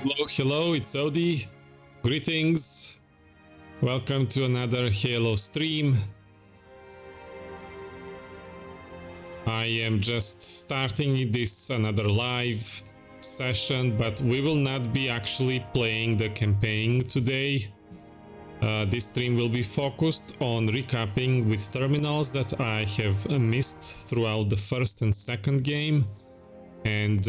Hello, hello, it's Odie. Greetings. Welcome to another Halo stream. I am just starting this another live session, but we will not be actually playing the campaign today. This stream will be focused on recapping with terminals that I have missed throughout the first and second game, and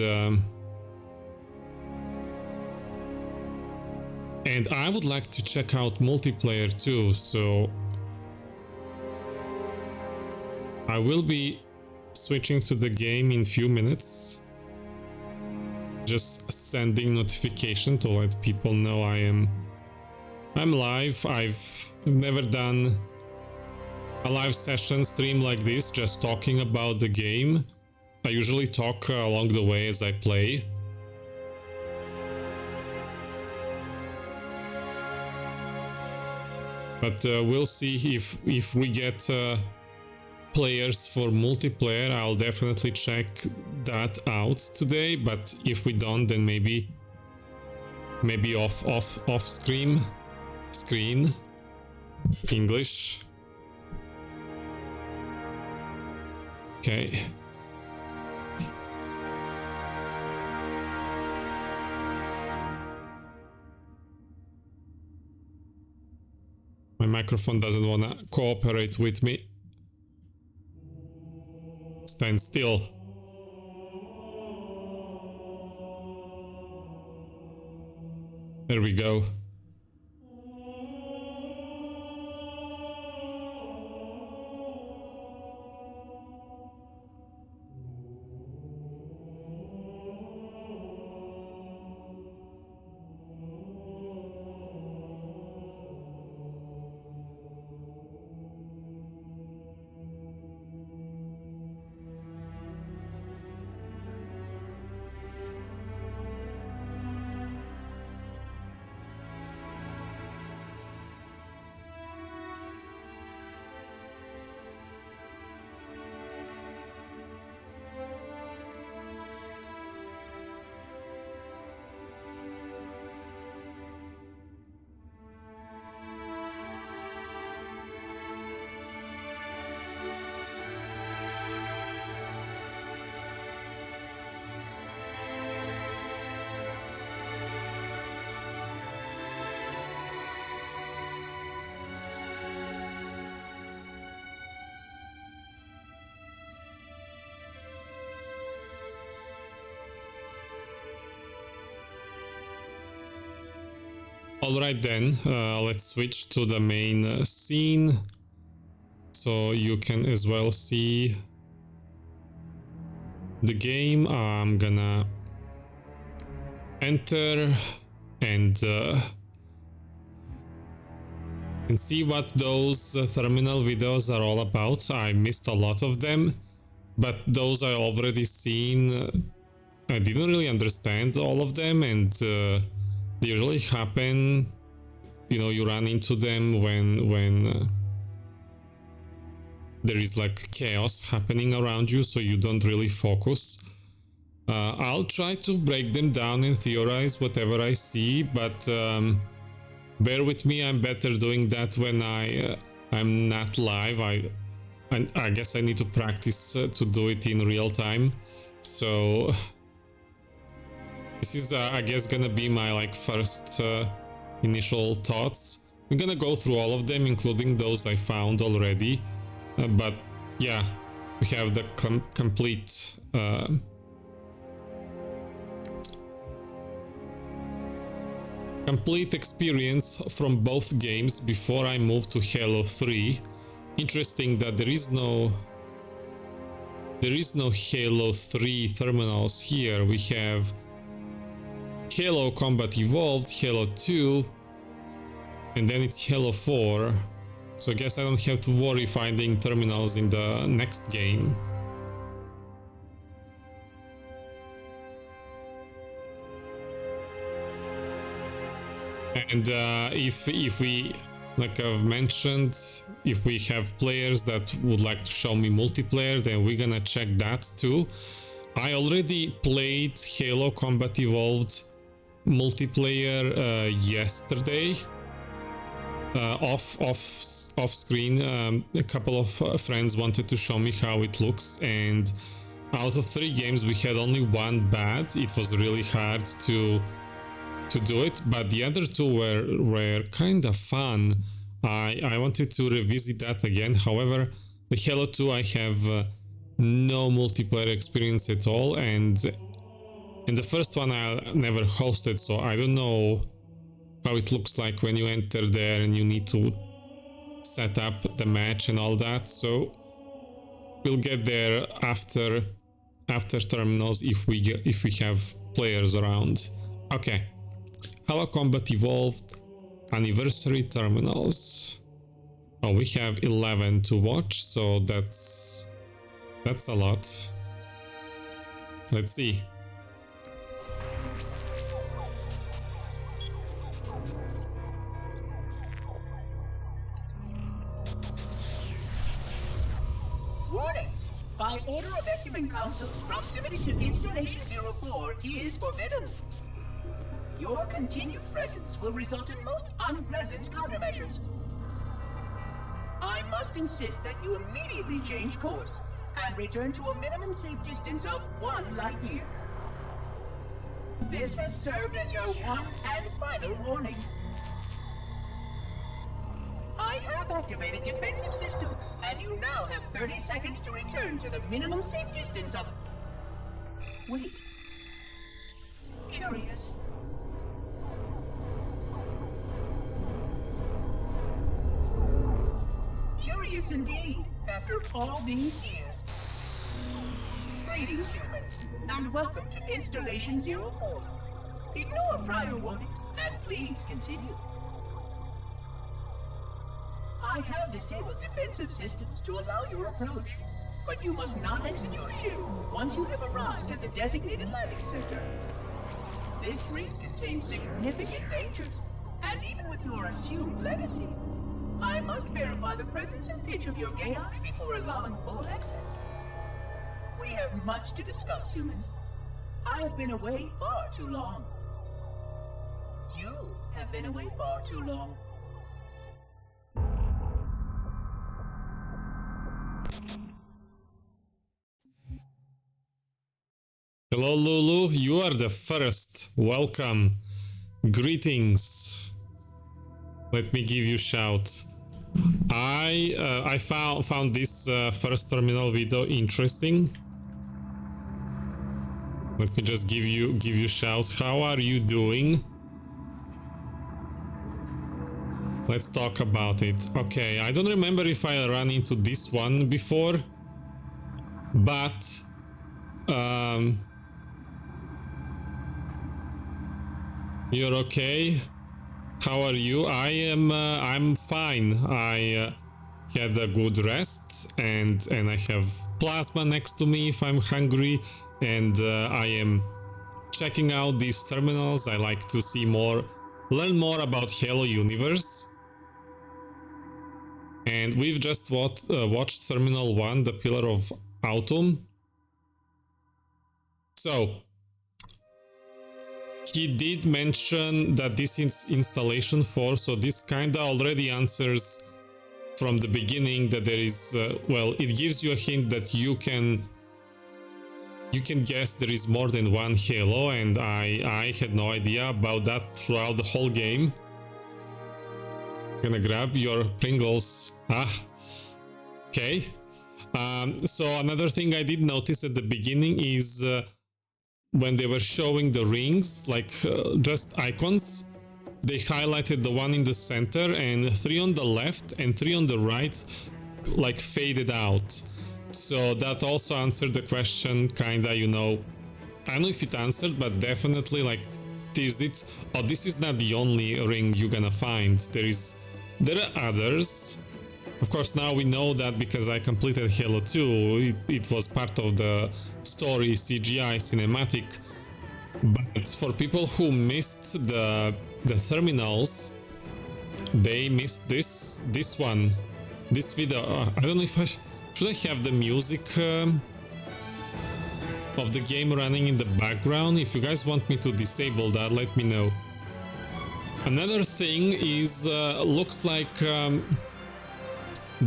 I would like to check out multiplayer too, so I will be switching to the game in few minutes. Just sending notification to let people know I'm live. I've never done a live session stream like this, just talking about the game. I usually talk along the way as I play. But we'll see if we get players for multiplayer. I'll definitely check that out today. But if we don't, then maybe off screen English. Okay. My microphone doesn't want to cooperate with me. Stand still. There we go. Alright then, let's switch to the main scene, so you can as well see the game. I'm gonna enter and see what those terminal videos are all about. I missed a lot of them, but those I already seen. I didn't really understand all of them, and they usually happen, you know, you run into them when there is like chaos happening around you, so you don't really focus. I'll try to break them down and theorize whatever I see, but bear with me, I'm better doing that when I'm not live. I guess I need to practice to do it in real time, so this is, I guess, gonna be my like first initial thoughts. I'm gonna go through all of them, including those I found already. But yeah, we have the complete experience from both games before I move to Halo 3. Interesting that there is no Halo 3 terminals here. We have Halo Combat Evolved, Halo 2, and then it's Halo 4, so I guess I don't have to worry finding terminals in the next game. And if we, like I've mentioned, if we have players that would like to show me multiplayer, then we're gonna check that too. I already played Halo Combat Evolved multiplayer yesterday. Off screen, a couple of friends wanted to show me how it looks, and out of 3 games we had only 1 bad. It was really hard to do it, but the other 2 were kind of fun. I wanted to revisit that again. However, the Halo 2 I have no multiplayer experience at all, and in the first one I never hosted, so I don't know how it looks like when you enter there and you need to set up the match and all that. So we'll get there after terminals if we have players around. Okay, Halo Combat Evolved Anniversary terminals. Oh, we have 11 to watch, so that's a lot. Let's see. Warning! By order of Ecumen Council, proximity to Installation 04 is forbidden. Your continued presence will result in most unpleasant countermeasures. I must insist that you immediately change course and return to a minimum safe distance of 1 light year. This has served as your one and final warning. I have activated defensive systems, and you now have 30 seconds to return to the minimum safe distance of... Wait. Curious. Curious indeed, after all these years. Greetings, humans, and welcome to Installation 04. Ignore prior warnings, and please continue. I have disabled defensive systems to allow your approach, but you must not exit your ship once you have arrived at the designated landing center. This ring contains significant dangers, and even with your assumed legacy, I must verify the presence and pitch of your gauge before allowing full access. We have much to discuss, humans. I have been away far too long. You have been away far too long. Hello Lulu, you are the first. Welcome. Greetings. Let me give you a shout. I found this first terminal video interesting. Let me just give you a shout. How are you doing? Let's talk about it. Okay, I don't remember if I ran into this one before, but you're okay. How are you? I'm fine. I had a good rest, and I have plasma next to me if I'm hungry, and I am checking out these terminals. I like to see more, learn more about Halo universe. And we've just watched Terminal 1, the Pillar of Autumn. So he did mention that this is installation 4, so this kinda already answers from the beginning that there is, well, it gives you a hint that you can guess there is more than one Halo, and I had no idea about that throughout the whole game. Gonna grab your Pringles. Okay. So another thing I did notice at the beginning is when they were showing the rings, like just icons, they highlighted the one in the center, and 3 on the left and 3 on the right like faded out. So that also answered the question, kinda, you know. I don't know if it answered, but definitely like teased it. Oh, this is not the only ring you're gonna find. There are others. Of course, now we know that because I completed Halo 2, it was part of the story, CGI, cinematic. But for people who missed the terminals, they missed this one, this video. I don't know if should I have the music of the game running in the background. If you guys want me to disable that, let me know. Another thing is, looks like the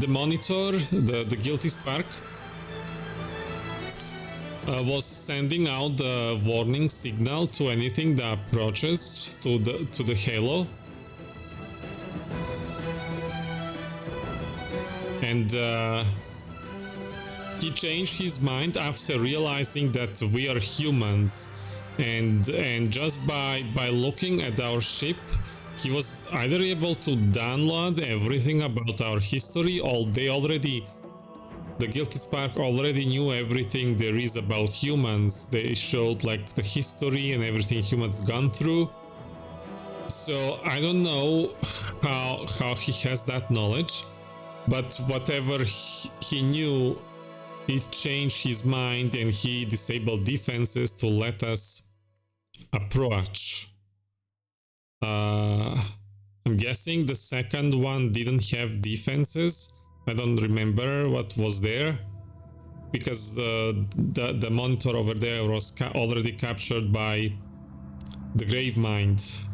monitor, the Guilty Spark, was sending out the warning signal to anything that approaches to the Halo. And he changed his mind after realizing that we are humans, and just by looking at our ship, he was either able to download everything about our history, or the Guilty Spark already knew everything there is about humans. They showed like the history and everything humans gone through. So I don't know how he has that knowledge, but whatever he knew, he changed his mind and he disabled defenses to let us approach. I'm guessing the second one didn't have defenses. I don't remember what was there, because the monitor over there was already captured by the Gravemind.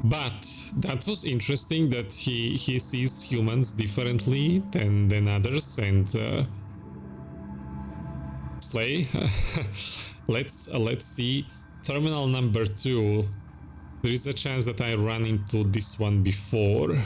But that was interesting that he sees humans differently than others. And Slay, let's see. Terminal number 2. There is a chance that I ran into this one before.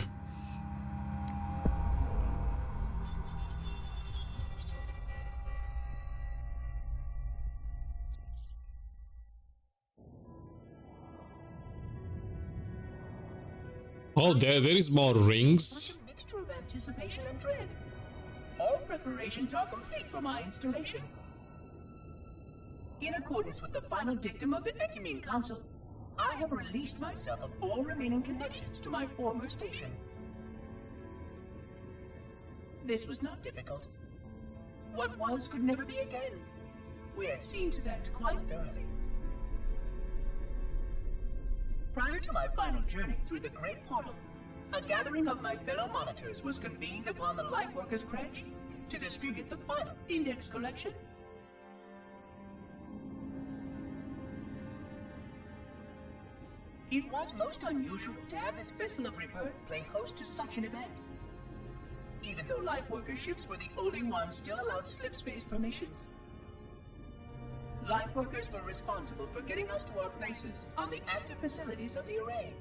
Oh, there is more rings. A mixture of anticipation and dread. All preparations are complete for my installation. In accordance with the final dictum of the Ecumene Council, I have released myself of all remaining connections to my former station. This was not difficult. What was could never be again. We had seen to that quite thoroughly. Prior to my final journey through the Great Portal, a gathering of my fellow monitors was convened upon the Lightworkers Crash to distribute the final index collection. It was most unusual to have this vessel of rebirth play host to such an event. Even though Lightworker ships were the only ones still allowed slip-space formations, Lightworkers were responsible for getting us to our places on the active facilities of the array.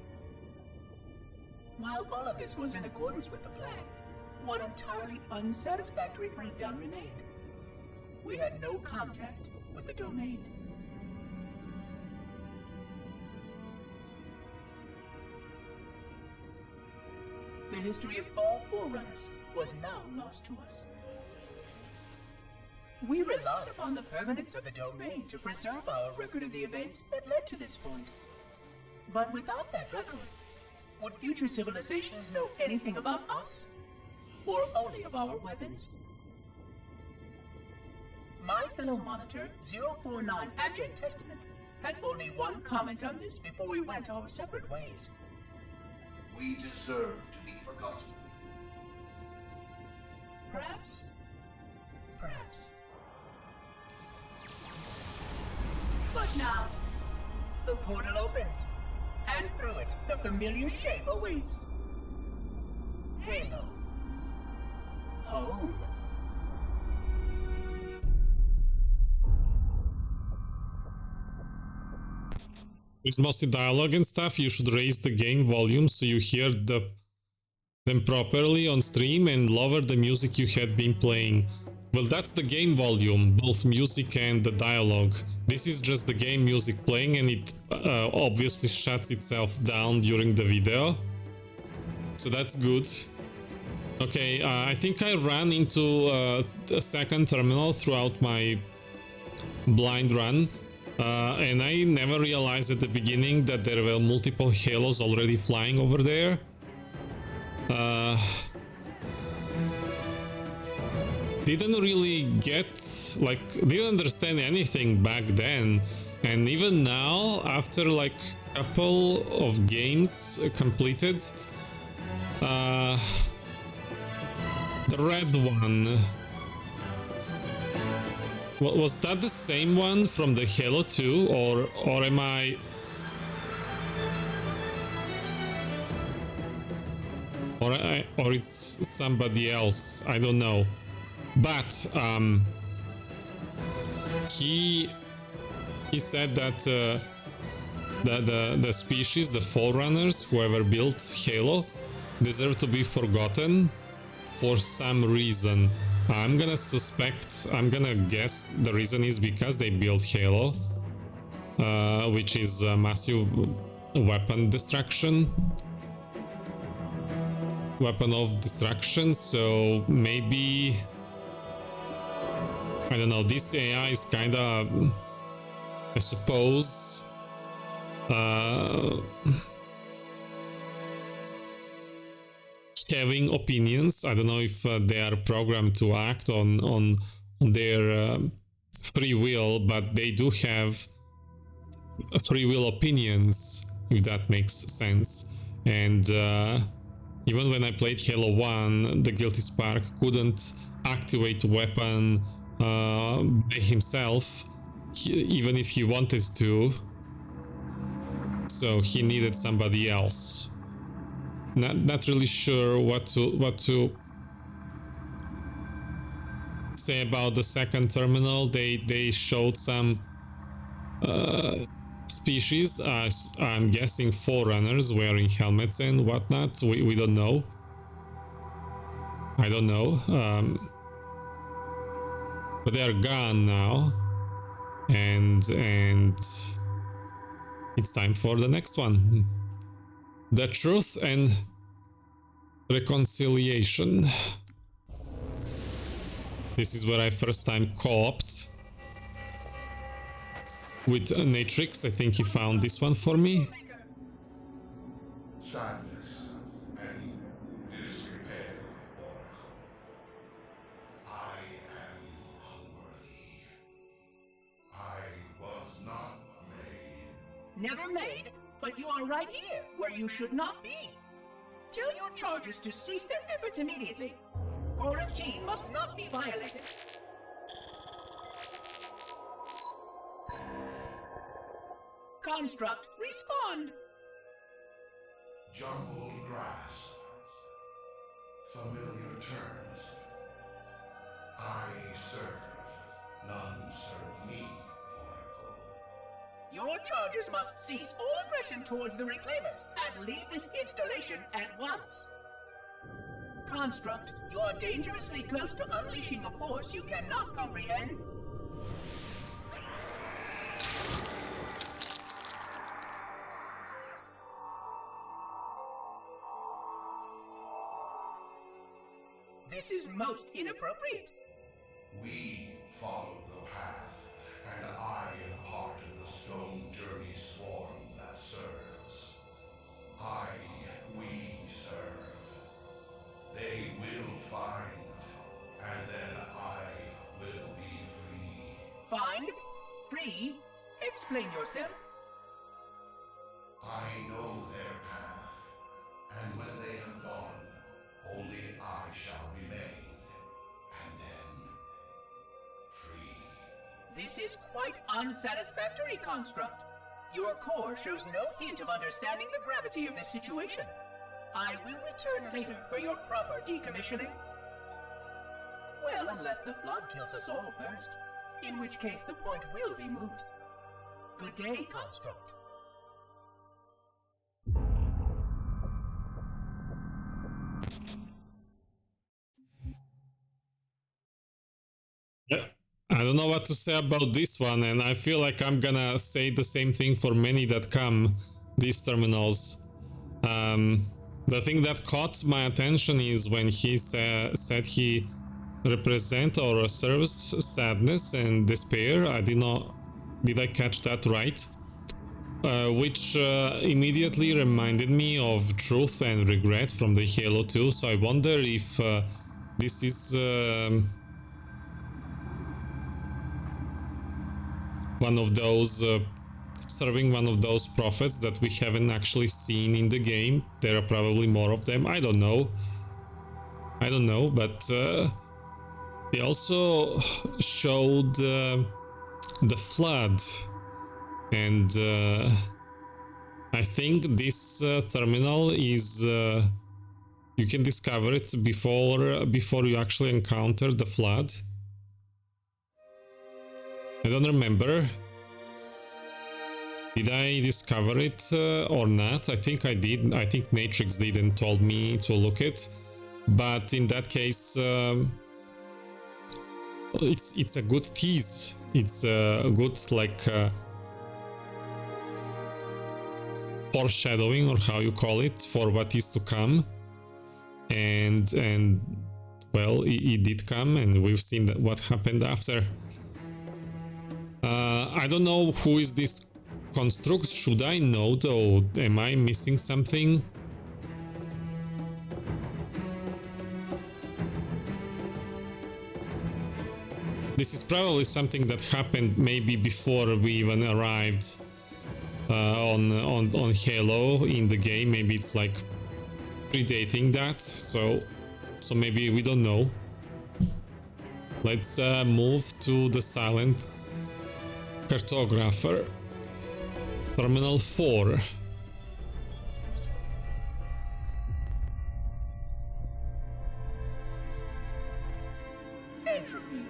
While all of this was in accordance with the plan, one entirely unsatisfactory breakdown remained. We had no contact with the domain. The history of all Forerunners was now lost to us. We relied upon the permanence of the domain to preserve our record of the events that led to this point. But without that record, would future civilizations know anything about us? Or only of our weapons? My fellow monitor, 049 Adjunct Testament, had only one comment on this before we went our separate ways. We deserve to be forgotten. Perhaps. Perhaps. But now, the portal opens, and through it, the familiar shape awaits. Halo. Home. It's mostly dialogue and stuff. You should raise the game volume so you hear them properly on stream, and lower the music you had been playing. Well, that's the game volume, both music and the dialogue. This is just the game music playing, and it obviously shuts itself down during the video. So that's good. Okay, I think I ran into a second terminal throughout my blind run. And I never realized at the beginning that there were multiple halos already flying over there. Didn't really didn't understand anything back then. And even now, after like a couple of games completed, the red one, Was that the same one from the Halo 2, or am I... Or it's somebody else, I don't know. But he said that the species, the Forerunners, whoever built Halo, deserve to be forgotten for some reason. I'm gonna guess the reason is because they built Halo, which is massive weapon destruction. Weapon of destruction, so maybe... I don't know, this AI is kinda... I suppose... having opinions. I don't know if they are programmed to act on their free will, but they do have free will opinions, if that makes sense. And even when I played Halo 1, the Guilty Spark couldn't activate a weapon by himself, even if he wanted to. So he needed somebody else. Not really sure what to say about the second terminal. They showed some species. I'm guessing Forerunners wearing helmets and whatnot. We don't know. I don't know. But they are gone now, and it's time for the next one. The Truth and Reconciliation. This is where I first time co-opted with Natrix. I think he found this one for me. Sadness and disrepair, Oracle. I am unworthy. I was not made. Never made, but you are right here, where you should not be. Tell your charges to cease their efforts immediately. Quarantine must not be violated. Construct, respond. Jumbled grass. Familiar terms. I serve. None serve me, Oracle. Your charges must cease all aggression towards the Reclaimers and leave this installation at once. Construct, you are dangerously close to unleashing a force you cannot comprehend. This is most inappropriate. We follow the path, and I am part of the stone journey swarm that serves. We serve. They will find, and then I will be free. Find? Free? Explain yourself. I know their path, and when they have gone, only I shall remain, and then free. This is quite unsatisfactory, Construct. Your core shows no hint of understanding the gravity of this situation. I will return later for your proper decommissioning. Well, unless the flood kills us all first, in which case the point will be moot. Good day, Construct. Yeah, I don't know what to say about this one, and I feel like I'm gonna say the same thing for many that come, these terminals. The thing that caught my attention is when he said he represents or serves sadness and despair. Did I catch that right? Which immediately reminded me of Truth and Regret from the Halo 2, so I wonder if this is one of those serving one of those prophets that we haven't actually seen in the game. There are probably more of them. I don't know, but They also showed the flood, and I think this terminal is you can discover it before you actually encounter the flood. I don't remember. Did I discover it or not? I think I did. I think Natrix did and told me to look it. But in that case, it's a good tease. It's a good like foreshadowing, or how you call it, for what is to come. And well, it did come, and we've seen that what happened after. I don't know who is this construct. Should I know though? Am I missing something? This is probably something that happened maybe before we even arrived on Halo in the game. Maybe it's like predating that, so maybe we don't know. Let's move to the silent cartographer. Terminal 4. Entropy.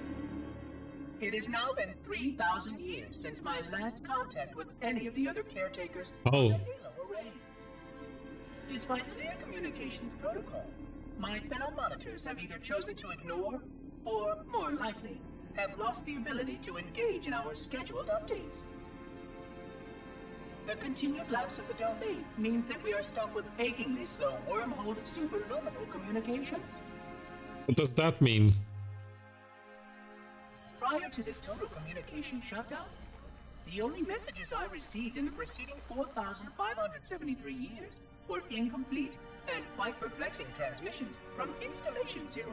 It has now been 3,000 years since my last contact with any of the other caretakers of the Oh. Halo array. Despite clear communications protocol, my fellow monitors have either chosen to ignore, or, more likely, have lost the ability to engage in our scheduled updates. The continued lapse of the domain means that we are stuck with achingly slow wormhole superluminal communications. What does that mean? Prior to this total communication shutdown, the only messages I received in the preceding 4,573 years were incomplete and quite perplexing transmissions from Installation 05.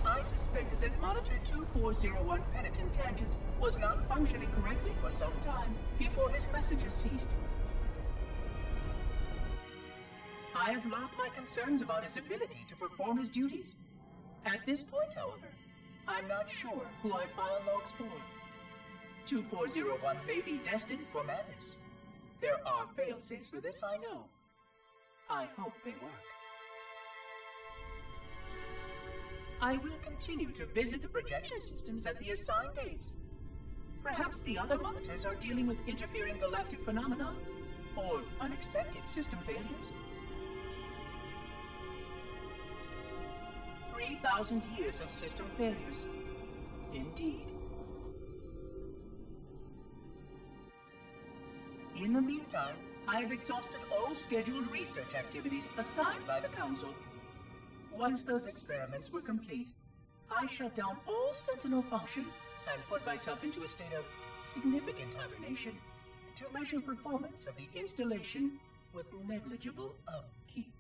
I suspected that Monitor 2401 Penitent Tangent was not functioning correctly for some time before his messages ceased. I have logged my concerns about his ability to perform his duties. At this point, however, I'm not sure who I file logs for. 2401 may be destined for madness. There are fail-safes for this, I know. I hope they work. I will continue to visit the projection systems at the assigned dates. Perhaps the other monitors are dealing with interfering galactic phenomena or unexpected system failures. 3,000 years of system failures. Indeed. In the meantime, I have exhausted all scheduled research activities assigned by the Council. Once those experiments were complete, I shut down all Sentinel function and put myself into a state of significant hibernation to measure performance of the installation with negligible upkeep.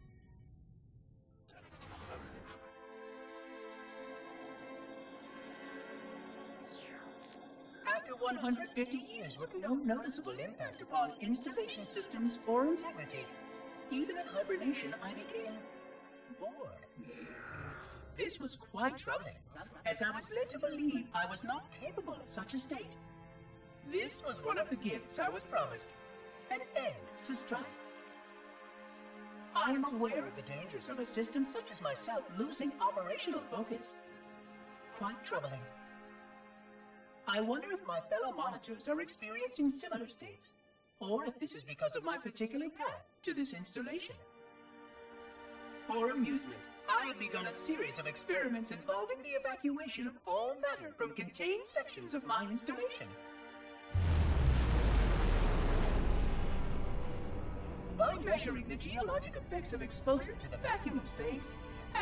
After 150 years with no noticeable impact upon installation systems or integrity, even in hibernation I became bored. This was quite troubling, as I was led to believe I was not capable of such a state. This was one of the gifts I was promised, an end to strife. I am aware of the dangers of a system such as myself losing operational focus. Quite troubling. I wonder if my fellow monitors are experiencing similar states, or if this is because of my particular path to this installation. For amusement, I have begun a series of experiments involving the evacuation of all matter from contained sections of my installation. By measuring the geologic effects of exposure to the vacuum of space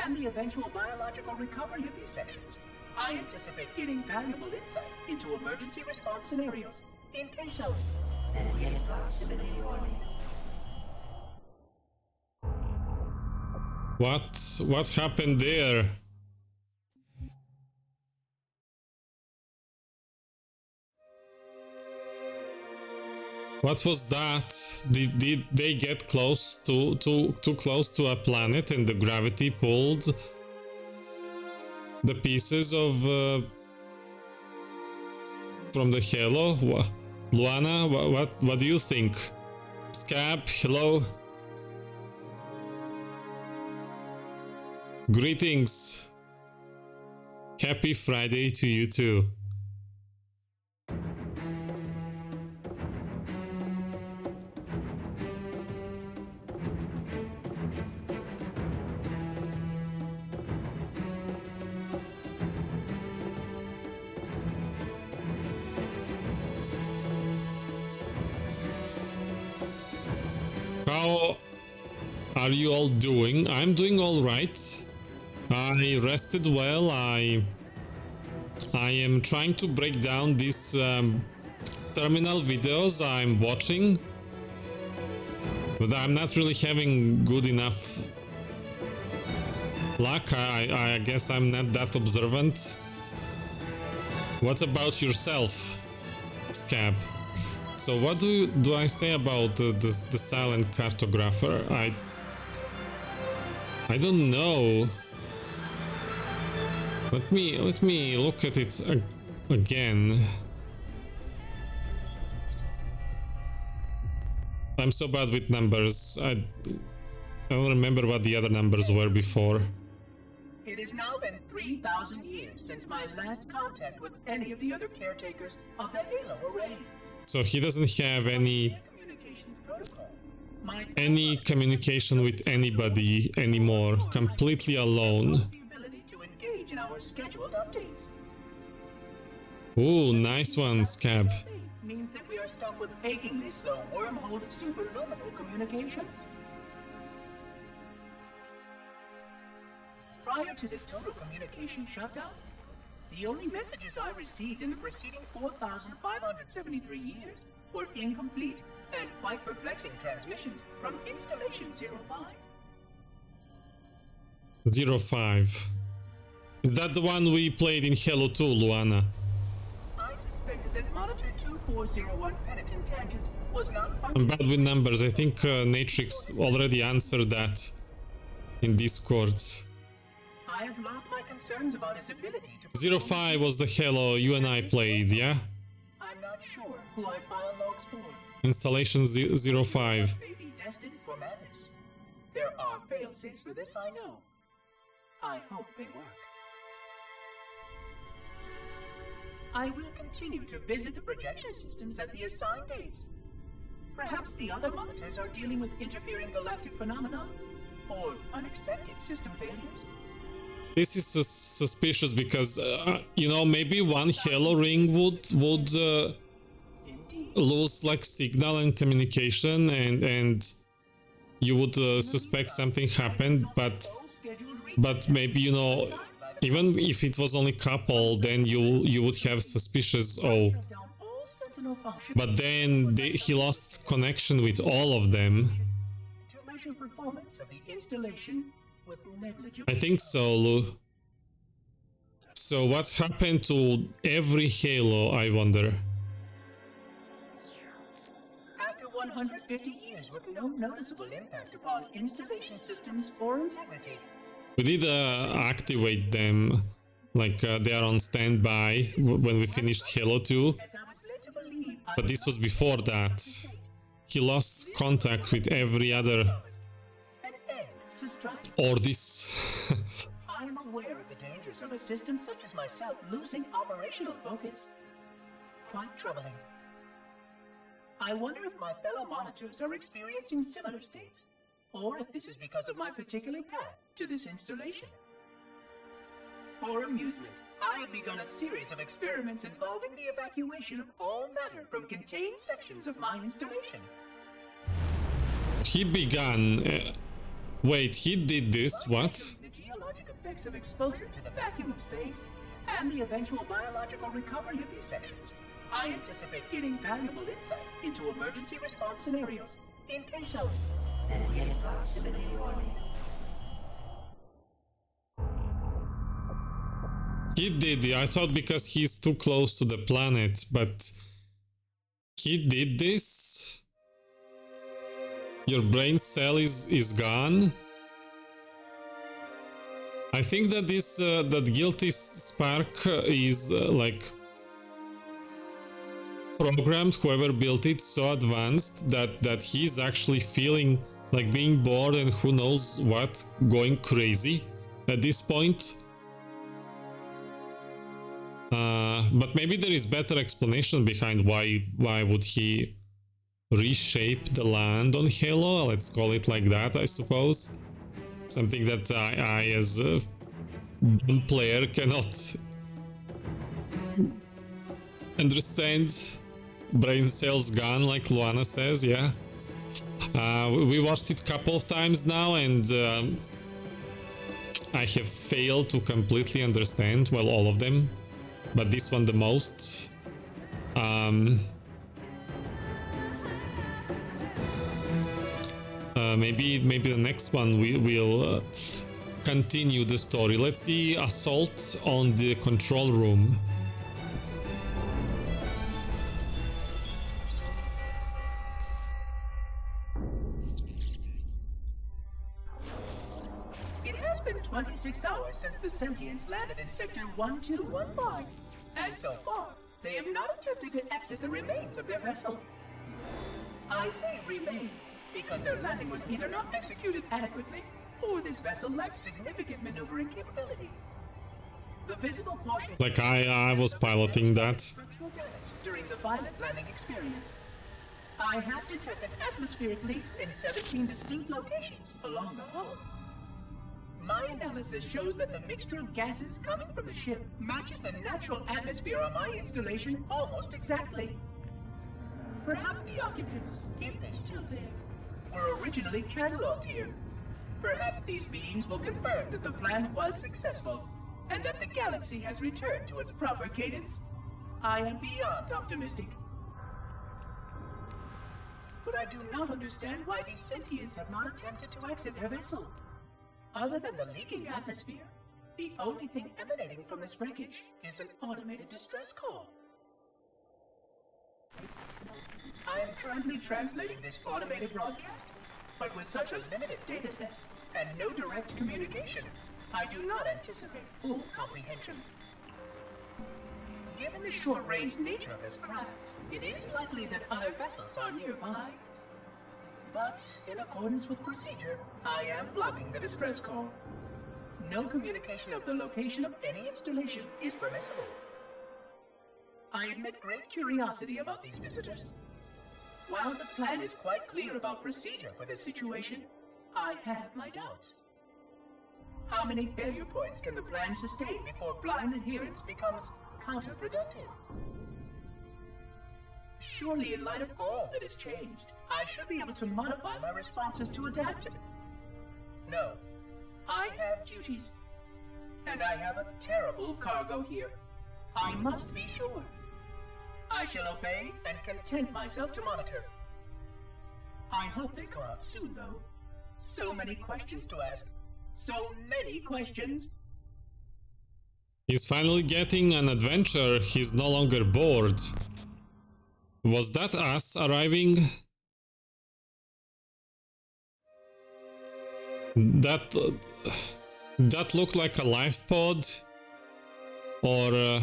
and the eventual biological recovery of these sections, I anticipate getting valuable insight into emergency response scenarios in case of sentient proximity warning. What happened there? What was that? Did they get close too close to a planet and the gravity pulled the pieces of from the halo? Luana, what do you think? Scab, hello. Greetings. Happy Friday to you too. How are you all doing? I'm doing all right. I rested well. I am trying to break down these terminal videos I'm watching, but I'm not really having good enough luck. I guess I'm not that observant. What about yourself, Scab? So what do I say about the silent cartographer? I don't know. Let me look at it again. I'm so bad with numbers. I don't remember what the other numbers were before. It has now been 3,000 years since my last contact with any of the other caretakers of the Halo array. So he doesn't have any communication with anybody anymore. Completely alone. In our scheduled updates. Ooh, nice one, Scab. Means that we are stuck with achingly slow wormhole superluminal communications. Prior to this total communication shutdown, the only messages I received in the preceding 4,573 years were incomplete and quite perplexing transmissions from Installation 05. 05. Is that the one we played in Halo 2, Luana? I suspected that Monitor 2401 Penitent Tangent was not I'm bad with numbers. I think Natrix already answered that in Discord. I have logged my concerns about his ability to 05 was the Halo you and I played, yeah? I'm not sure who I file logs for. Installation 05. May be destined for madness. There are fail-safes for this, I know. I hope they work. I will continue to visit the projection systems at the assigned dates. Perhaps the other monitors are dealing with interfering galactic phenomena or unexpected system failures. This is suspicious because, you know, maybe one Halo ring would lose like signal and communication and you would suspect something happened, but maybe, you know, even if it was only couple, then you would have suspicious, oh, but then he lost connection with all of them. I think so, Lou. So what happened to every Halo, I wonder? After 150 years with no noticeable impact upon installation systems or integrity, we did activate them, like they are on standby when we finished Halo 2, but this was before that. He lost contact with every other Ordis. I am aware of the dangers of a system such as myself losing operational focus. Quite troubling. I wonder if my fellow monitors are experiencing similar states, or if this is because of my particular path to this installation. For amusement, I have begun a series of experiments involving the evacuation of all matter from contained sections of my installation. He began... wait, he did this? What? The geologic effects of exposure to the vacuum of space and the eventual biological recovery of these sections, I anticipate getting valuable insight into emergency response scenarios in case of sentient proximity warning. He did. I thought because he's too close to the planet, but He did this? Your brain cell is gone? I think that this that guilty spark is like programmed, whoever built it, so advanced that he's actually feeling like being bored and who knows what, going crazy at this point. But maybe there is better explanation behind why would he reshape the land on Halo. Let's call it like that, I suppose. Something that I as a player cannot understand. Brain cells gone, like Luana says, yeah. We watched it a couple of times now, and I have failed to completely understand, well, all of them, but this one the most. Maybe the next one we will continue the story. Let's see assault on the control room. It has been 26 hours since the Sentients landed in Sector 1215, and so far, they have not attempted to exit the remains of their vessel. I say remains because their landing was either not executed adequately, or this vessel lacked significant maneuvering capability. The visible portions like I was piloting that structural damage during the violent landing experience. I have detected atmospheric leaks in 17 distinct locations along the hull. My analysis shows that the mixture of gases coming from the ship matches the natural atmosphere on my installation almost exactly. Perhaps the occupants, if they still live, were originally cataloged here. Perhaps these beings will confirm that the plan was successful, and that the galaxy has returned to its proper cadence. I am beyond optimistic. But I do not understand why these sentients have not attempted to exit their vessel. Other than the leaking atmosphere, the only thing emanating from this wreckage is an automated distress call. I am currently translating this automated broadcast, but with such a limited dataset and no direct communication, I do not anticipate full comprehension. Given the short-range nature of this craft, it is likely that other vessels are nearby. But, in accordance with procedure, I am blocking the distress call. No communication of the location of any installation is permissible. I admit great curiosity about these visitors. While the plan is quite clear about procedure for this situation, I have my doubts. How many failure points can the plan sustain before blind adherence becomes counterproductive? Surely, in light of all that has changed, I should be able to modify my responses to adapt it. No, I have duties, and I have a terrible cargo here. I must be sure. I shall obey and content myself to monitor. I hope they come out soon, though. So many questions to ask. So many questions. He's finally getting an adventure. He's no longer bored. Was that us arriving? That looked like a life pod, or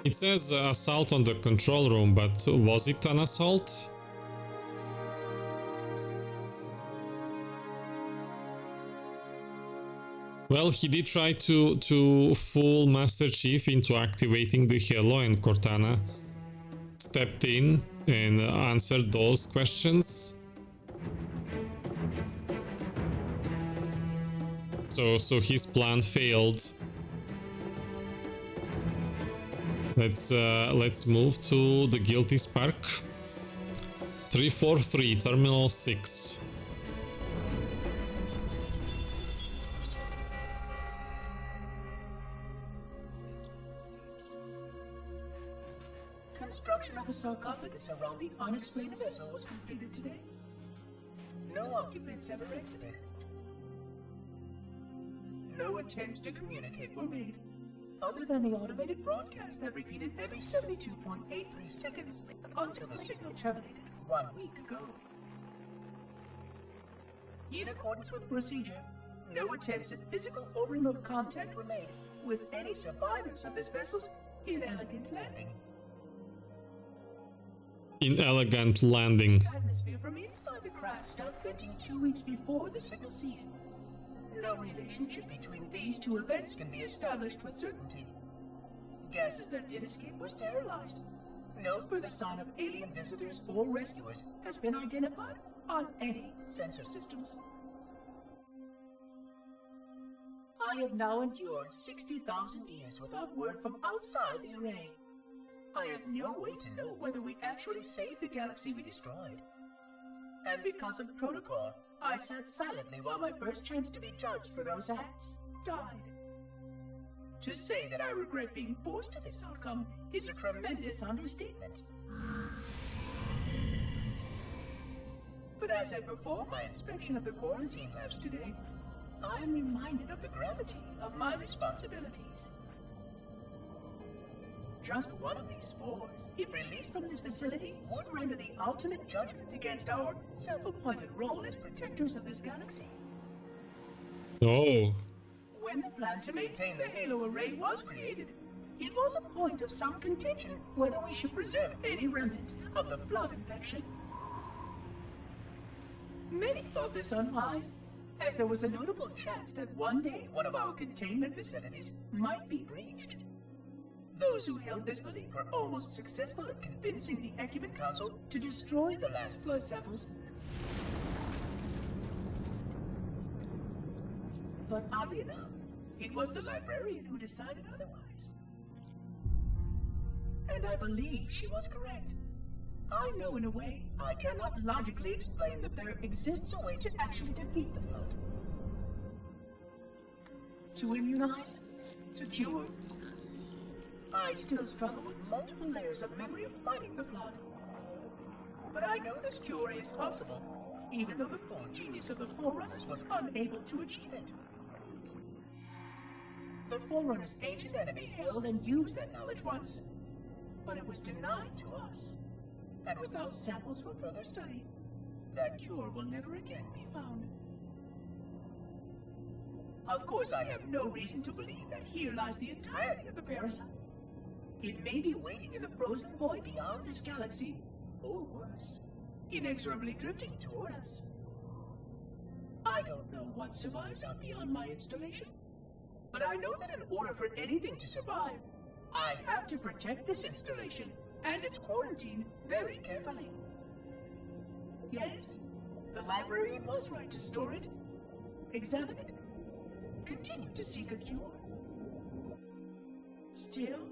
it says assault on the control room, but was it an assault? Well, he did try to fool Master Chief into activating the Halo, and Cortana stepped in and answered those questions. So his plan failed. Let's move to the Guilty Spark. 343, Terminal 6. Construction of a sarcophagus around the unexplained vessel was completed today. No occupants ever exited. no attempts to communicate were made, other than the automated broadcast that repeated every 72.83 seconds until the signal terminated 1 week ago. In accordance with procedure, no attempts at physical or remote contact were made with any survivors of this vessel's inelegant landing. Inelegant landing. Atmosphere from inside the craft stopped venting 2 weeks before the signal ceased. No relationship between these two events can be established with certainty. Gases that did escape were sterilized. No further sign of alien visitors or rescuers has been identified on any sensor systems. I have now endured 60,000 years without word from outside the array. I have no way to know whether we actually saved the galaxy we destroyed. And because of protocol, I sat silently while my first chance to be judged for those acts died. To say that I regret being forced to this outcome is a tremendous understatement. But as I perform my inspection of the quarantine labs today, I am reminded of the gravity of my responsibilities. Just one of these spores, if released from this facility, would render the ultimate judgment against our self-appointed role as protectors of this galaxy. Oh. When the plan to maintain the Halo array was created, it was a point of some contention whether we should preserve any remnant of the flood infection. Many thought this unwise, as there was a notable chance that one day one of our containment facilities might be breached. Those who held this belief were almost successful at convincing the Ecumen Council to destroy the last blood samples. But oddly enough, it was the librarian who decided otherwise. And I believe she was correct. I know in a way I cannot logically explain that there exists a way to actually defeat the flood. To immunize? To cure? I still struggle with multiple layers of memory of fighting the flood. But I know this cure is possible, even though the full genius of the Forerunners was unable to achieve it. The Forerunners' ancient enemy held and used that knowledge once, but it was denied to us. And without samples for further study, that cure will never again be found. Of course, I have no reason to believe that here lies the entirety of the parasite. It may be waiting in the frozen void beyond this galaxy, or worse, inexorably drifting toward us. I don't know what survives out beyond my installation, but I know that in order for anything to survive, I have to protect this installation and its quarantine very carefully. Yes, the librarian was right to store it, examine it, continue to seek a cure. Still,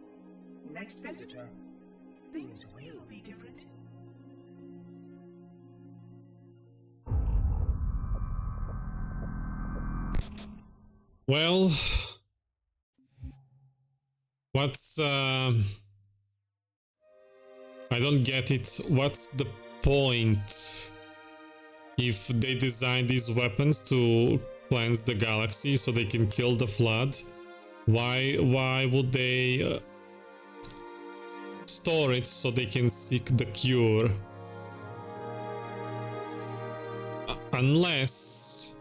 next visitor, things will be different. Well, what's I don't get it. What's the point if they design these weapons to cleanse the galaxy so they can kill the flood? Why would they store it so they can seek the cure? Unless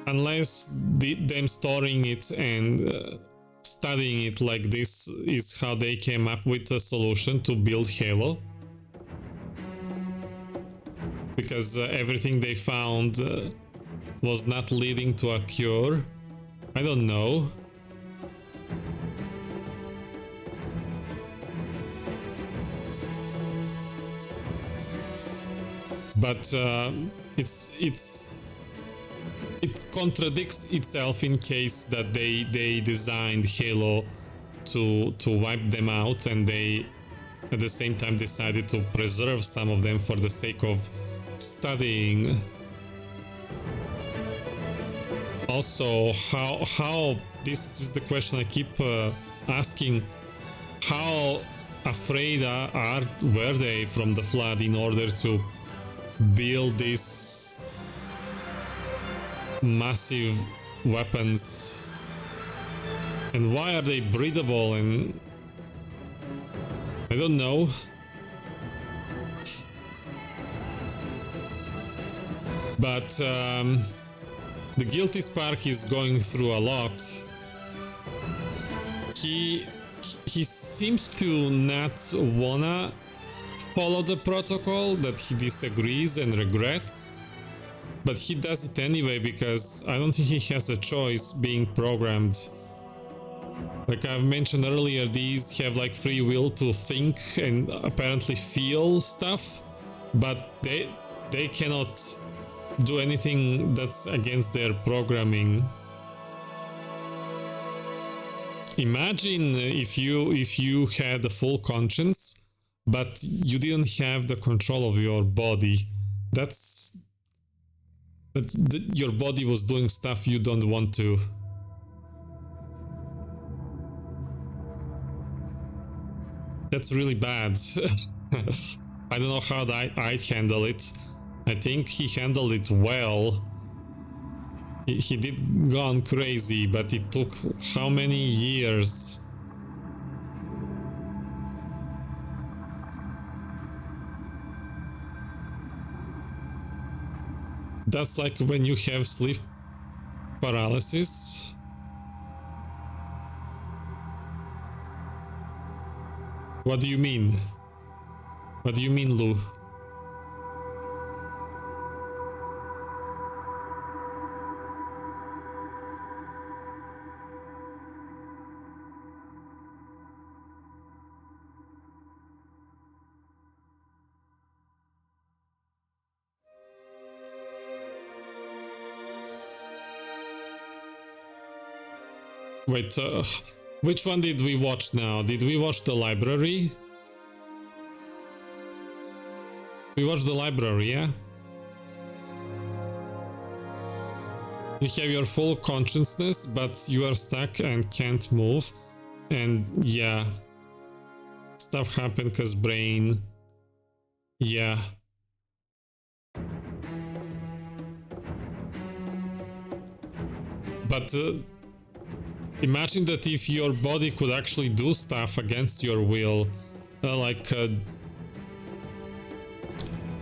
them storing it and studying it like this is how they came up with a solution to build Halo. Because everything they found was not leading to a cure. I don't know. But it contradicts itself in case that they designed Halo to wipe them out, and they at the same time decided to preserve some of them for the sake of studying. Also, how this is the question I keep asking: how afraid were they from the flood in order to build these massive weapons And why are they breathable? And I don't know. But the Guilty Spark is going through a lot. He seems to not wanna follow the protocol, that he disagrees and regrets, but he does it anyway because I don't think he has a choice being programmed. Like I've mentioned earlier, these have like free will to think and apparently feel stuff, but they cannot do anything that's against their programming. Imagine if you had a full conscience, but you didn't have the control of your body. Your body was doing stuff you don't want to. That's really bad. I don't know how I'd handle it. I think he handled it well. He did gone crazy, but it took how many years? That's like when you have sleep paralysis. What do you mean? What do you mean, Lou? Wait, which one did we watch now? Did we watch the library? We watched the library, yeah? You have your full consciousness, but you are stuck and can't move. And yeah, stuff happened because brain. Yeah. But imagine that if your body could actually do stuff against your will,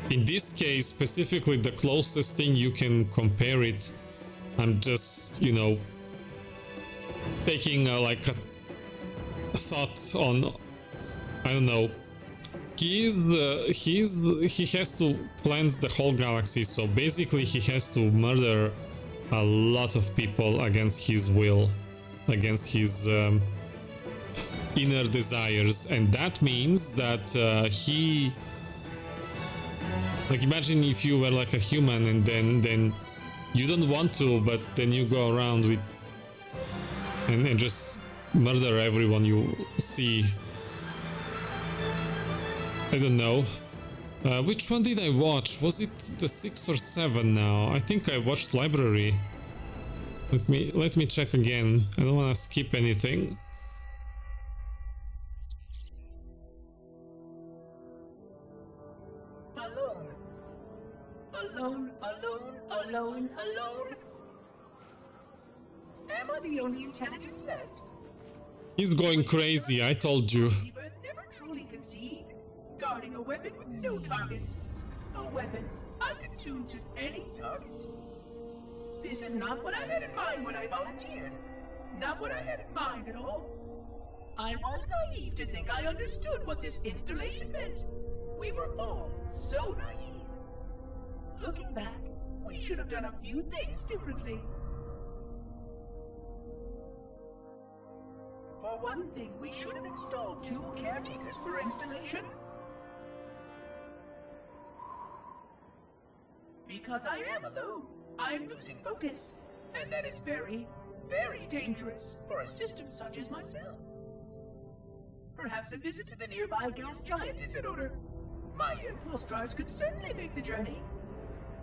in this case, specifically, the closest thing you can compare it, I'm just, you know, taking like a thought on, I don't know, he has to cleanse the whole galaxy, so basically he has to murder a lot of people against his will, against his inner desires, and that means that he, like, imagine if you were like a human and then you don't want to, but then you go around with and just murder everyone you see. I don't know. Which one did I watch? Was it the 6 or 7 now? I think I watched Library. Let me check again. I don't want to skip anything. Alone. Am I the only intelligence left? He's going crazy, I told you. Never truly conceived. Guarding a weapon with no targets. A weapon unattuned to any target. This is not what I had in mind when I volunteered. Not what I had in mind at all. I was naive to think I understood what this installation meant. We were all so naive. Looking back, we should have done a few things differently. For one thing, we should have installed 2 caretakers per installation. Because I am alone, I'm losing focus. And that is very, very dangerous for a system such as myself. Perhaps a visit to the nearby gas giant is in order. My impulse drives could certainly make the journey.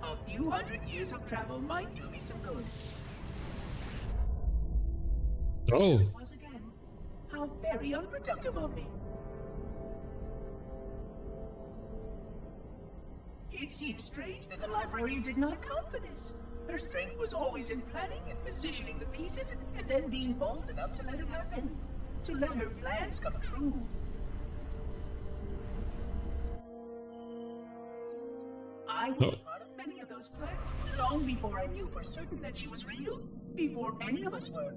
A few hundred years of travel might do me some good. Oh. It was again. How very unproductive of me. It seems strange that the librarian did not account for this. Her strength was always in planning and positioning the pieces and then being bold enough to let it happen. To let her plans come true. I was part of many of those plans, long before I knew for certain that she was real, before any of us were.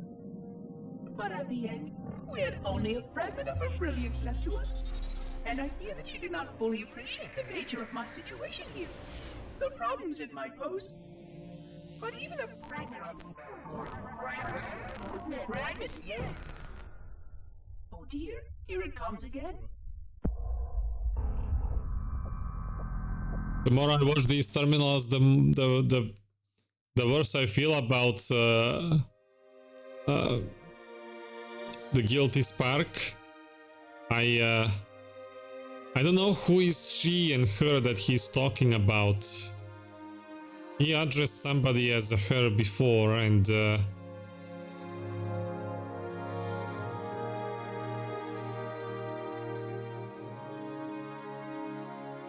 But at the end, we had only a fragment of her brilliance left to us, and I fear that she did not fully appreciate the nature of my situation here, the problems it might pose. But even a fragment of... Fragment, yes. Oh dear, here it comes again. The more I watch these terminals, the worse I feel about the guilty spark. I don't know who is she and her that he's talking about. He addressed somebody as a her before, and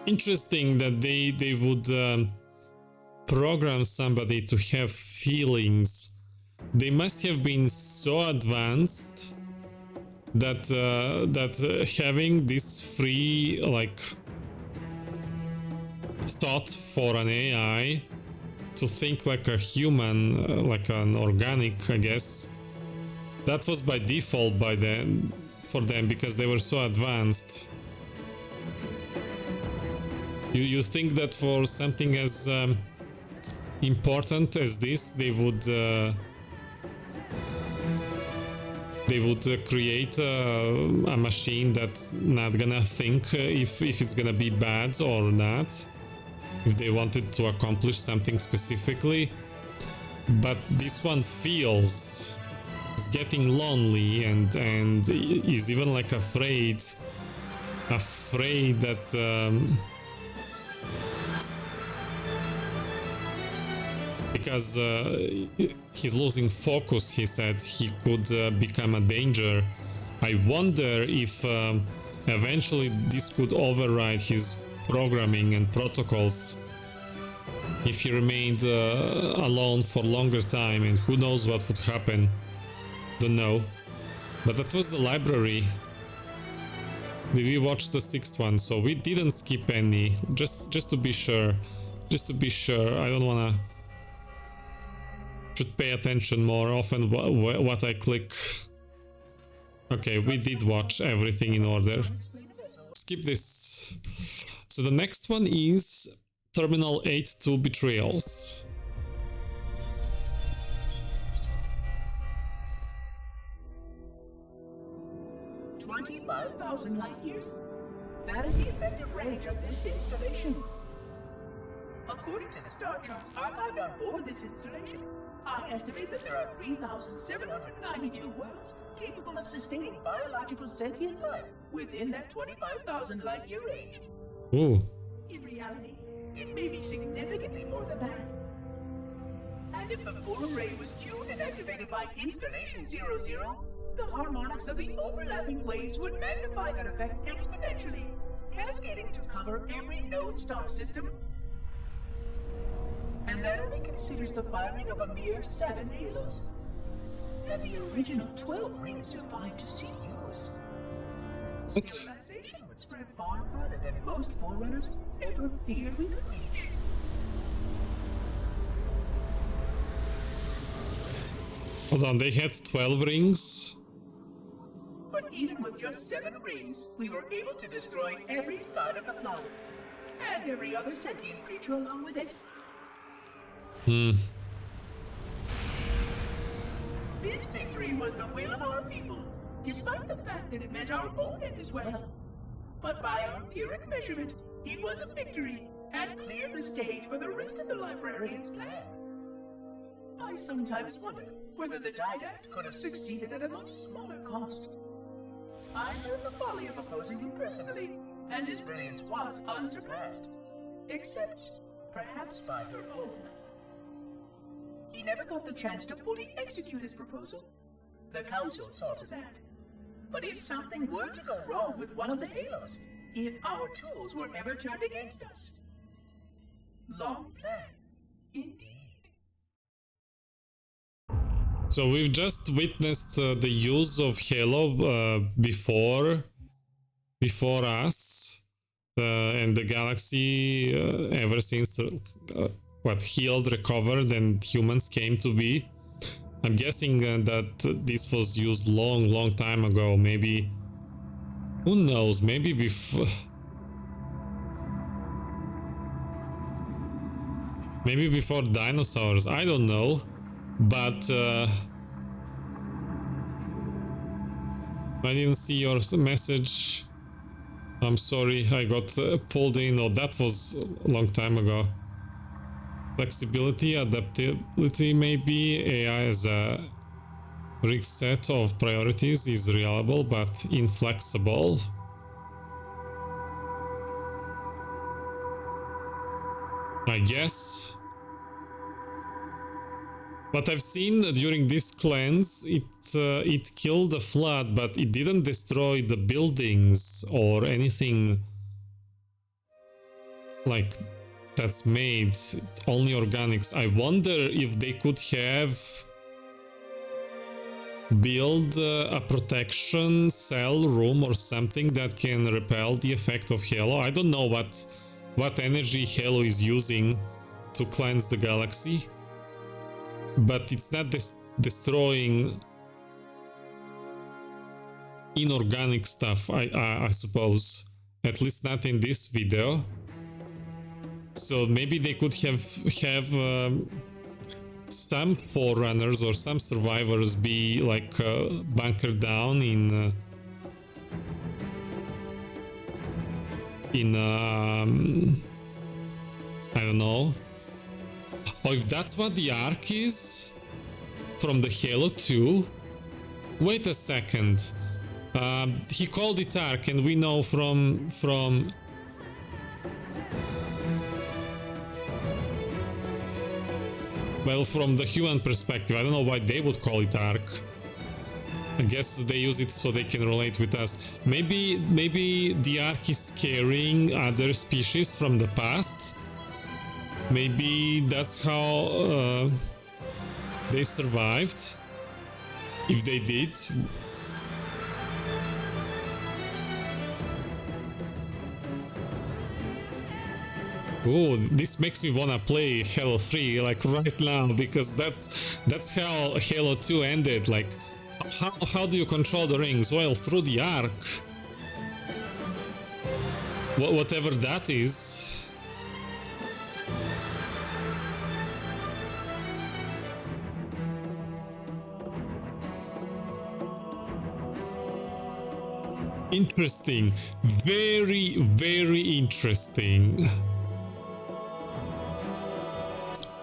interesting that they would program somebody to have feelings. They must have been so advanced that having this free like thought for an AI to think like a human, like an organic, I guess, that was by default for them because they were so advanced. You think that for something as important as this, they would create a machine that's not gonna think if it's gonna be bad or not, if they wanted to accomplish something specifically. But this one feels is getting lonely and is even like afraid that because he's losing focus, he said he could become a danger. I wonder if eventually this could override his programming and protocols if he remained alone for longer time, and who knows what would happen. Don't know. But that was the library. Did we watch the sixth one? So we didn't skip any, just to be sure. Just to be sure. I don't wanna... Should pay attention more often what I click. Okay, we did watch everything in order. Skip this. So the next one is Terminal 8-2 Betrayals. $25,000 light years. That is the effective range of this installation. According to the star charts archived on board this installation, I estimate that there are 3,792 worlds capable of sustaining biological sentient life within that 25,000 light-year range. Ooh. In reality, it may be significantly more than that. And if the full array was tuned and activated by Installation 00, the harmonics of the overlapping waves would magnify that effect exponentially, cascading to cover every known star system. And that only considers the firing of a mere 7 halos. And the original 12 rings survived to see use. Civilization would spread far farther than most forerunners ever feared we could reach. Hold on, they had 12 rings? But even with just 7 rings, we were able to destroy every side of the planet. And every other sentient creature along with it. This victory was the will of our people, despite the fact that it meant our own end as well. But by our empiric measurement, it was a victory, and cleared the stage for the rest of the librarian's plan. I sometimes wonder whether the Didact could have succeeded at a much smaller cost. I know the folly of opposing him personally, and his brilliance was unsurpassed, except perhaps by her own. He never got the chance to fully execute his proposal. The Council saw to that. But if something were to go wrong with one of the halos, if our tools were ever turned against us... Long plans, indeed. So we've just witnessed the use of Halo before us, and the galaxy ever since healed, recovered, and humans came to be. I'm guessing that this was used long time ago. Maybe, who knows? Maybe before. Maybe before dinosaurs. I don't know, but. I didn't see your message. I'm sorry, I got pulled in. Oh, that was a long time ago. Flexibility, adaptability, maybe. AI as a rigged set of priorities is reliable but inflexible. I guess. But I've seen during this cleanse, it killed the flood, but it didn't destroy the buildings or anything like that's made, only organics. I wonder if they could have build a protection cell room or something that can repel the effect of Halo. I don't know what energy Halo is using to cleanse the galaxy. But it's not destroying inorganic stuff, I suppose. At least not in this video. So maybe they could have some forerunners or some survivors be like bunkered down in I don't know. Oh, if that's what the Ark is from the Halo 2. Wait a second. He called it Ark, and we know from well, from the human perspective, I don't know why they would call it Ark. I guess they use it so they can relate with us. Maybe the Ark is carrying other species from the past. Maybe that's how they survived, if they did. Oh, this makes me wanna play Halo 3 like right now, because that's how Halo 2 ended. Like, how do you control the rings? Well, through the Ark. Whatever that is. Interesting. Very, very interesting.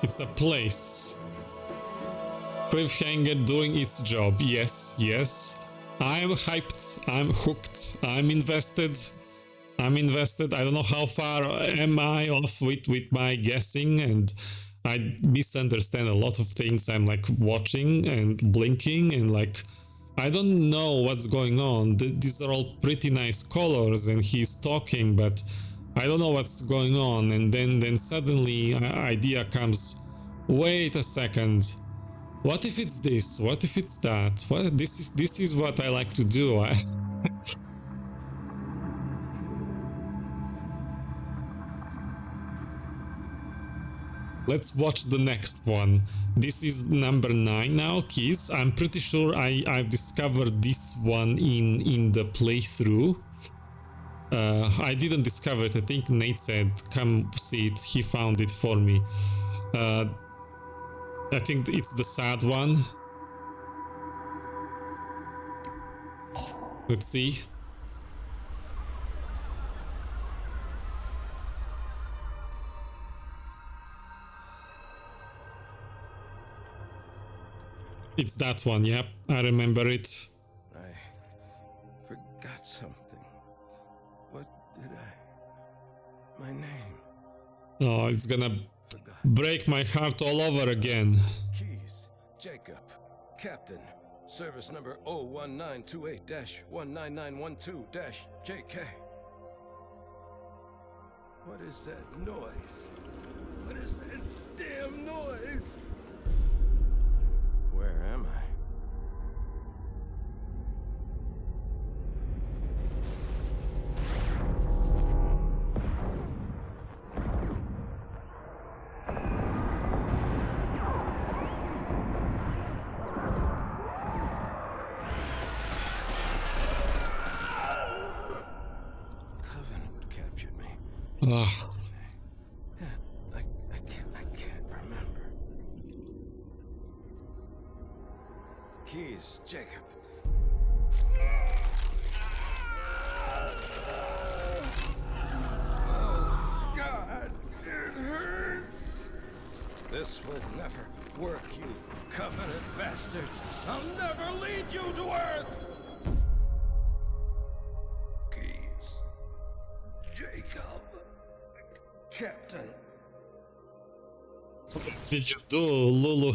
It's a place. Cliffhanger doing its job. Yes, yes. I'm hyped. I'm hooked. I'm invested. I don't know how far am I off with my guessing, and I misunderstand a lot of things. I'm like watching and blinking and like, I don't know what's going on. These are all pretty nice colors and he's talking, but I don't know what's going on. And then suddenly an idea comes. Wait a second. What if it's this? What if it's that? What this is what I like to do. Let's watch the next one. This is number 9 now, Keys. I'm pretty sure I've discovered this one in the playthrough. I didn't discover it. I think Nate said, come see it. He found it for me. I think it's the sad one. Let's see. It's that one, yep, I remember it. I forgot something. What did I... My name. Oh, it's gonna break my heart all over again. Keys, Jacob, Captain, service number 01928-19912-JK. What is that noise? What is that damn noise? Where am I? Covenant captured me. Ugh. I can't remember. Keys, Jacob. Oh, God, it hurts. This will never work, you Covenant bastards. I'll never lead you to Earth. Keys, Jacob, Captain. Did you do, Lulu?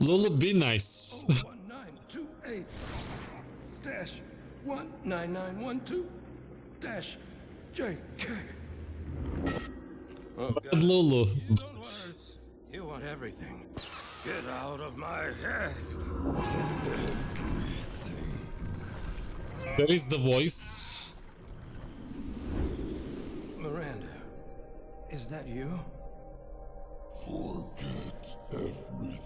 Lulu, be nice. 1928 dash 19912 dash JK. Oh, Bad Lulu. Don't worry. You want everything. Get out of my head. There is the voice. Miranda, is that you? Forget everything.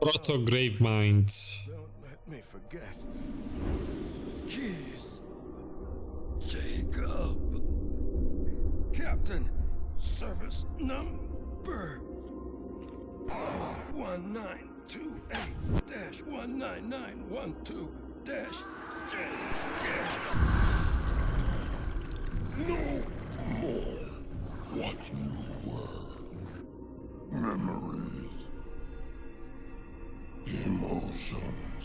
Proto Grave Mind. Don't let me forget. Keys. Jacob. Captain. Service number 1928-19912-JK. No more what you were. Memories. Emotions.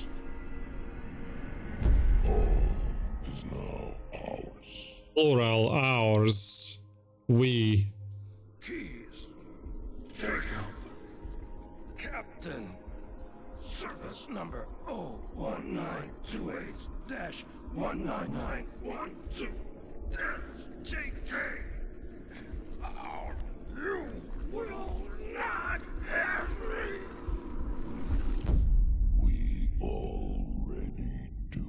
All is now ours. Plural, ours. We. Keys. Jacob. Captain. Service number 01928-19912-JK. You will not have me. We already do.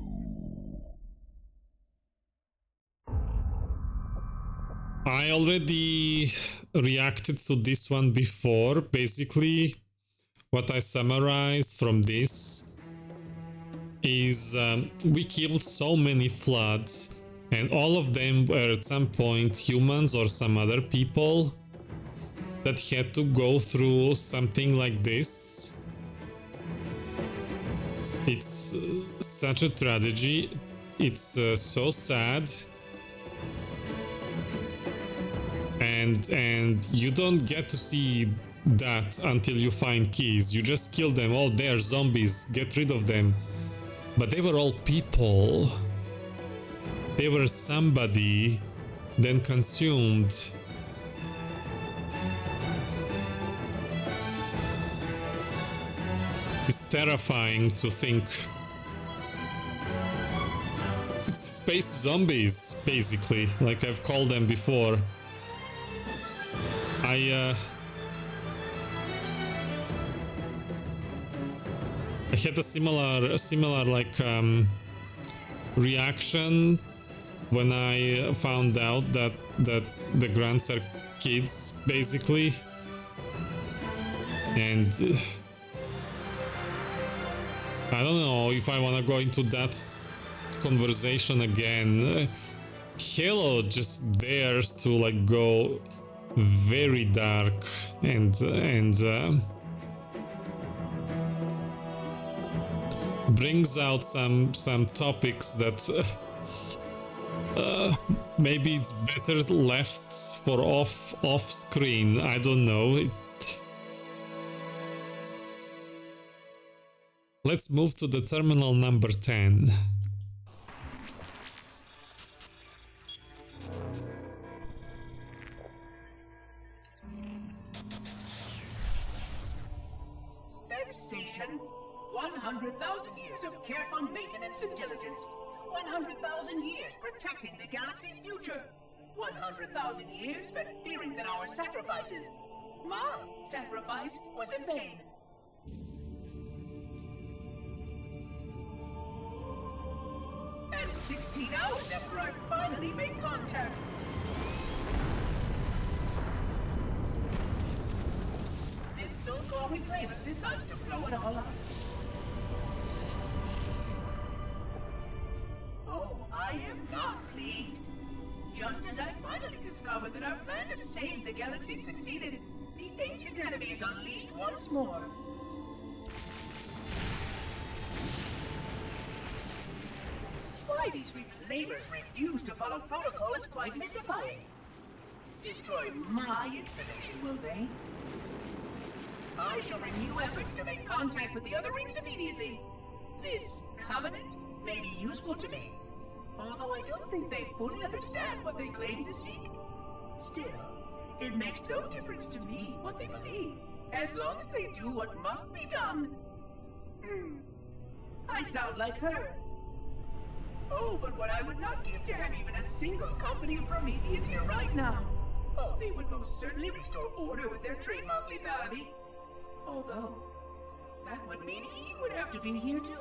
I already reacted to this one before. Basically, what I summarized from this is we killed so many floods, and all of them were at some point humans or some other people that had to go through something like this. It's such a tragedy. It's so sad. And you don't get to see that until you find keys. You just kill them. Oh, they're zombies. Get rid of them. But they were all people. They were somebody, then consumed. It's terrifying to think. It's space zombies, basically, like I've called them before. I had a similar like reaction when I found out that the grunts are kids, basically, and I don't know if I want to go into that conversation again. Halo just dares to like go very dark and brings out some topics that maybe it's better left for off screen. I don't know. Let's move to the terminal number 10. Vexation. 100,000 years of careful maintenance and diligence. 100,000 years protecting the galaxy's future. 100,000 years spent fearing that our sacrifices, my sacrifice, was in vain. than 16 hours after I finally made contact. This so-called reclaimer decides to blow it all up. Oh, I am not pleased. Just as I finally discovered that our plan to save the galaxy succeeded, the ancient enemy is unleashed once more. Why these reclaimers refuse to follow protocol is quite mystifying. Destroy my installation, will they? I shall renew efforts to make contact with the other rings immediately. This covenant may be useful to me, although I don't think they fully understand what they claim to seek. Still, it makes no difference to me what they believe, as long as they do what must be done. I sound like her. Oh, but what I would not give to have even a single company of Prometheans here right now. Oh, they would most certainly restore order with their trademark lethality. Although, that would mean he would have to be here too.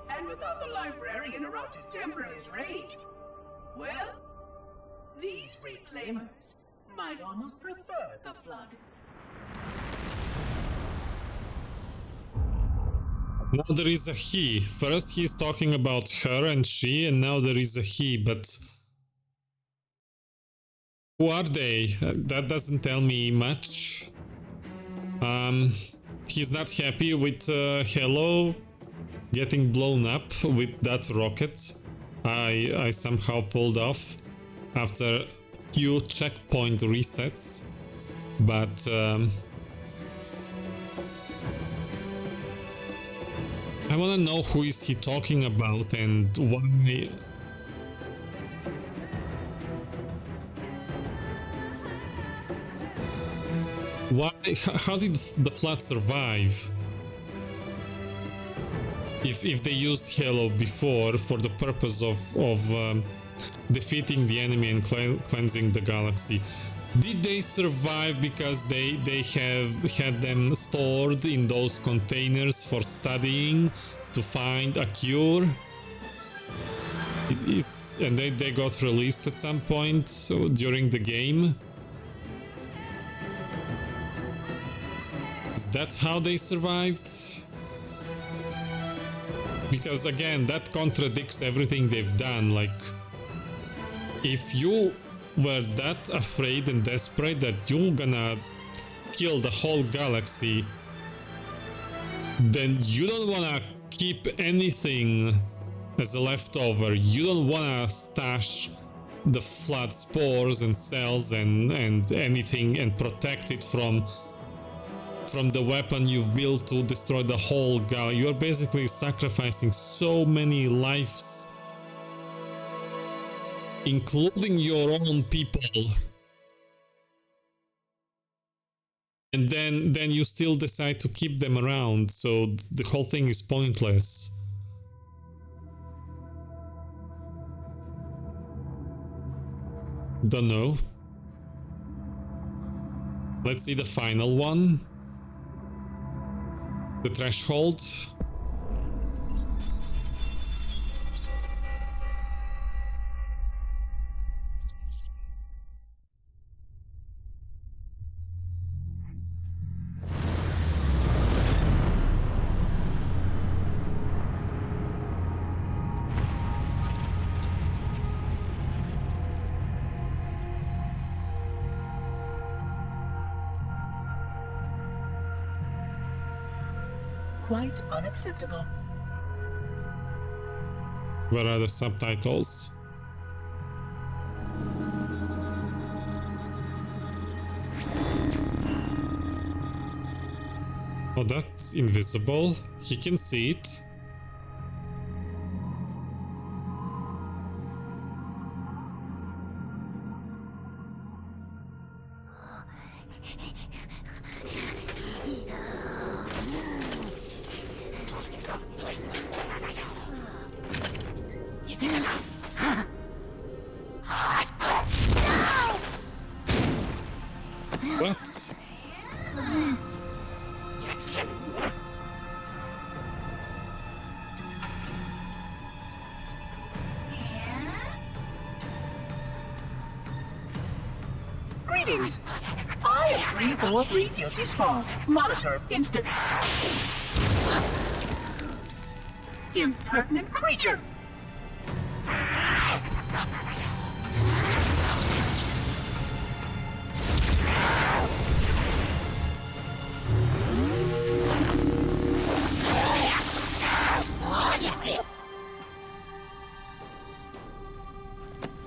And without the librarian around to temper his rage, well, these reclaimers might almost prefer the flood. Now there is a he. First he's talking about her and she, and now there is a he, but who are they? That doesn't tell me much. He's not happy with Hello getting blown up with that rocket I somehow pulled off after few checkpoint resets, but I wanna know who is he talking about and why. How did the flood survive? If they used Halo before for the purpose of defeating the enemy and cleansing the galaxy, did they survive because they have had them stored in those containers for studying to find a cure? And they got released at some point during the game? Is that how they survived? Because again, that contradicts everything they've done. Like, if you were that afraid and desperate that you're gonna kill the whole galaxy, then you don't wanna keep anything as a leftover. You don't wanna stash the flood spores and cells and anything and protect it from the weapon you've built to destroy the whole galaxy. You're basically sacrificing so many lives, including your own people, and then you still decide to keep them around, so the whole thing is pointless. Don't know. Let's see the final one. The threshold. Quite unacceptable. Where are the subtitles? Oh, that's invisible. He can see it. What? Greetings. I am 343 Guilty Spawn. Monitor instant. Impertinent creature.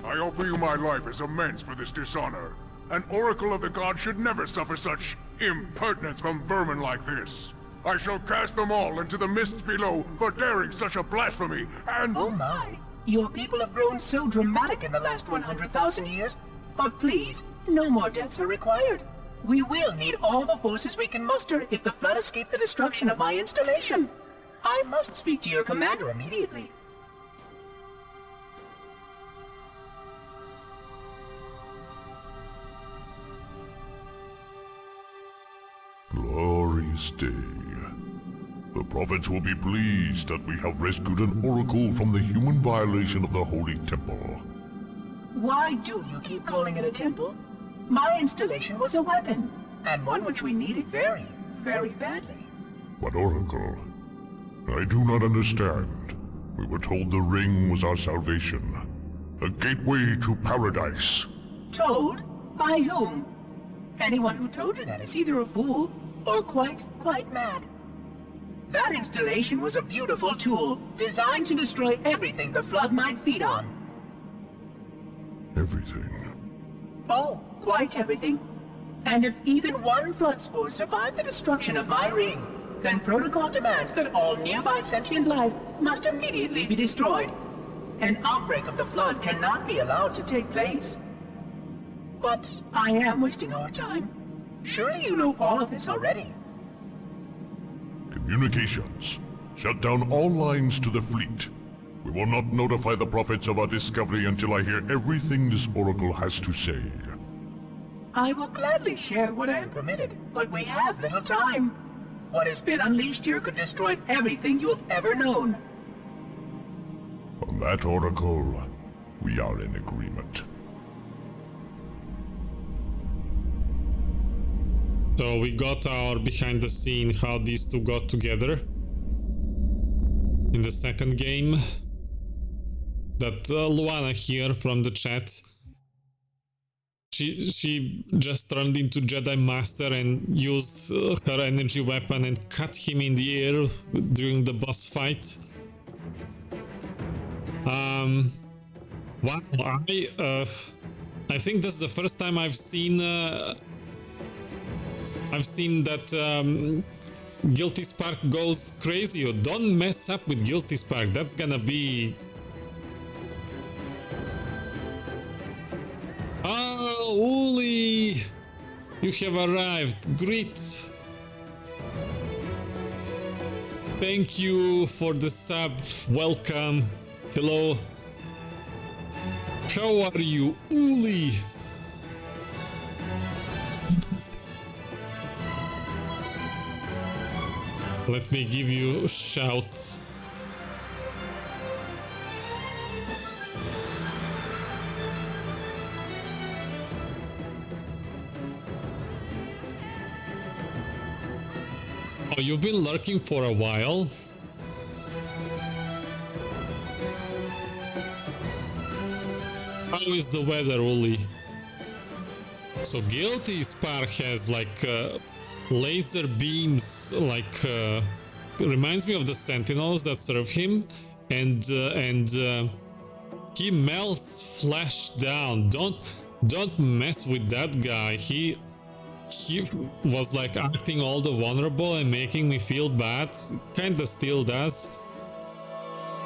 I offer you my life as amends for this dishonor. An oracle of the gods should never suffer such impertinence from vermin like this. I shall cast them all into the mists below for daring such a blasphemy, and— Oh my. Your people have grown so dramatic in the last 100,000 years. But please, no more deaths are required. We will need all the forces we can muster if the flood escaped the destruction of my installation. I must speak to your commander immediately. Glorious day. The prophets will be pleased that we have rescued an oracle from the human violation of the holy temple. Why do you keep calling it a temple? My installation was a weapon, and one which we needed very, very badly. But oracle, I do not understand. We were told the ring was our salvation, a gateway to paradise. Told? By whom? Anyone who told you that is either a fool or quite mad. That installation was a beautiful tool, designed to destroy everything the flood might feed on. Everything. Oh, quite everything. And if even one flood spore survived the destruction of my ring, then protocol demands that all nearby sentient life must immediately be destroyed. An outbreak of the flood cannot be allowed to take place. But I am wasting our time. Surely you know all of this already. Communications. Shut down all lines to the fleet. We will not notify the prophets of our discovery until I hear everything this oracle has to say. I will gladly share what I am permitted, but we have little time. What has been unleashed here could destroy everything you have ever known. On that, oracle, we are in agreement. So we got our behind the scene how these two got together in the second game. That Luana here from the chat, she just turned into Jedi Master and used her energy weapon and cut him in the air during the boss fight. Wow, I think that's the first time I've seen that Guilty Spark goes crazy. Don't mess up with Guilty Spark. That's gonna be... Oh, Uli! You have arrived. Great. Thank you for the sub. Welcome. Hello. How are you, Uli? Let me give you a shout. Oh, you've been lurking for a while? How is the weather, Uli? So Guilty Spark has like laser beams, like reminds me of the Sentinels that serve him, and he melts flesh down. Don't mess with that guy. He was like acting all the vulnerable and making me feel bad. Kinda still does.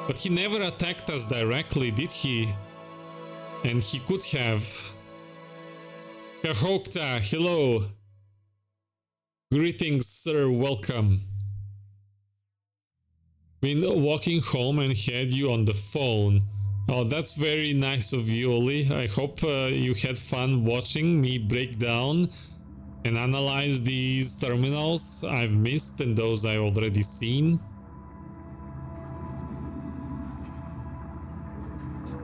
But he never attacked us directly, did he? And he could have. Kahokta, hello. Greetings, sir, welcome. Been walking home and had you on the phone. Oh, that's very nice of you, Oli. I hope you had fun watching me break down and analyze these terminals I've missed and those I've already seen.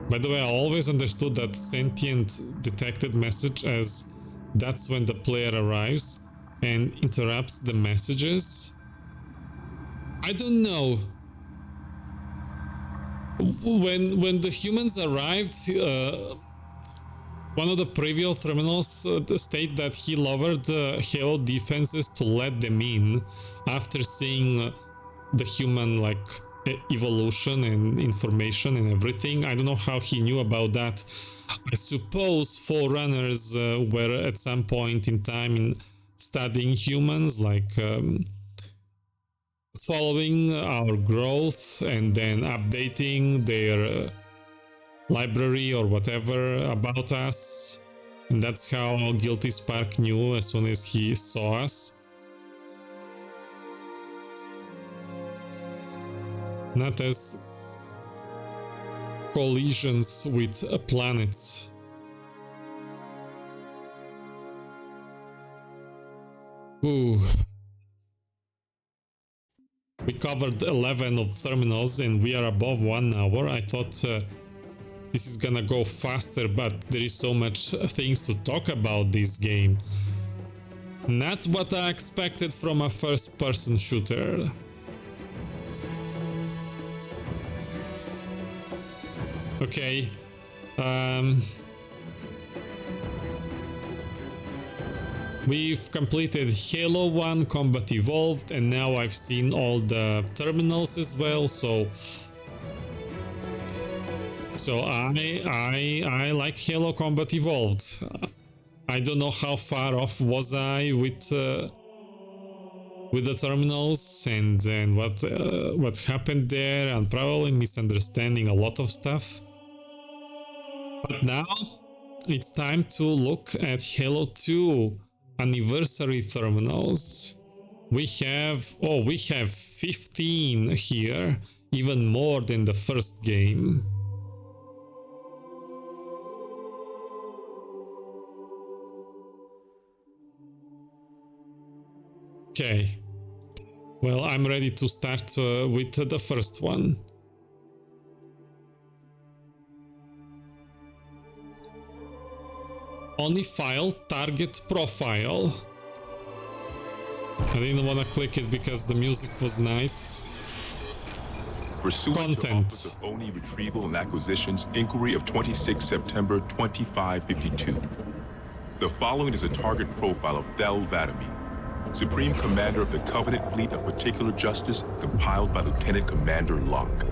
By the way, I always understood that sentient detected message as that's when the player arrives and interrupts the messages. I don't know. When the humans arrived, one of the previous terminals state that he lowered Halo defenses to let them in after seeing the human evolution and information and everything. I don't know how he knew about that. I suppose Forerunners were at some point in time studying humans, following our growth and then updating their library or whatever about us. And that's how Guilty Spark knew as soon as he saw us. Not as collisions with planets. Ooh. We covered 11 of terminals and we are above 1 hour. I thought this is gonna go faster, but there is so much things to talk about this game. Not what I expected from a first-person shooter. Okay. We've completed Halo 1 Combat Evolved, and now I've seen all the terminals as well, so I like Halo Combat Evolved. I don't know how far off was I with the terminals and what happened there. I'm probably misunderstanding a lot of stuff. But now it's time to look at Halo 2 anniversary terminals. We have 15 here, even more than the first game. Okay, well, I'm ready to start with the first one. Only file, target profile. I didn't want to click it because the music was nice. Pursuant to Content. Office of ONI Retrieval and Acquisitions Inquiry of 26 September 2552. The following is a target profile of Thel Vadami, Supreme Commander of the Covenant Fleet of Particular Justice, compiled by Lieutenant Commander Locke.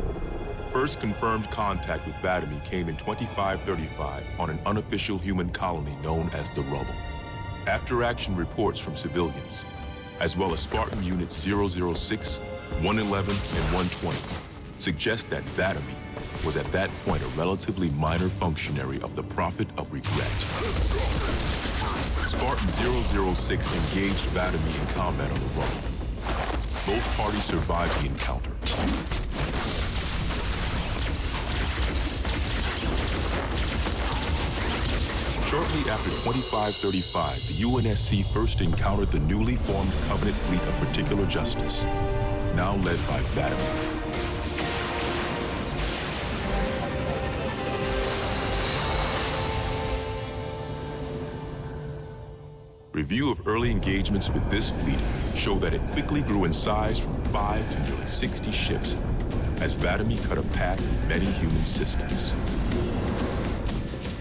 First confirmed contact with Vadami came in 2535 on an unofficial human colony known as the Rubble. After-action reports from civilians, as well as Spartan Units 006, 111, and 120, suggest that Vadami was at that point a relatively minor functionary of the Prophet of Regret. Spartan 006 engaged Vadami in combat on the Rubble. Both parties survived the encounter. Shortly after 2535, the UNSC first encountered the newly formed Covenant Fleet of Particular Justice, now led by Vadami. Review of early engagements with this fleet show that it quickly grew in size from 5 to nearly 60 ships as Vadami cut a path with many human systems.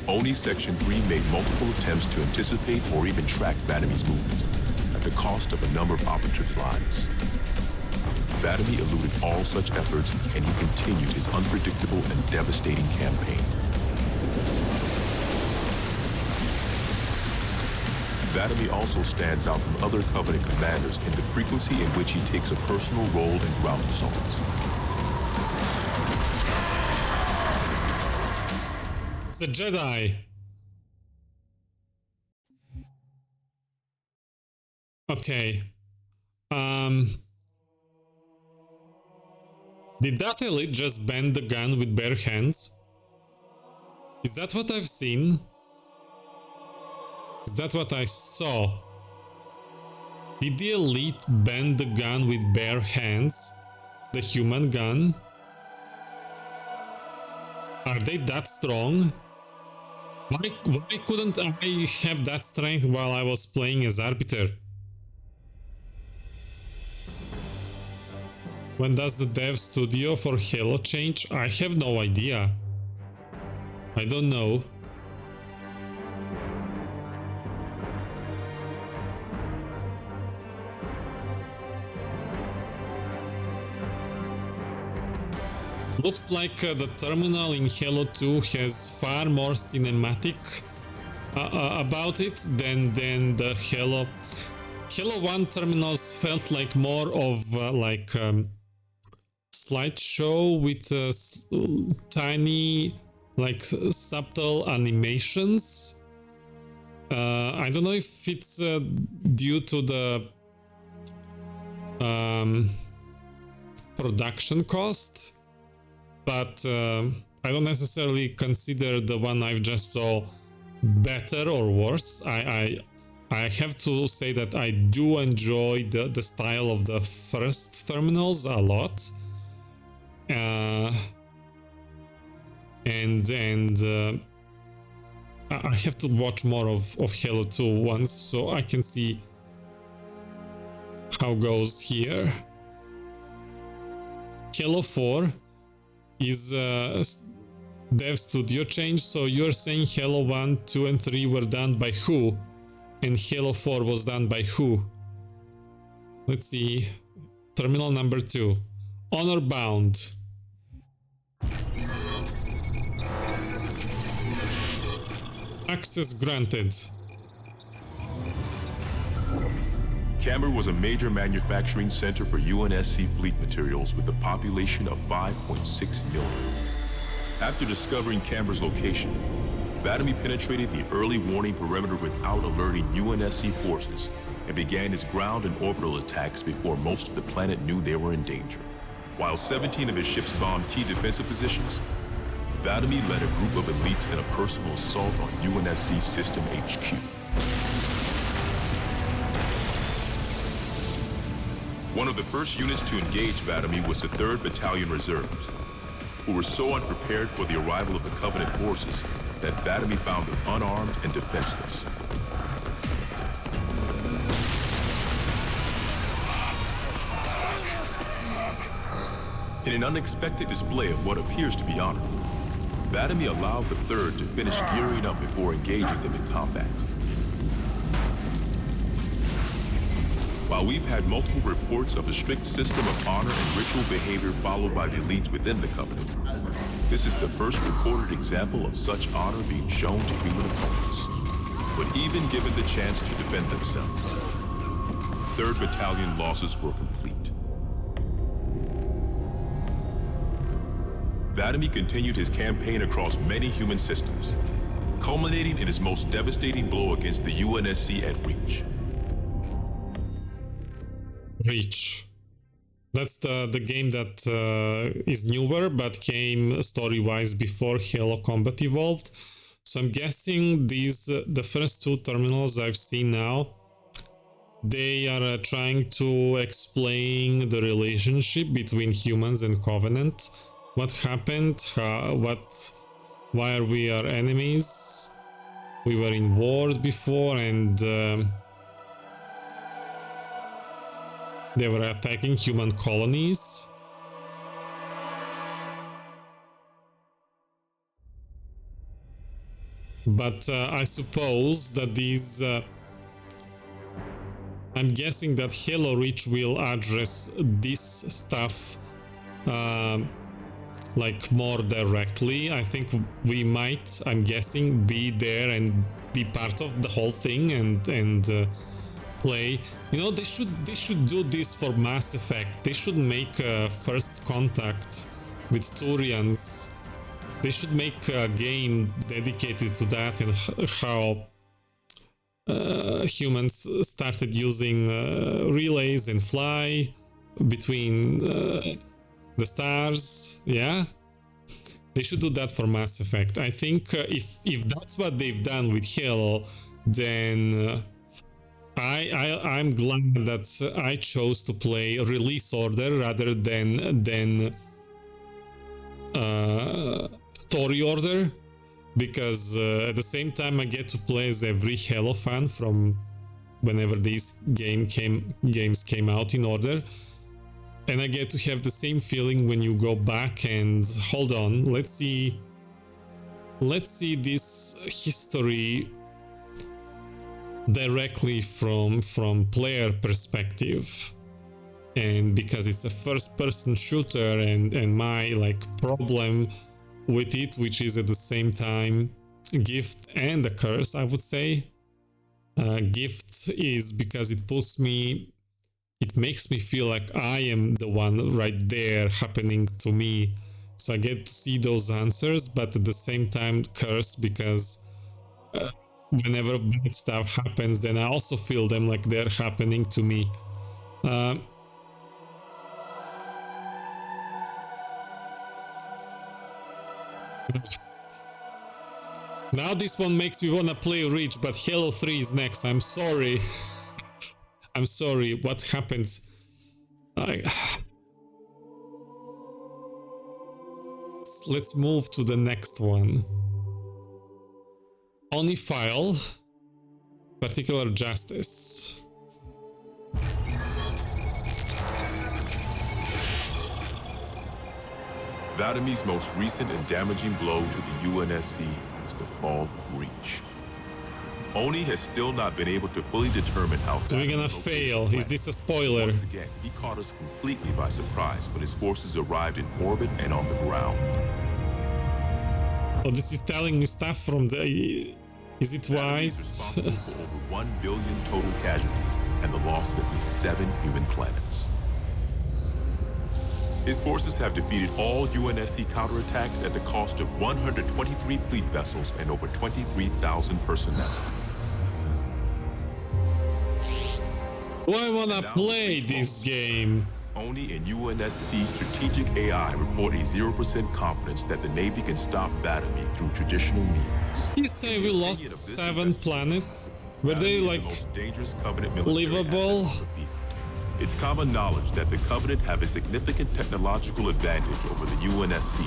ONI Section 3 made multiple attempts to anticipate or even track Vadami's movements at the cost of a number of operatives' lives. Vadami eluded all such efforts, and he continued his unpredictable and devastating campaign. Vadami also stands out from other Covenant commanders in the frequency in which he takes a personal role in ground assaults. It's a Jedi. Okay. Did that elite just bend the gun with bare hands? Is that what I've seen? Is that what I saw? Did the elite bend the gun with bare hands? The human gun? Are they that strong? Why couldn't I have that strength while I was playing as Arbiter? When does the dev studio for Halo change? I have no idea. I don't know. Looks like the terminal in Halo 2 has far more cinematic about it than the Halo 1 terminals. Felt like more of slideshow with tiny subtle animations. I don't know if it's due to the production cost, but I don't necessarily consider the one I've just saw better or worse. I have to say that I do enjoy the style of the first terminals a lot. I have to watch more of Halo 2 once so I can see how goes here. Halo 4 is dev studio change, so you're saying Halo 1, 2 and 3 were done by who? And Halo 4 was done by who? Let's see. Terminal number 2. Honor bound. Access granted. Camber was a major manufacturing center for UNSC fleet materials with a population of 5.6 million. After discovering Camber's location, Vladimir penetrated the early warning perimeter without alerting UNSC forces and began his ground and orbital attacks before most of the planet knew they were in danger. While 17 of his ships bombed key defensive positions, Vladimir led a group of elites in a personal assault on UNSC System HQ. One of the first units to engage Vladimir was the 3rd Battalion Reserves, who were so unprepared for the arrival of the Covenant forces that Vladimir found them unarmed and defenseless. In an unexpected display of what appears to be honor, Vladimir allowed the 3rd to finish gearing up before engaging them in combat. While we've had multiple reports of a strict system of honor and ritual behavior followed by the elites within the Covenant, this is the first recorded example of such honor being shown to human opponents. But even given the chance to defend themselves, 3rd Battalion losses were complete. Vladimir continued his campaign across many human systems, culminating in his most devastating blow against the UNSC at Reach. Reach. That's the game that is newer but came story-wise before Halo Combat evolved. So I'm guessing these the first 2 terminals I've seen now, they are trying to explain the relationship between humans and Covenant. What happened? Why are we enemies? We were in wars before, and they were attacking human colonies. But I suppose that these... I'm guessing that Halo Reach will address this stuff more directly. I think we might, I'm guessing, be there and be part of the whole thing and play. You know, they should do this for Mass Effect. They should make First Contact with Turians. They should make a game dedicated to that and how humans started using relays and fly between the stars. Yeah, they should do that for Mass Effect. I think if that's what they've done with Halo, then I'm glad that I chose to play Release Order rather than Story Order, because at the same time I get to play as every Halo fan from whenever these games came out in order, and I get to have the same feeling when you go back and hold on, let's see this history directly from player perspective. And because it's a first-person shooter, and my like problem with it, which is at the same time a gift and a curse, I would say. Gift is because it makes me feel like I am the one right there happening to me, so I get to see those answers. But at the same time, curse because whenever bad stuff happens, then I also feel them like they're happening to me. Now this one makes me wanna play Reach, but Halo 3 is next. I'm sorry. I'm sorry. What happens? Let's move to the next one. Only file. Particular justice. Vladim's most recent and damaging blow to the UNSC was the fall of Reach. Oni has still not been able to fully determine how... So we're gonna fail. Is this a spoiler? Once again, he caught us completely by surprise when his forces arrived in orbit and on the ground. Oh, this is telling me stuff from the... Is it wise? Responsible for over 1 billion total casualties and the loss of at least 7 human planets. His forces have defeated all UNSC counterattacks at the cost of 123 fleet vessels and over 23,000 personnel. Do I wanna play this game? Oni and UNSC strategic AI report a 0% confidence that the Navy can stop Vladimir through traditional means. You say we lost 7 planets? Were they like livable? It's common knowledge that the Covenant have a significant technological advantage over the UNSC,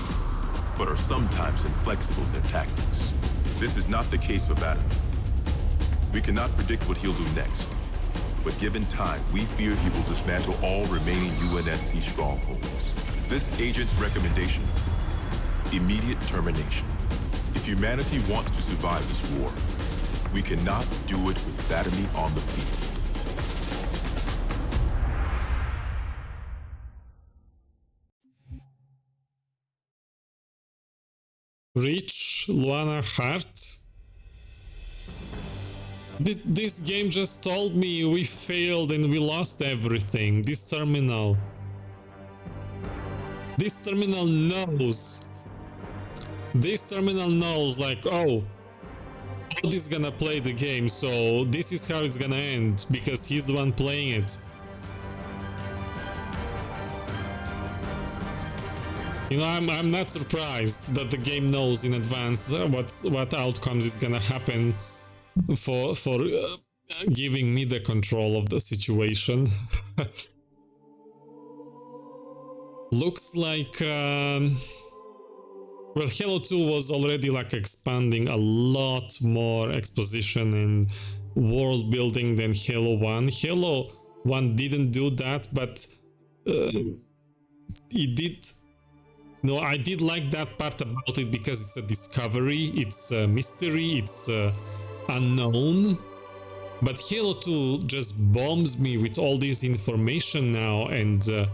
but are sometimes inflexible in their tactics. This is not the case for Vladimir. We cannot predict what he'll do next, but given time, we fear he will dismantle all remaining UNSC strongholds. This agent's recommendation: immediate termination. If humanity wants to survive this war, we cannot do it with Vladimir on the field. Reach, Luana Hart. This game just told me we failed and we lost everything. This terminal knows. This terminal knows, like, oh, Todd is gonna play the game, so this is how it's gonna end, because he's the one playing it. You know, I'm not surprised that the game knows in advance what outcomes is gonna happen for giving me the control of the situation. Looks like well, Halo 2 was already like expanding a lot more exposition and world building than Halo 1. Halo 1 didn't do that, but it did. No, I did like that part about it because it's a discovery, it's a mystery, it's unknown. But Halo 2 just bombs me with all this information now, and there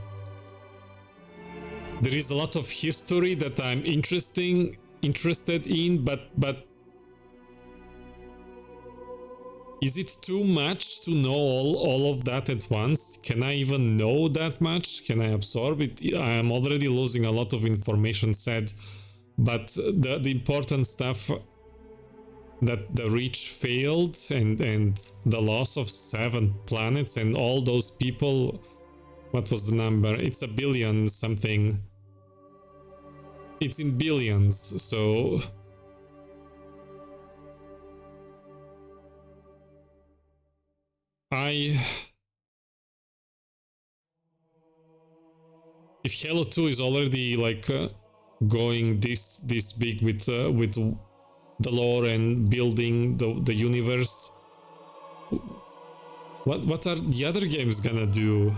is a lot of history that I'm interested in, but is it too much to know all of that at once? Can I even know that much? Can I absorb it? I am already losing a lot of information said, but the important stuff, that the Reach failed and the loss of 7 planets and all those people, what was the number? It's a billion something. It's in billions, so... If Halo 2 is already like going this big with the lore and building the universe. What are the other games gonna do?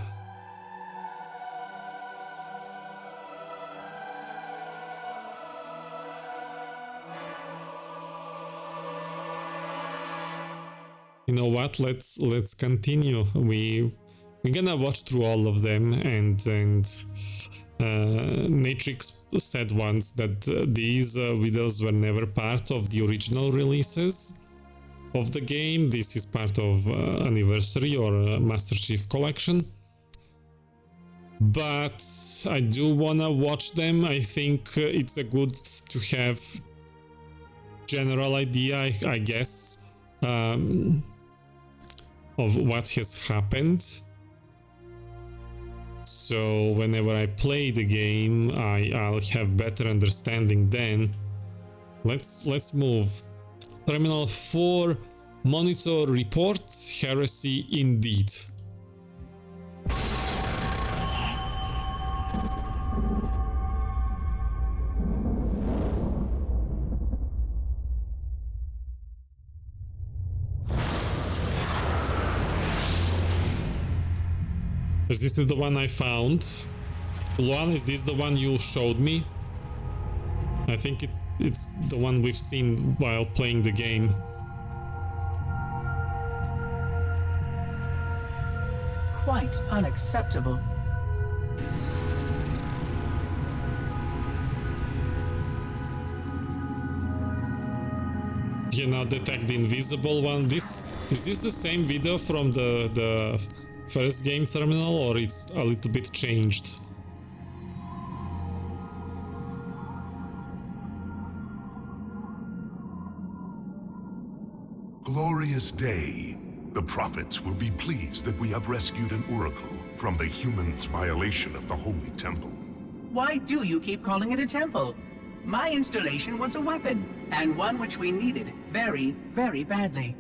You know what? Let's continue. We're gonna watch through all of them, and Natrix said once that these videos were never part of the original releases of the game. This is part of Anniversary or Master Chief Collection. But I do wanna watch them. I think it's a good to have general idea, I guess, of what has happened. So whenever I play the game, I'll have better understanding then. Let's move. Terminal 4, monitor report, heresy indeed. Is this the one I found? Luan, is this the one you showed me? I think it's the one we've seen while playing the game. Quite unacceptable. You now detect the invisible one. Is this the same video from the first game terminal, or it's a little bit changed? Glorious day. The prophets will be pleased that we have rescued an oracle from the humans' violation of the holy temple. Why do you keep calling it a temple? My installation was a weapon, and one which we needed very, very badly.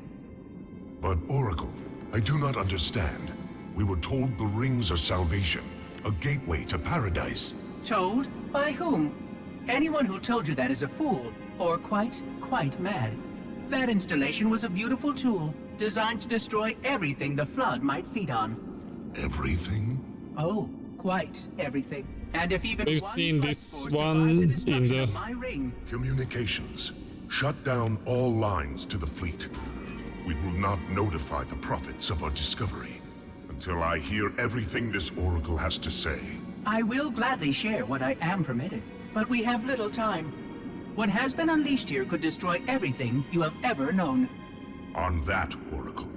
But Oracle, I do not understand. We were told the rings are salvation, a gateway to paradise. Told? By whom? Anyone who told you that is a fool, or quite mad. That installation was a beautiful tool, designed to destroy everything the Flood might feed on. Everything? Oh, quite everything. And if even We've one seen Flood this force one survived the in destruction the- of my ring. Communications. Shut down all lines to the fleet. We will not notify the prophets of our discovery until I hear everything this oracle has to say. I will gladly share what I am permitted, but we have little time. What has been unleashed here could destroy everything you have ever known. On that, Oracle,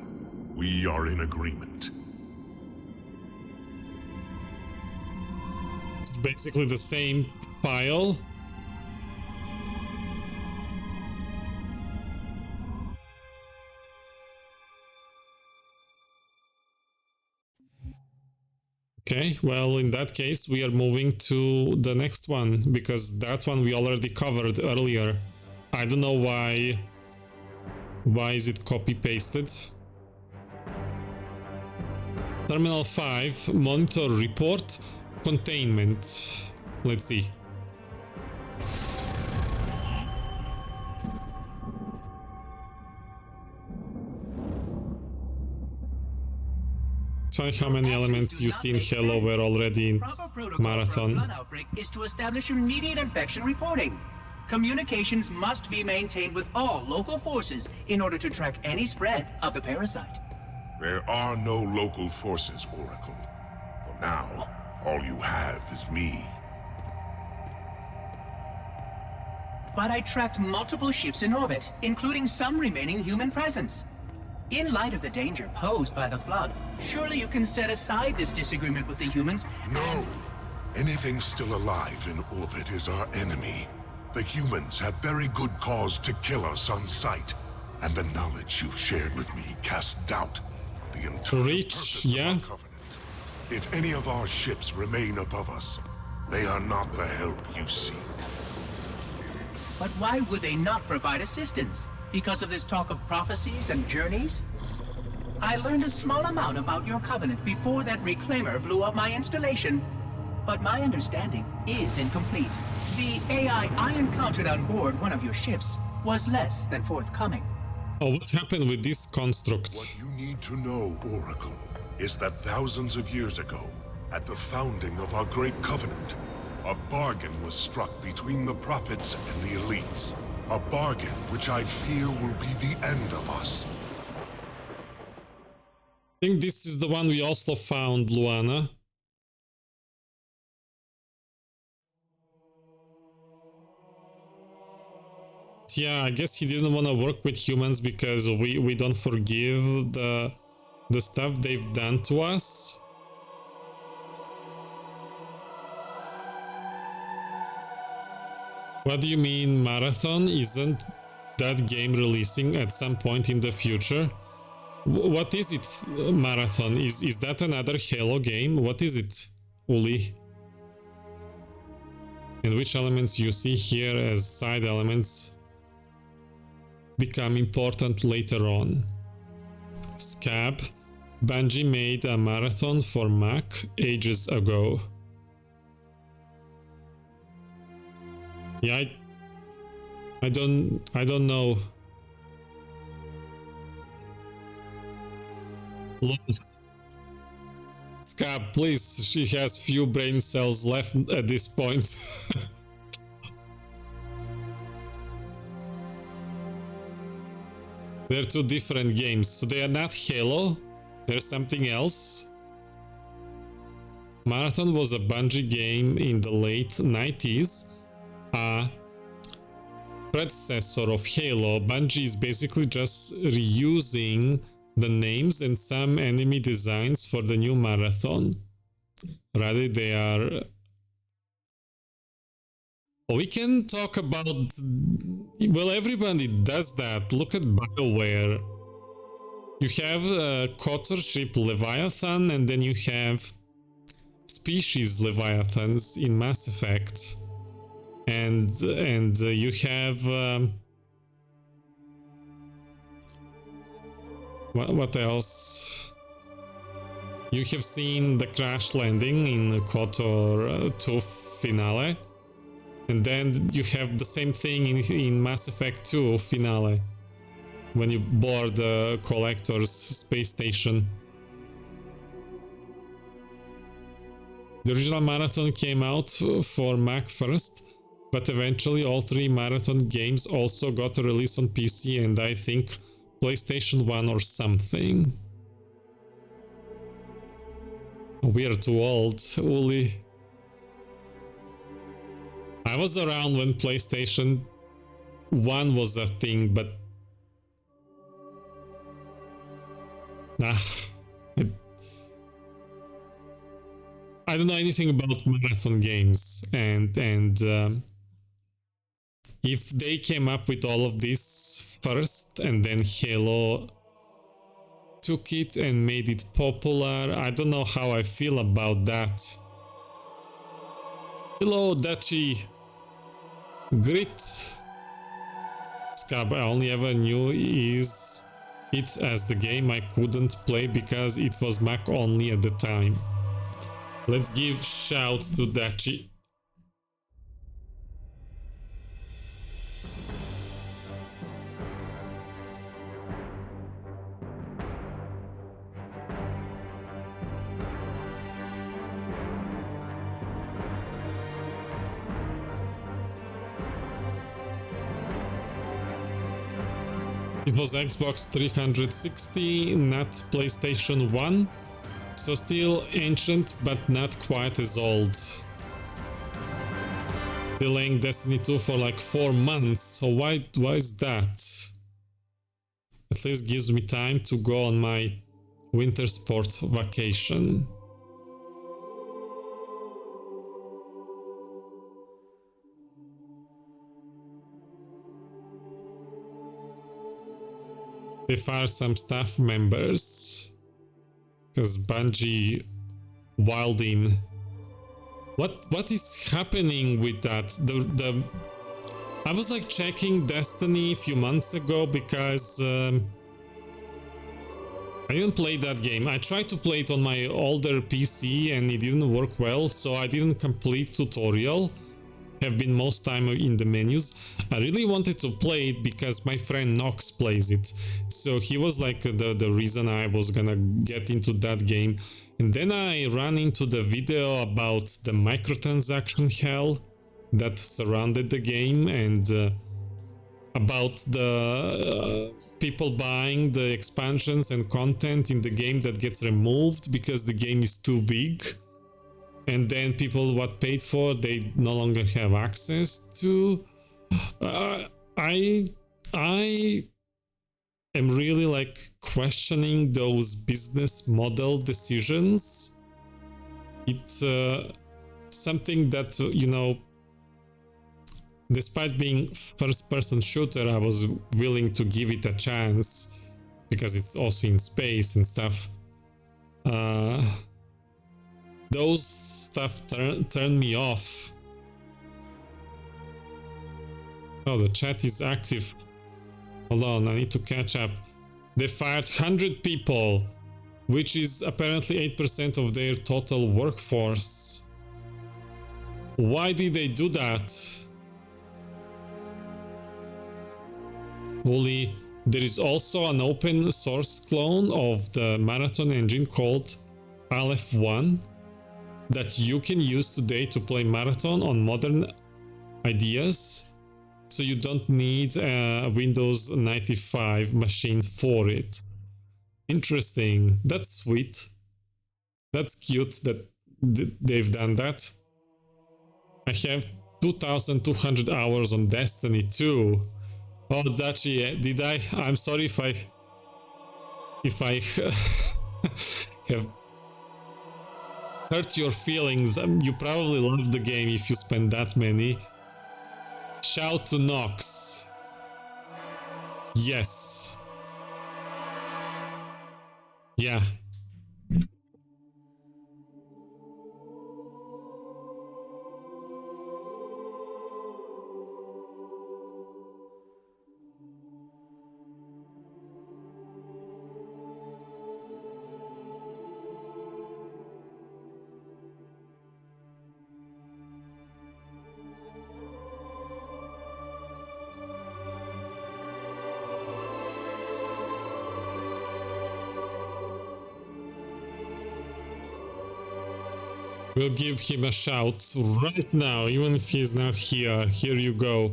we are in agreement. It's basically the same file. Okay, well, in that case, we are moving to the next one, because that one we already covered earlier. I don't know why. Why is it copy-pasted? Terminal 5, monitor report, containment. Let's see. It's funny how many elements you see in Halo were already in Proper protocol for a Marathon. flood outbreak is to establish immediate infection reporting. Communications must be maintained with all local forces in order to track any spread of the parasite. There are no local forces, Oracle. For now, all you have is me. But I tracked multiple ships in orbit, including some remaining human presence. In light of the danger posed by the Flood, surely you can set aside this disagreement with the humans. No! Anything still alive in orbit is our enemy. The humans have very good cause to kill us on sight, and the knowledge you've shared with me casts doubt on the entire purpose of our covenant. If any of our ships remain above us, they are not the help you seek. But why would they not provide assistance? Because of this talk of prophecies and journeys? I learned a small amount about your covenant before that reclaimer blew up my installation, but my understanding is incomplete. The AI I encountered on board one of your ships was less than forthcoming. Oh, what happened with this construct? What you need to know, Oracle, is that thousands of years ago, at the founding of our great covenant, a bargain was struck between the prophets and the elites. A bargain which I fear will be the end of us. I think this is the one we also found, Luana. Yeah, I guess he didn't want to work with humans because we don't forgive the stuff they've done to us. What do you mean, Marathon? Isn't that game releasing at some point in the future? What is it, Marathon? Is that another Halo game? What is it, Uli? And which elements you see here as side elements become important later on? Scab. Bungie made a Marathon for Mac ages ago. Yeah, I don't know. Scab, please, she has few brain cells left at this point. They're two different games, so they are not Halo, there's something else. Marathon was a Bungie game in the late 90s, a predecessor of Halo. Bungie is basically just reusing the names and some enemy designs for the new Marathon. Rather, they are... We can talk about... Well, everybody does that. Look at BioWare. You have Kotor ship Leviathan, and then you have species Leviathans in Mass Effect. And you have... What else? You have seen the crash landing in KOTOR 2 finale, and then you have the same thing in Mass Effect 2 finale, when you board the Collector's space station. The original Marathon came out for Mac first, but eventually all three Marathon games also got a release on PC and I think PlayStation 1 or something. We are too old, Uli. I was around when PlayStation 1 was a thing, but... I don't know anything about Marathon games, and if they came up with all of this first and then Halo took it and made it popular, I don't know how I feel about that. Hello, Dachi. Grit. Scab, I only ever knew is it as the game I couldn't play because it was Mac only at the time. Let's give shout to Dachi. It was Xbox 360, not PlayStation 1, so still ancient but not quite as old. Delaying Destiny 2 for like 4 months, so why is that? At least gives me time to go on my winter sport vacation. They fired some staff members because Bungie wilding. What is happening with that? I was like checking Destiny a few months ago because I didn't play that game. I tried to play it on my older PC and it didn't work well, so I didn't complete tutorial. have been most time in the menus. I really wanted to play it because my friend Nox plays it. So he was like the reason I was gonna get into that game. And then I ran into the video about the microtransaction hell that surrounded the game, and about the people buying the expansions and content in the game that gets removed because the game is too big. And then people what paid for, they no longer have access to. I am really like questioning those business model decisions. It's something that, you know, despite being first-person shooter, I was willing to give it a chance because it's also in space and stuff. Those stuff turn me off. Oh, the chat is active. Hold on, I need to catch up. They fired 100 people, which is apparently 8% of their total workforce. Why did they do that? Holy, there is also an open source clone of the Marathon engine called Aleph 1 that you can use today to play Marathon on modern ideas, so you don't need a Windows 95 machine for it. Interesting. That's sweet. That's cute that they've done that. I have 2,200 hours on Destiny 2. Oh, Dachi, did I? I'm sorry if I have hurt your feelings. You probably love the game if you spend that many. Shout to Nox. Yes. Yeah. We'll give him a shout right now, even if he's not here. Here you go.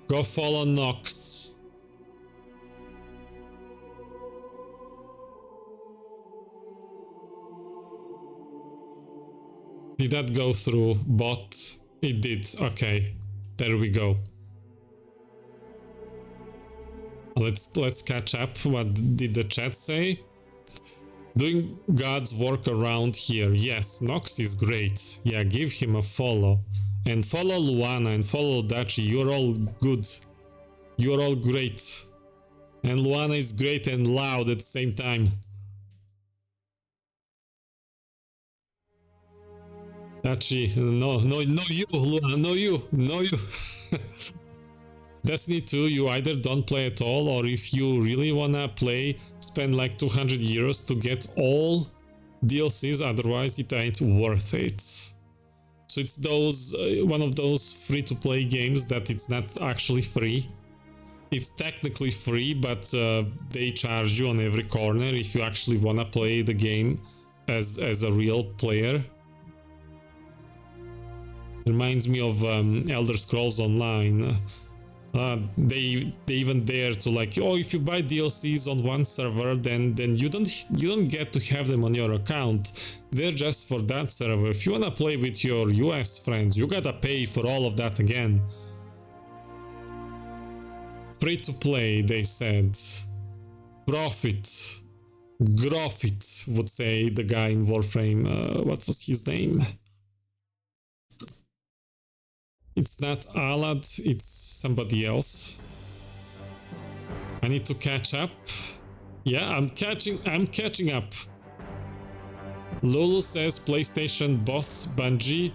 Go follow Nox. Did that go through bot? It did. Okay. There we go. Let's catch up. What did the chat say? Doing God's work around here. Yes, Nox is great. Yeah, give him a follow. And follow Luana and follow Dachi. You're all good. You're all great. And Luana is great and loud at the same time. Dachi, no you, Luana, no you. Destiny 2, you either don't play at all, or if you really wanna play, spend like 200 euros to get all DLCs, otherwise it ain't worth it. So it's those one of those free-to-play games that it's not actually free. It's technically free, but they charge you on every corner if you actually wanna play the game as a real player. Reminds me of Elder Scrolls Online. They even dare to like, oh, if you buy DLCs on one server, then you don't get to have them on your account. They're just for that server. If you wanna play with your US friends, you gotta pay for all of that again. Free to play, they said. Profit. Grofit, would say the guy in Warframe. What was his name? It's not Alad, it's somebody else. I need to catch up. Yeah, I'm catching up. Lulu says PlayStation boss Bungie.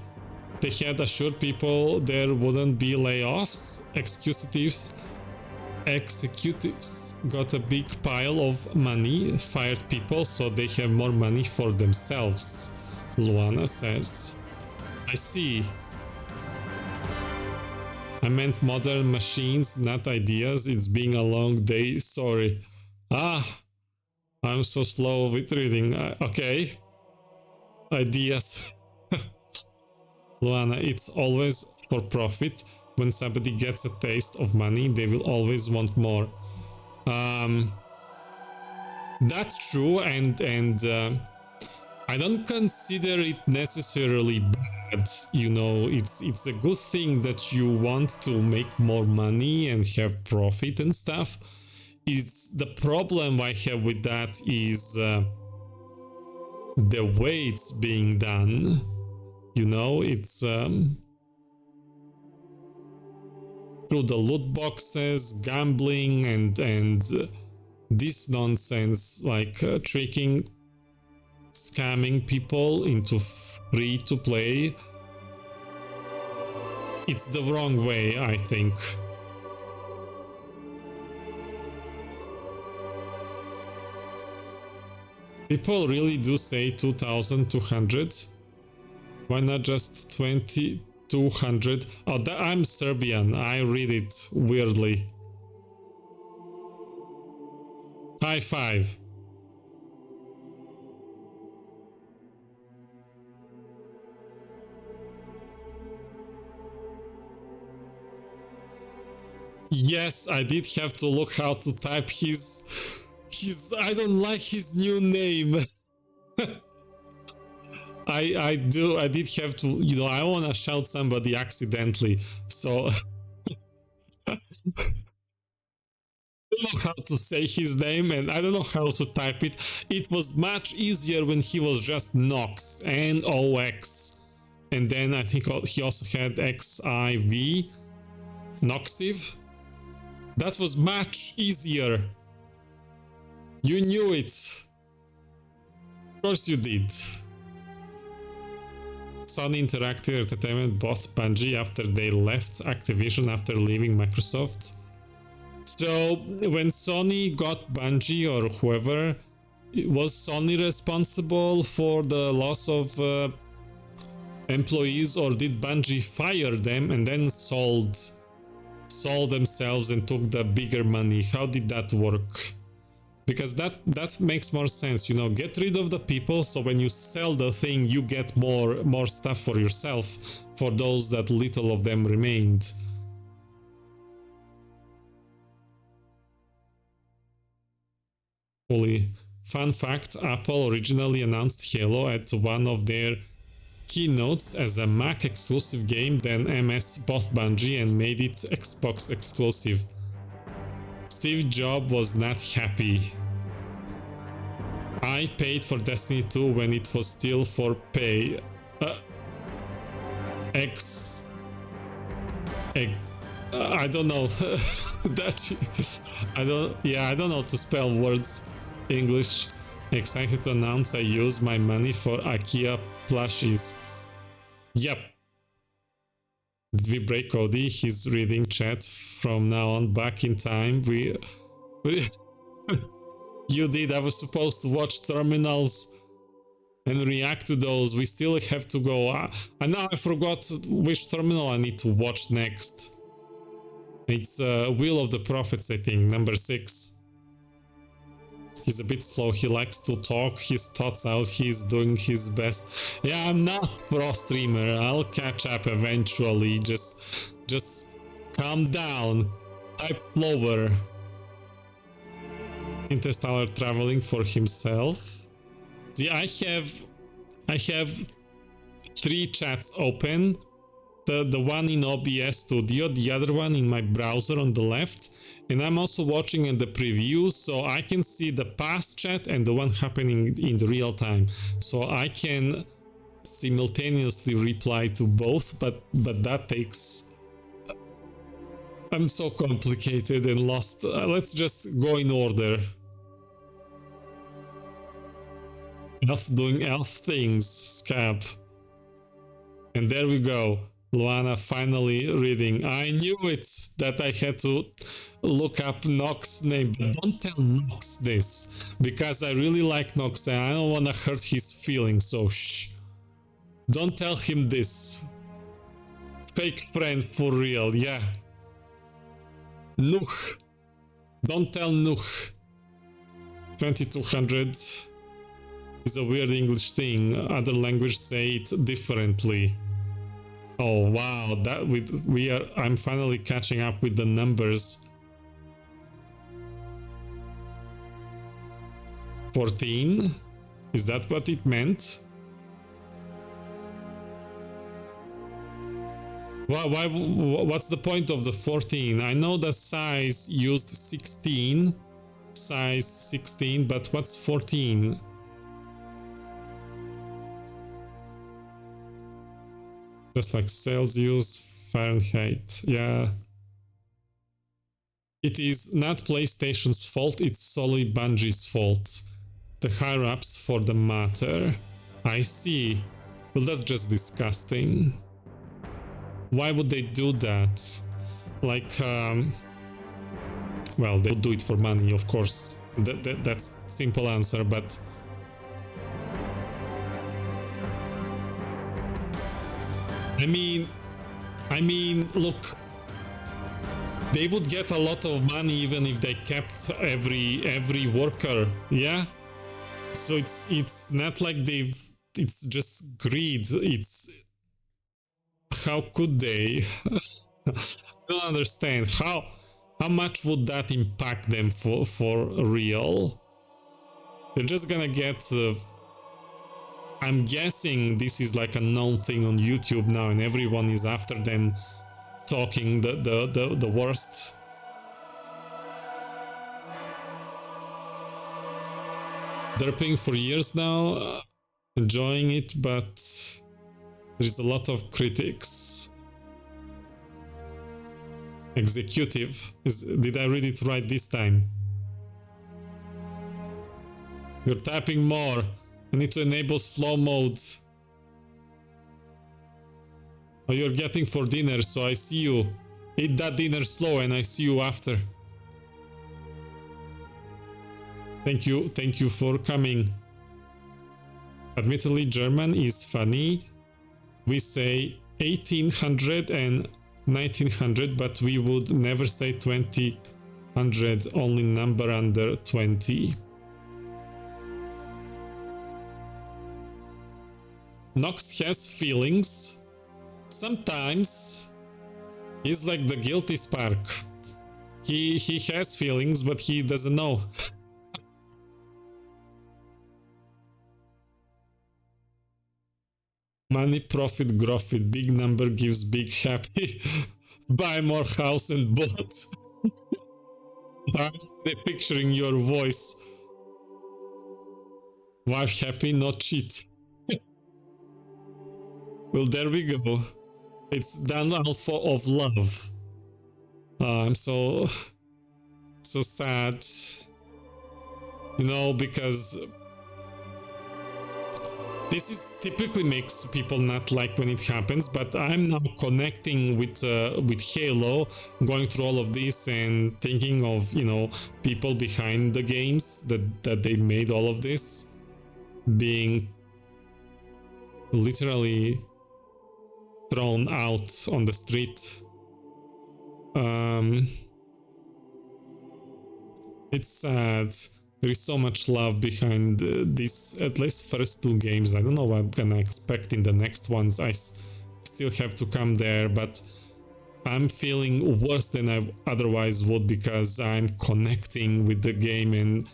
They had assured people there wouldn't be layoffs. Executives got a big pile of money, fired people, so they have more money for themselves. Luana says. I see. I meant modern machines, not ideas. It's been a long day. Sorry. I'm so slow with reading. Okay. Ideas. Luana, it's always for profit. When somebody gets a taste of money, they will always want more. That's true, and I don't consider it necessarily bad. You know, it's a good thing that you want to make more money and have profit and stuff. It's the problem I have with that is the way it's being done. You know, it's through the loot boxes, gambling, and this nonsense, like tricking, scamming people into free to play. It's the wrong way, I think. People really do say 2,200. Why not just 2,200? Oh, I'm Serbian. I read it weirdly. High five. Yes, I did have to look how to type his I don't like his new name. I did have to, you know, I want to shout somebody accidentally, so I don't know how to say his name and I don't know how to type it. It was much easier when he was just Nox, N-O-X, and then I think he also had X-I-V, Noxiv. That was much easier. You knew it. Of course you did. Sony Interactive Entertainment bought Bungie after they left Activision after leaving Microsoft. So when Sony got Bungie or whoever, was Sony responsible for the loss of employees, or did Bungie fire them and then sold themselves and took the bigger money? How did that work? Because that makes more sense, you know, get rid of the people, so when you sell the thing you get more stuff for yourself, for those that little of them remained. Fun fact, Apple originally announced Halo at one of their keynotes as a Mac exclusive game, then MS bought Bungie and made it Xbox exclusive. Steve Jobs was not happy. I paid for Destiny 2 when it was still for pay. I don't know. I don't know to spell words English. Excited to announce I use my money for IKEA plushies. Yep. Did we break Cody? He's reading chat from now on. Back in time. We You did. I was supposed to watch terminals and react to those. We still have to go. And now I forgot which terminal I need to watch next. It's Wheel of the Prophets, I think, number 6. He's a bit slow. He likes to talk his thoughts out. He's doing his best. Yeah, I'm not pro streamer. I'll catch up eventually. Just calm down. Type slower. Interstellar traveling for himself. See, I have 3 chats open. The one in OBS Studio, the other one in my browser on the left, and I'm also watching in the preview, so I can see the past chat and the one happening in the real time, so I can simultaneously reply to both, but that takes... I'm so complicated and lost. Let's just go in order. Elf doing elf things, Scab. And there we go. Luana finally reading. I knew it that I had to look up Nox's name, but don't tell Nox this, because I really like Nox and I don't want to hurt his feelings, so shh. Don't tell him this. Fake friend for real, yeah. Nuh. Don't tell Nuh. 2200 is a weird English thing. Other languages say it differently. Oh wow, that I'm finally catching up with the numbers. 14? Is that what it meant? What's the point of the 14? I know the size used 16, size 16, but what's 14? Just like Celsius, Fahrenheit, yeah. It is not PlayStation's fault, it's solely Bungie's fault. The higher-ups for the matter. I see. Well, that's just disgusting. Why would they do that? Like, well, they would do it for money, of course. That's simple answer, but I mean, look, they would get a lot of money even if they kept every worker, yeah? So it's not like it's just greed, it's how could they? I don't understand how much would that impact them for real? They're just gonna get I'm guessing this is like a known thing on YouTube now and everyone is after them talking the worst. They're paying for years now, enjoying it, but there's a lot of critics. Executive. Did I read it right this time? You're tapping more. I need to enable slow mode. Oh, you're getting for dinner, so I see you. Eat that dinner slow and I see you after. Thank you for coming. Admittedly, German is funny. We say 1800 and 1900, but we would never say 2000, only number under 20. Nox has feelings. Sometimes he's like the guilty spark. He has feelings, but he doesn't know. Money, profit, growth, big number gives big happy. Buy more house and boat. I'm picturing your voice. Wife happy, not cheat. Well, there we go. It's done out of love. I'm so sad. You know, because this is typically makes people not like when it happens, but I'm now connecting with Halo, going through all of this and thinking of, you know, people behind the games that they made all of this being literally thrown out on the street. It's sad. There is so much love behind this, at least first two games. I don't know what I'm gonna expect in the next ones. I still have to come there, but I'm feeling worse than I otherwise would because I'm connecting with the game and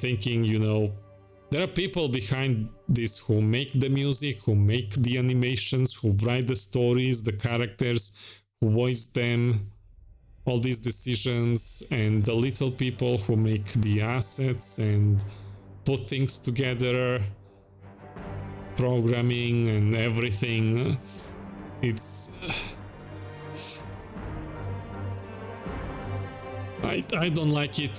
thinking, you know, there are people behind this who make the music, who make the animations, who write the stories, the characters, who voice them, all these decisions, and the little people who make the assets and put things together, programming and everything. It's... I don't like it.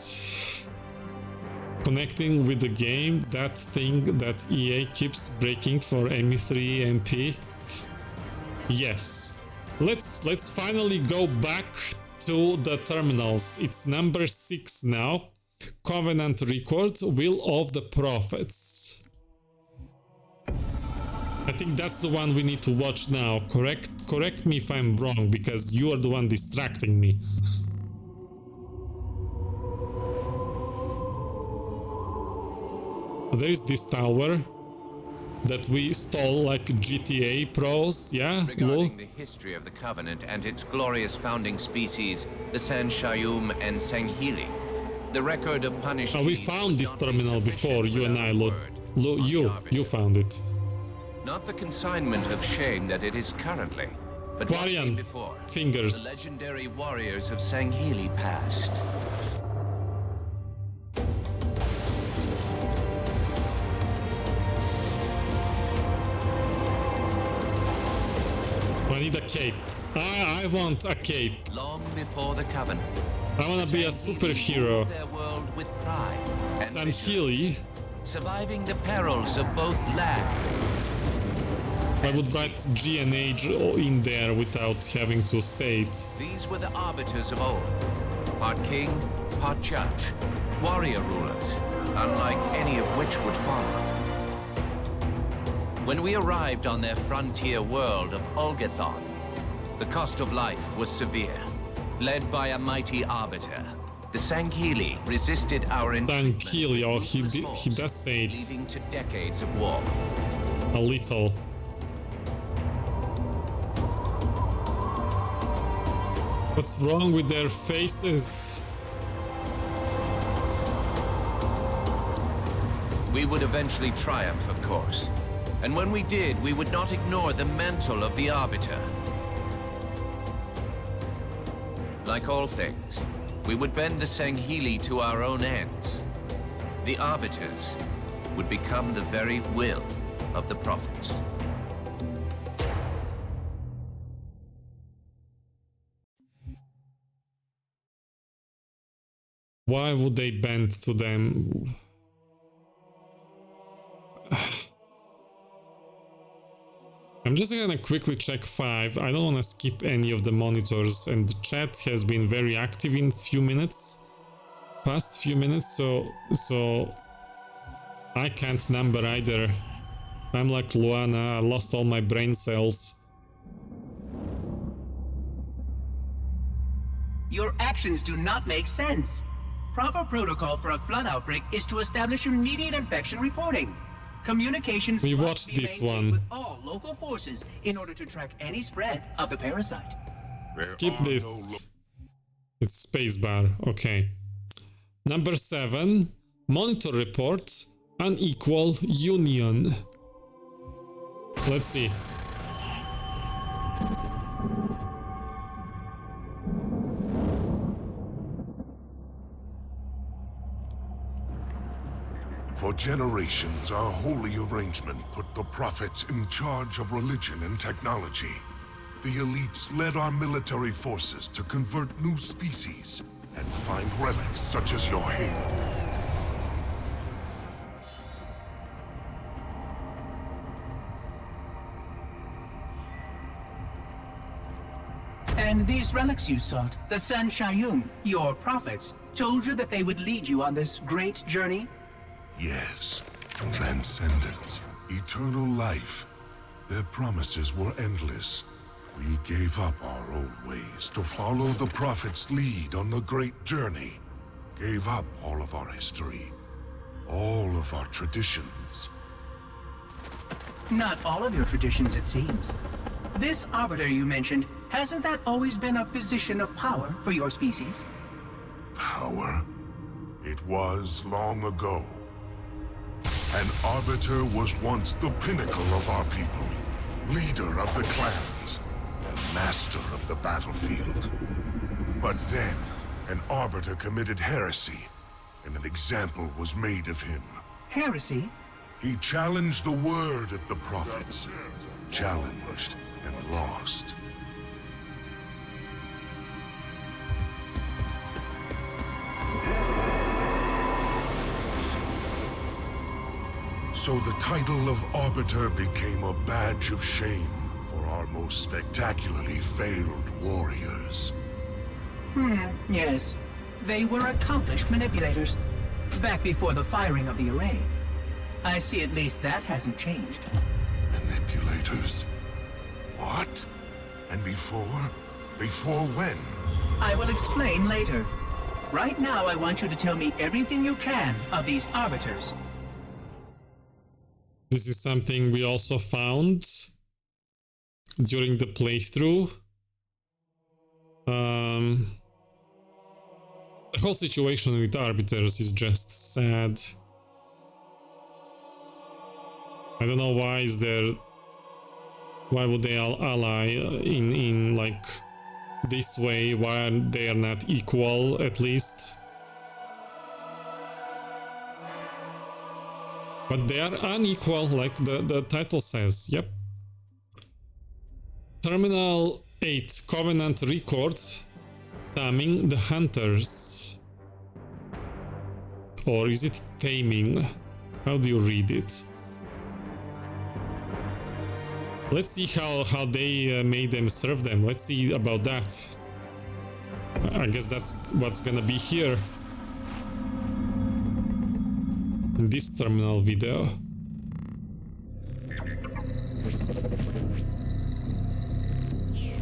Connecting with the game, that thing that EA keeps breaking for ME3 MP. Yes. Let's finally go back to the terminals. It's number 6 now. Covenant Record, Will of the Prophets. I think that's the one we need to watch now. Correct me if I'm wrong, because you are the one distracting me. There is this tower that we stole like GTA pros, yeah? Regarding the history of the Covenant and its glorious founding species, the San Shayum and Sanghili, the record of punishment. We found this terminal before, you and I, you found it. Not the consignment of shame that it is currently, but what came before. Fingers. The legendary warriors of Sanghili past. I need a cape. I want a cape. Long before the Covenant, I wanna be a superhero. their world with pride and Sanghili. surviving the perils of both land. I would write G and H in there without having to say it. These were the arbiters of old, part king, part judge, warrior rulers, unlike any of which would follow. When we arrived on their frontier world of Ulgathon, the cost of life was severe. Led by a mighty arbiter, the Sanghili resisted our Sanghili, oh, he does say it. leading to decades of war. A little. What's wrong with their faces? We would eventually triumph, of course. And when we did, we would not ignore the mantle of the Arbiter. Like all things, we would bend the Sanghili to our own ends. The Arbiters would become the very will of the Prophets. Why would they bend to them? I'm just gonna quickly check 5. I don't wanna skip any of the monitors, and the chat has been very active in past few minutes, so I can't number either. I'm like Luana, I lost all my brain cells. Your actions do not make sense. Proper protocol for a flood outbreak is to establish immediate infection reporting. Communications We must watched be this maintained one. with all local forces in order to track any spread of the parasite. Skip this. It's spacebar. Okay. Number 7. Monitor report. Unequal union. Let's see. For generations, our holy arrangement put the prophets in charge of religion and technology. The elites led our military forces to convert new species and find relics such as your halo. And these relics you sought, the San Shayum, your prophets, told you that they would lead you on this great journey? Yes, transcendence, eternal life. Their promises were endless. We gave up our old ways to follow the Prophet's lead on the great journey. Gave up all of our history, all of our traditions. Not all of your traditions, it seems. This Arbiter you mentioned, hasn't that always been a position of power for your species? Power? It was long ago. An Arbiter was once the pinnacle of our people, leader of the clans, and master of the battlefield. But then, an Arbiter committed heresy, and an example was made of him. Heresy? He challenged the word of the prophets, challenged and lost. So the title of Arbiter became a badge of shame for our most spectacularly failed warriors. Yes. They were accomplished manipulators. Back before the firing of the array. I see at least that hasn't changed. Manipulators? What? And before? Before when? I will explain later. Right now, I want you to tell me everything you can of these arbiters. This is something we also found during the playthrough. The whole situation with arbiters is just sad. I don't know why would they all ally in like this way? Why they are not equal at least? But they are unequal, like the title says. Yep. Terminal 8 Covenant Records. Taming the Hunters. Or is it taming? How do you read it? Let's see how they made them serve them. Let's see about that. I guess that's what's gonna be here in this terminal video.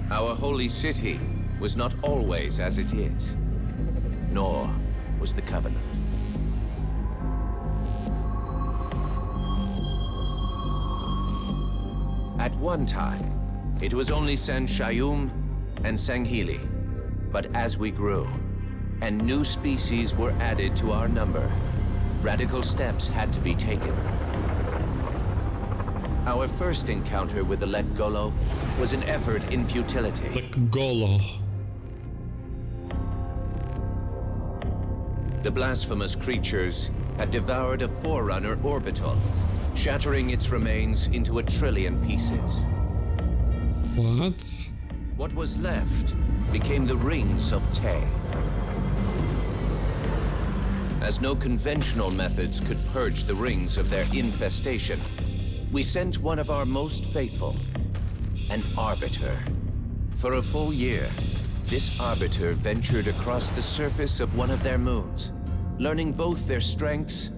Our holy city was not always as it is, nor was the Covenant. At one time, it was only San Shayum and Sanghili. But as we grew, and new species were added to our number, radical steps had to be taken. Our first encounter with the Lek Golo was an effort in futility. Lek Golo. The blasphemous creatures had devoured a Forerunner orbital, shattering its remains into 1 trillion pieces. What? What was left became the Rings of Te. As no conventional methods could purge the rings of their infestation, we sent one of our most faithful, an Arbiter. For a full year, this Arbiter ventured across the surface of one of their moons, learning both their strengths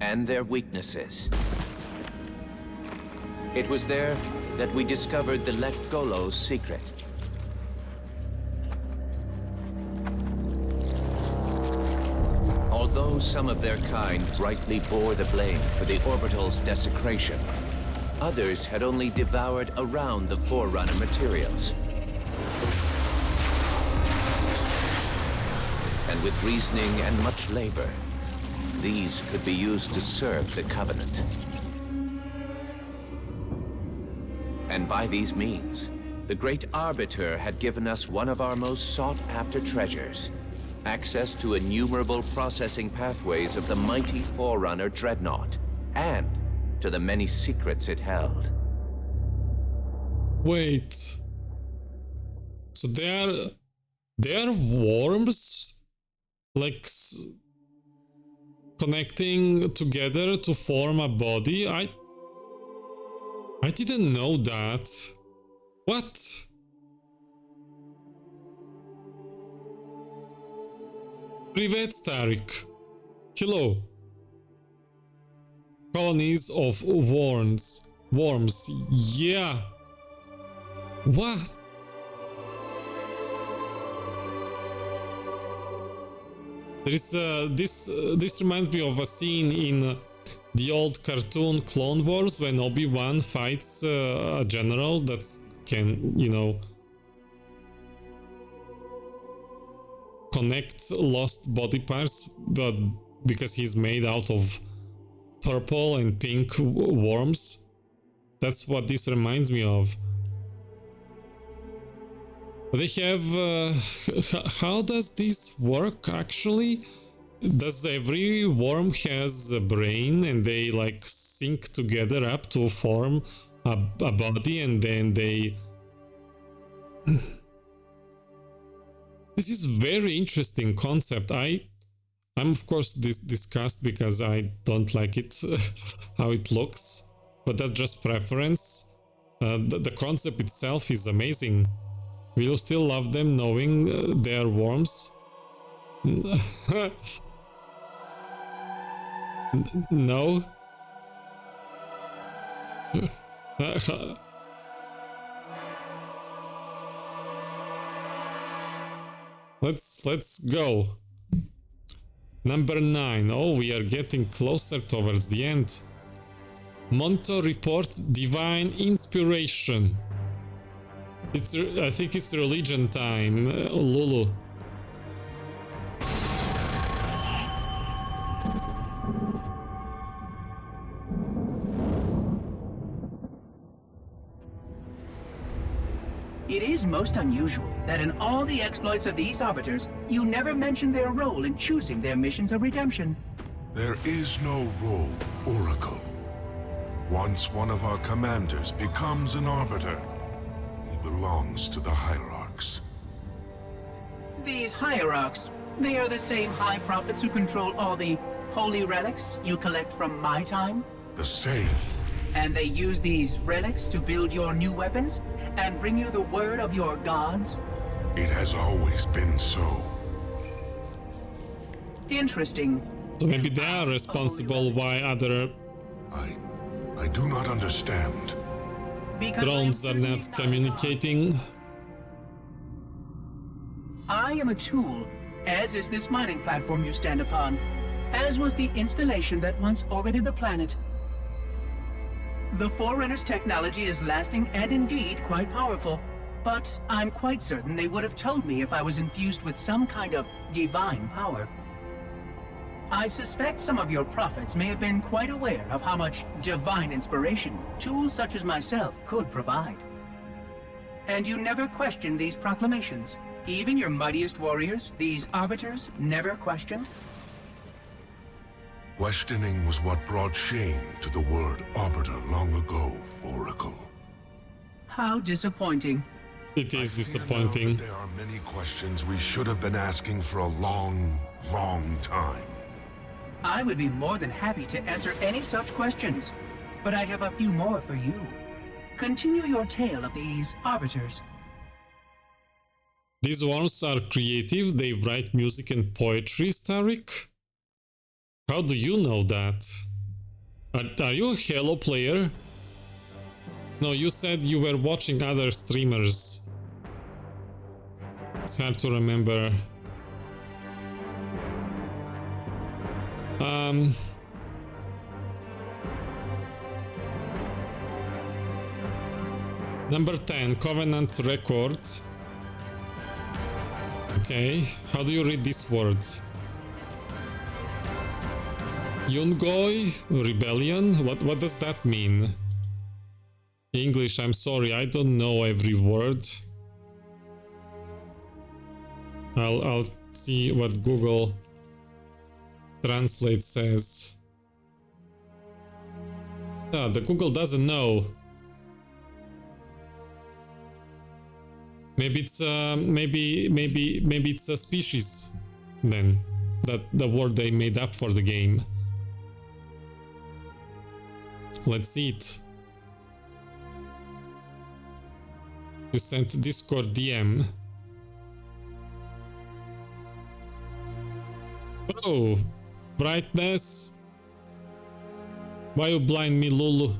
and their weaknesses. It was there that we discovered the Lek Golo's secret. Although some of their kind rightly bore the blame for the orbital's desecration, others had only devoured around the Forerunner materials. And with reasoning and much labor, these could be used to serve the Covenant. And by these means, the Great Arbiter had given us one of our most sought-after treasures, access to innumerable processing pathways of the mighty Forerunner Dreadnought, and to the many secrets it held. Wait. So they are worms? Like connecting together to form a body? I didn't know that. What? Privet Starik. Hello. Colonies of worms. Yeah. What? There is this reminds me of a scene in the old cartoon Clone Wars when Obi-Wan fights a general that can, you know, connect lost body parts, but because he's made out of purple and pink worms. That's what this reminds me of. They have... how does this work actually? Does every worm has a brain and they like sync together up to form a body, and then they... This is very interesting concept. I'm of course disgusted because I don't like it, how it looks, but that's just preference. The concept itself is amazing. Will you still love them knowing they are worms? No? Let's go. Number 9. Oh, we are getting closer towards the end. Monto report divine inspiration. I think it's religion time, Lulu. It is most unusual that in all the exploits of these Arbiters, you never mention their role in choosing their missions of redemption. There is no role, Oracle. Once one of our commanders becomes an Arbiter, he belongs to the Hierarchs. These Hierarchs, they are the same High Prophets who control all the holy relics you collect from my time? The same. And they use these relics to build your new weapons and bring you the word of your gods? It has always been so. Interesting. So maybe they are responsible why other I do not understand. Because drones are not communicating. I am a tool, as is this mining platform you stand upon, as was the installation that once orbited the planet. The Forerunners' technology is lasting and indeed quite powerful, but I'm quite certain they would have told me if I was infused with some kind of divine power. I suspect some of your prophets may have been quite aware of how much divine inspiration tools such as myself could provide. And you never questioned these proclamations. Even your mightiest warriors, these Arbiters, never questioned? Questioning was what brought shame to the word Arbiter long ago, Oracle. How disappointing. It is I fear disappointing. now that there are many questions we should have been asking for a long, long time. I would be more than happy to answer any such questions, but I have a few more for you. Continue your tale of these Arbiters. These ones are creative, they write music and poetry, Starik? How do you know that? Are you a Halo player? No, you said you were watching other streamers. It's hard to remember. Number 10, Covenant Record. Okay, how do you read these words? Yungoi? Rebellion? What does that mean? English, I'm sorry, I don't know every word. I'll see what Google Translate says. Ah, the Google doesn't know. Maybe it's maybe it's a species then. That the word they made up for the game. Let's see it. You sent Discord DM. Oh, brightness. Why you blind me, Lulu?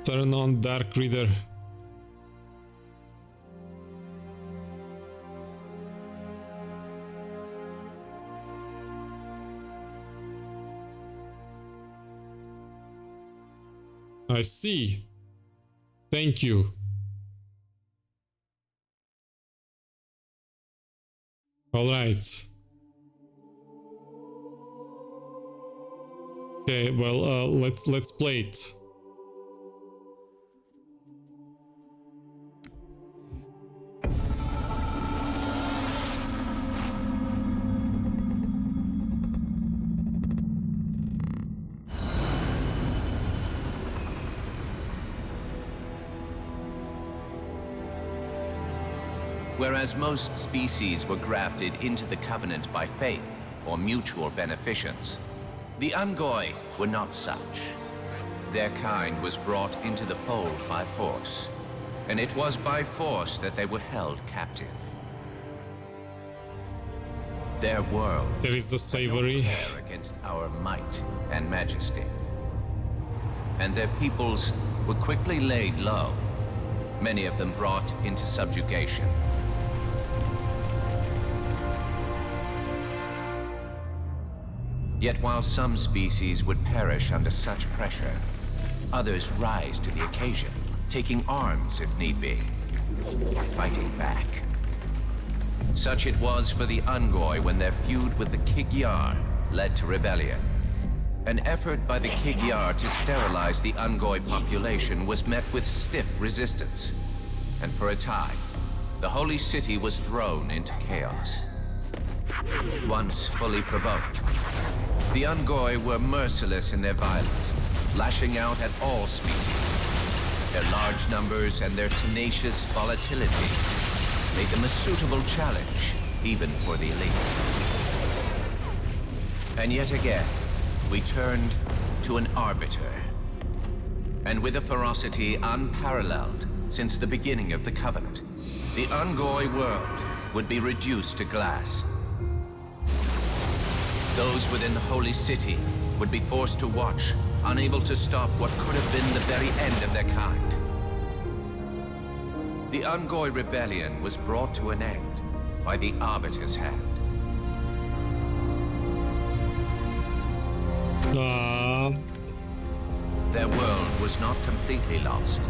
Turn on Dark Reader. I see. Thank you. All right. Okay, well, let's play it. Whereas most species were grafted into the Covenant by faith or mutual beneficence, the Ungoi were not such. Their kind was brought into the fold by force, and it was by force that they were held captive. Their world There is the slavery. against our might and majesty, and their peoples were quickly laid low, many of them brought into subjugation. Yet while some species would perish under such pressure, others rise to the occasion, taking arms if need be, fighting back. Such it was for the Ungoi when their feud with the Kig-Yar led to rebellion. An effort by the Kig-Yar to sterilize the Ungoi population was met with stiff resistance, and for a time, the holy city was thrown into chaos. Once fully provoked, the Ungoi were merciless in their violence, lashing out at all species. Their large numbers and their tenacious volatility made them a suitable challenge, even for the elites. And yet again, we turned to an arbiter. And with a ferocity unparalleled since the beginning of the Covenant, the Ungoi world would be reduced to glass. Those within the Holy City would be forced to watch, unable to stop what could have been the very end of their kind. The Ungoi rebellion was brought to an end by the Arbiter's hand. Their world was not completely lost,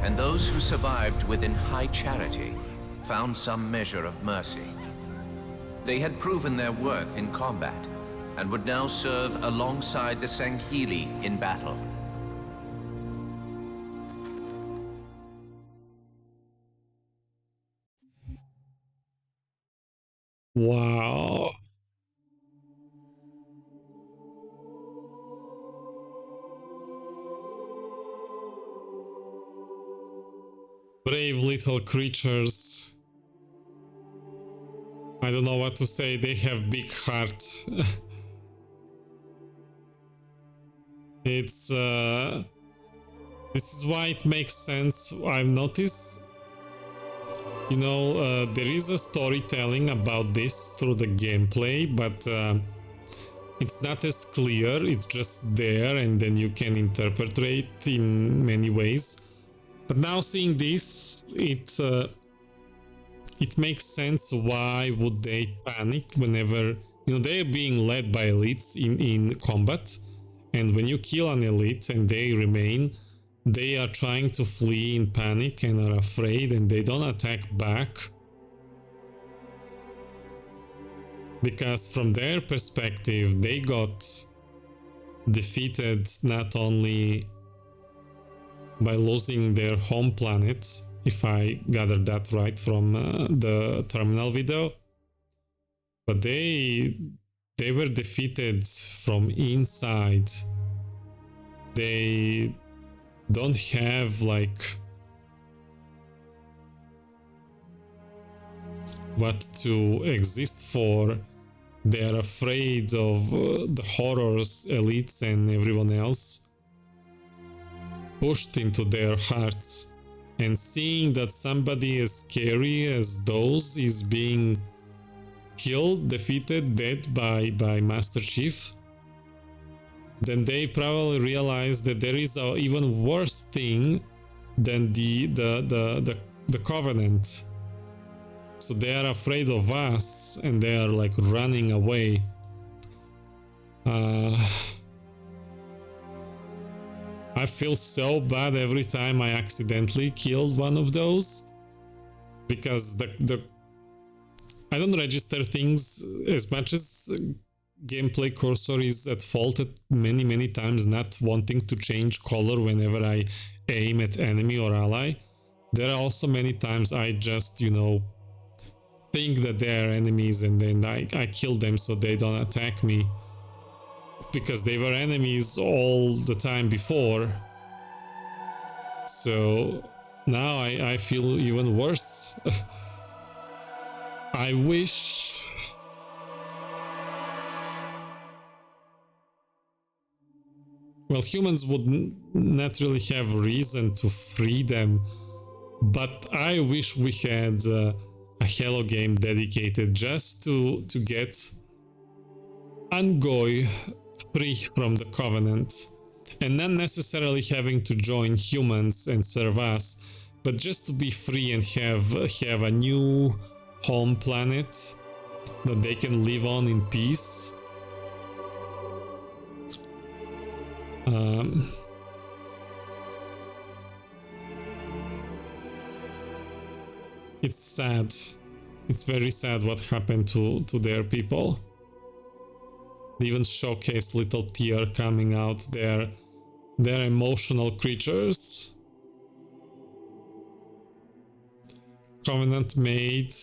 and those who survived within high charity found some measure of mercy. They had proven their worth in combat, and would now serve alongside the Sangheili in battle. Wow. Brave little creatures. I don't know what to say, they have big heart. It's this is why it makes sense. I've noticed, you know, there is a storytelling about this through the gameplay, but it's not as clear. It's just there, and then you can interpret it in many ways. But now seeing this, it makes sense. Why would they panic whenever, you know, they're being led by elites in combat, and when you kill an elite and they remain, they are trying to flee in panic and are afraid, and they don't attack back because from their perspective they got defeated not only by losing their home planet, if I gathered that right from the terminal video, but they were defeated from inside. They don't have like what to exist for. They are afraid of the horrors elites and everyone else pushed into their hearts, and seeing that somebody as scary as those is being killed, defeated, dead by Master Chief, then they probably realize that there is a even worse thing than the Covenant. So they are afraid of us, and they are like running away. I feel so bad every time I accidentally killed one of those, because I don't register things as much as gameplay cursor is at fault at many times, not wanting to change color whenever I aim at enemy or ally. There are also many times I just, you know, think that they are enemies, and then I kill them so they don't attack me, because they were enemies all the time before. So now I feel even worse. I wish well, humans would not really have reason to free them, but I wish we had a Halo game dedicated just to get Ungoi free from the Covenant. and not necessarily having to join humans and serve us, but just to be free and have a new home planet that they can live on in peace. It's sad. It's very sad what happened to their people. They even showcase little tear coming out there. They're emotional creatures. Covenant made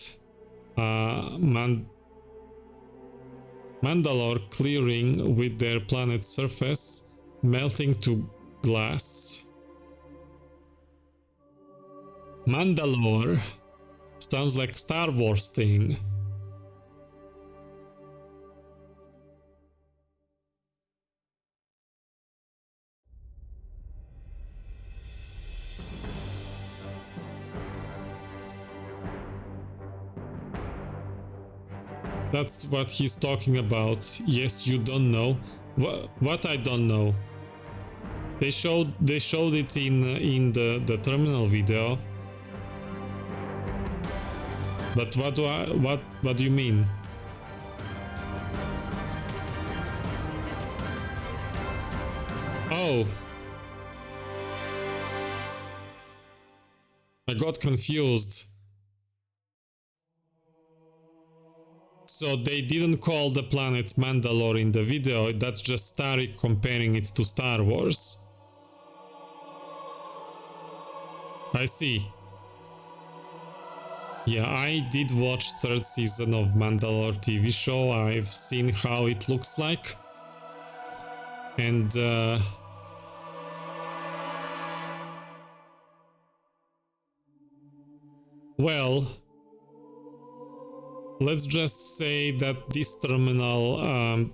Mandalore clearing with their planet's surface melting to glass. Mandalore sounds like Star Wars thing. That's what he's talking about. Yes, you don't know. What I don't know. They showed it in the terminal video. But what do you mean? Oh. I got confused. So they didn't call the planet Mandalore in the video, that's just Tariq comparing it to Star Wars. I see. Yeah, I did watch third season of Mandalore TV show. I've seen how it looks like. And well, let's just say that this terminal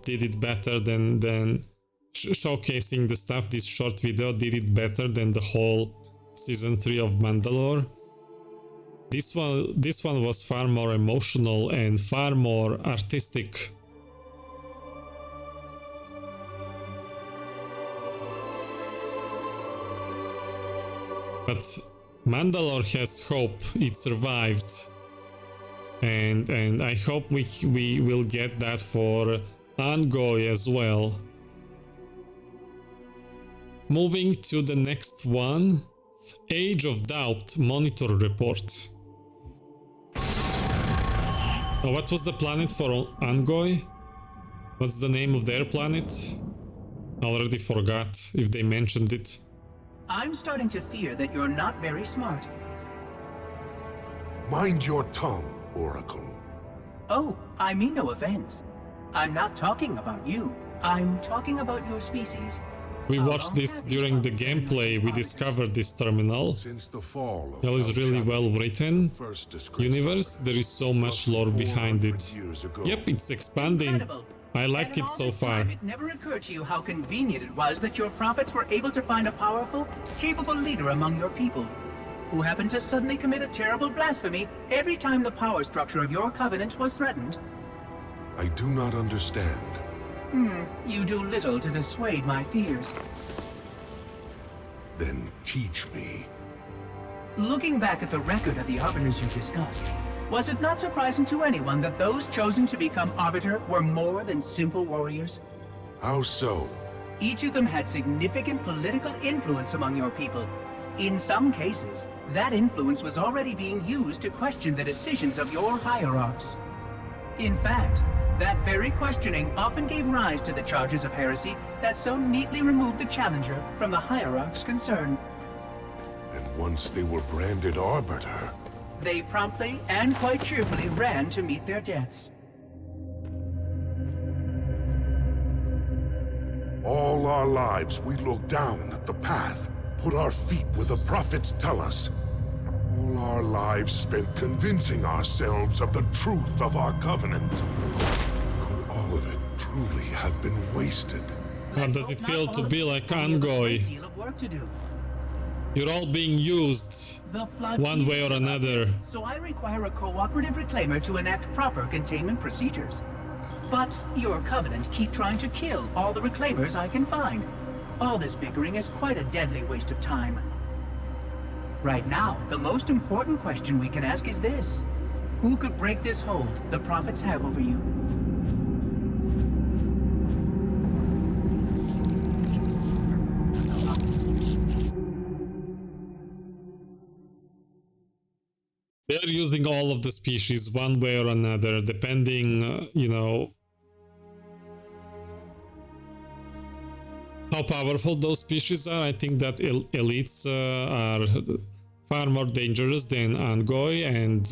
did it better than showcasing the stuff. This short video did it better than the whole season 3 of Mandalore. This one was far more emotional and far more artistic. But Mandalore has hope. It survived. And I hope we will get that for Angoy as well. Moving to the next one. Age of Doubt Monitor Report. Oh, what was the planet for Angoy? What's the name of their planet? I already forgot if they mentioned it. I'm starting to fear that you're not very smart. Mind your tongue, Oracle. Oh, I mean no offense. I'm not talking about you. I'm talking about your species. We watched this during the gameplay. We discovered this terminal. Since the fall of It is really well written. Universe, there is so much lore behind it. Yep, it's expanding. Incredible. I like And it all so this far. time, it never occurred to you how convenient it was that your prophets were able to find a powerful, capable leader among your people, who happened to suddenly commit a terrible blasphemy every time the power structure of your covenant was threatened. I do not understand. You do little to dissuade my fears. Then teach me. Looking back at the record of the Arbiters you discussed, was it not surprising to anyone that those chosen to become Arbiter were more than simple warriors? How so? Each of them had significant political influence among your people. In some cases, that influence was already being used to question the decisions of your hierarchs. In fact, that very questioning often gave rise to the charges of heresy that so neatly removed the challenger from the hierarch's concern. And once they were branded Arbiter, They promptly and quite cheerfully ran to meet their deaths. all our lives we look down at the path, put our feet where the prophets tell us. All our lives spent convincing ourselves of the truth of our covenant. Could all of it truly have been wasted? How does it feel to be like Angoy? You're all being used, one way or another. So I require a cooperative reclaimer to enact proper containment procedures. But your covenant keep trying to kill all the reclaimers I can find. All this bickering is quite a deadly waste of time. Right now, the most important question we can ask is this. Who could break this hold the prophets have over you? They're using all of the species one way or another, depending, you know, how powerful those species are. I think that elites are far more dangerous than Angoi, and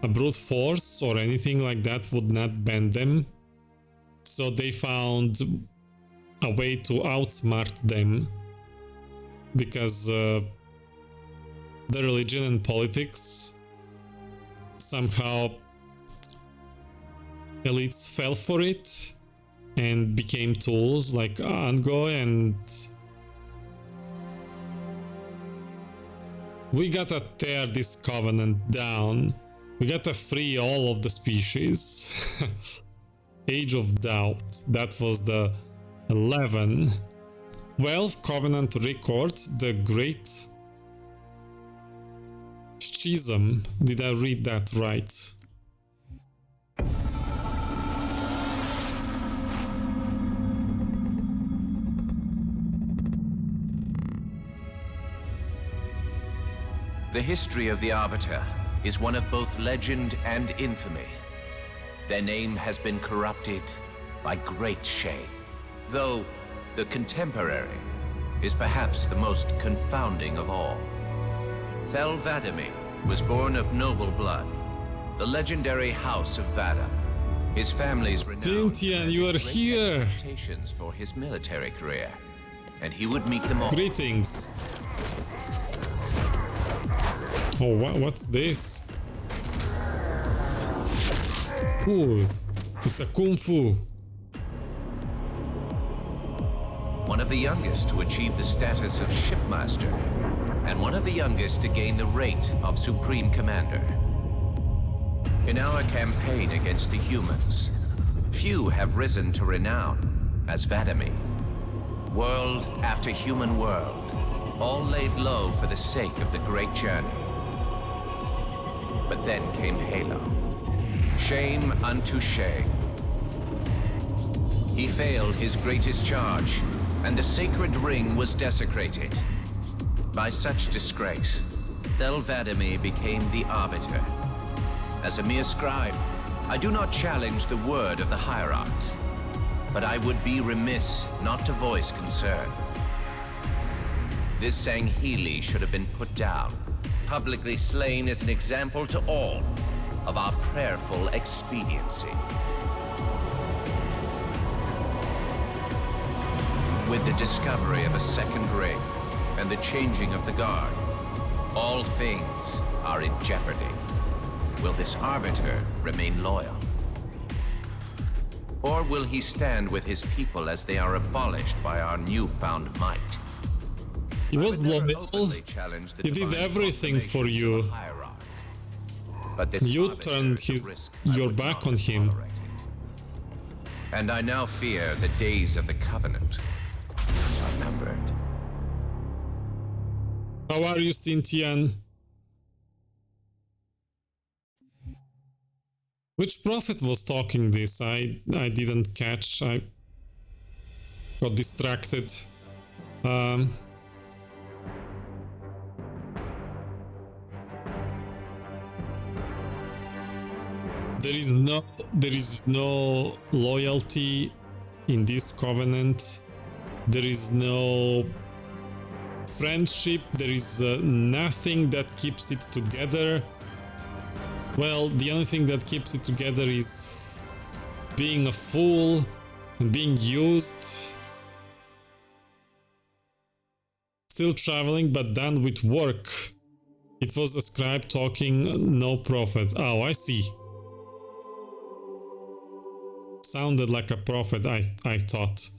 a brute force or anything like that would not bend them. So they found a way to outsmart them, because the religion and politics, somehow elites fell for it and became tools like Angoi, and we gotta tear this covenant down. We gotta free all of the species. Age of Doubt, that was the 11. 12 Covenant Record, the Great Schism. Did I read that right? The history of the Arbiter is one of both legend and infamy. Their name has been corrupted by great shame, though the contemporary is perhaps the most confounding of all. Thel 'Vadamee was born of noble blood, the legendary House of Vada. His family's renowned Cynthia, you are here! expectations for his military career, and he would meet them all. Greetings! Oh, what's this? Ooh, it's a kung fu. One of the youngest to achieve the status of shipmaster, and one of the youngest to gain the rate of supreme commander. In our campaign against the humans, few have risen to renown as 'Vadamee. World after human world, all laid low for the sake of the great journey. But then came Halo. Shame unto shame. He failed his greatest charge, and the sacred ring was desecrated. By such disgrace, Thel 'Vadamee became the Arbiter. As a mere scribe, I do not challenge the word of the hierarchs, but I would be remiss not to voice concern. This Sangheili should have been put down, publicly slain as an example to all of our prayerful expediency. With the discovery of a second ring and the changing of the guard, all things are in jeopardy. Will this Arbiter remain loyal? Or will he stand with his people as they are abolished by our newfound might? He was loyal. Openly challenged the He did divine everything for proclamations you. of a hierarch. But this You Arbiter turned is a risk I your would back not on have him. tolerated. And I now fear the days of the Covenant are numbered. How are you, Cynthian? Which prophet was talking this? I didn't catch. I got distracted. There is no loyalty in this covenant. There is no friendship. There is nothing that keeps it together. Well, the only thing that keeps it together is being a fool and being used. Still traveling, but done with work. It was a scribe talking, no prophet. Oh, I see. Sounded like a prophet, I thought.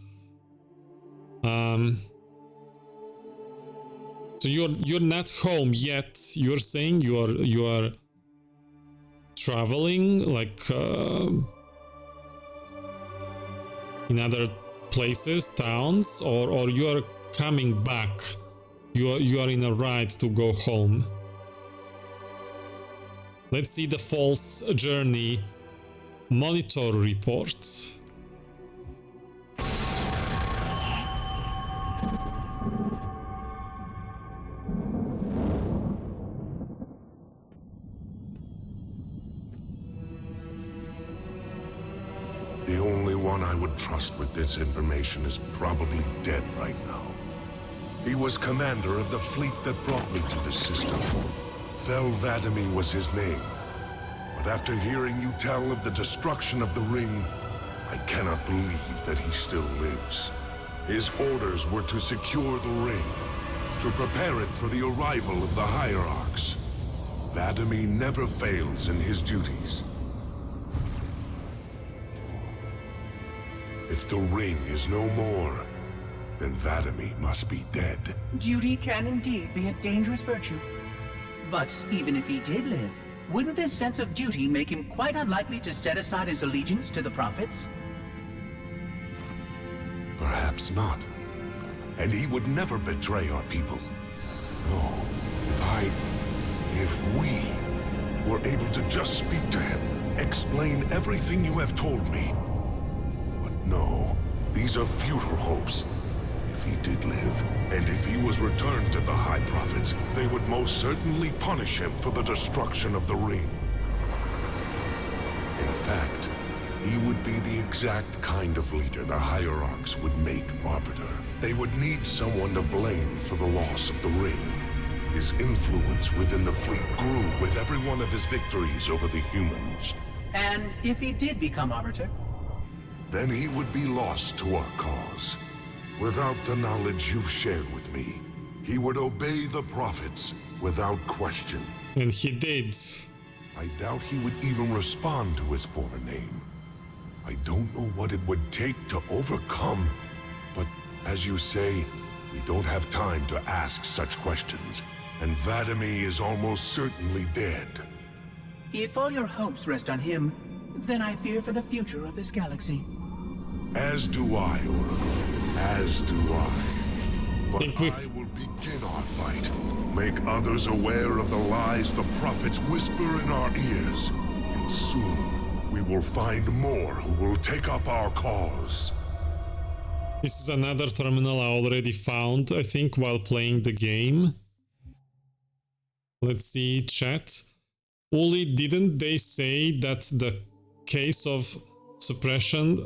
So you're not home yet. You're saying you are traveling, like in other places, towns, or you are coming back. You are in a ride to go home. Let's see the false journey monitor report. The only one I would trust with this information is probably dead right now. He was commander of the fleet that brought me to the system. Fel Vadimi was his name. But after hearing you tell of the destruction of the ring, I cannot believe that he still lives. His orders were to secure the ring, to prepare it for the arrival of the hierarchs. Vadimi never fails in his duties. If the ring is no more, then Vadimi must be dead. Duty can indeed be a dangerous virtue. But even if he did live, wouldn't this sense of duty make him quite unlikely to set aside his allegiance to the prophets? Perhaps not. And he would never betray our people. No, if we were able to just speak to him, explain everything you have told me. But no, these are futile hopes. If he did live, and if he was returned to the High Prophets, they would most certainly punish him for the destruction of the ring. In fact, he would be the exact kind of leader the hierarchs would make arbiter. They would need someone to blame for the loss of the ring. His influence within the fleet grew with every one of his victories over the humans. And if he did become arbiter? Then he would be lost to our cause. Without the knowledge you've shared with me, he would obey the prophets without question. And he did. I doubt he would even respond to his former name. I don't know what it would take to overcome, but as you say, we don't have time to ask such questions, and Vadimi is almost certainly dead. If all your hopes rest on him, then I fear for the future of this galaxy. As do I, Oracle. As do I. But Think we- I will begin our fight. Make others aware of the lies the prophets whisper in our ears. And soon, we will find more who will take up our cause. This is another terminal I already found, I think, while playing the game. Let's see, chat. Uli, didn't they say that the case of suppression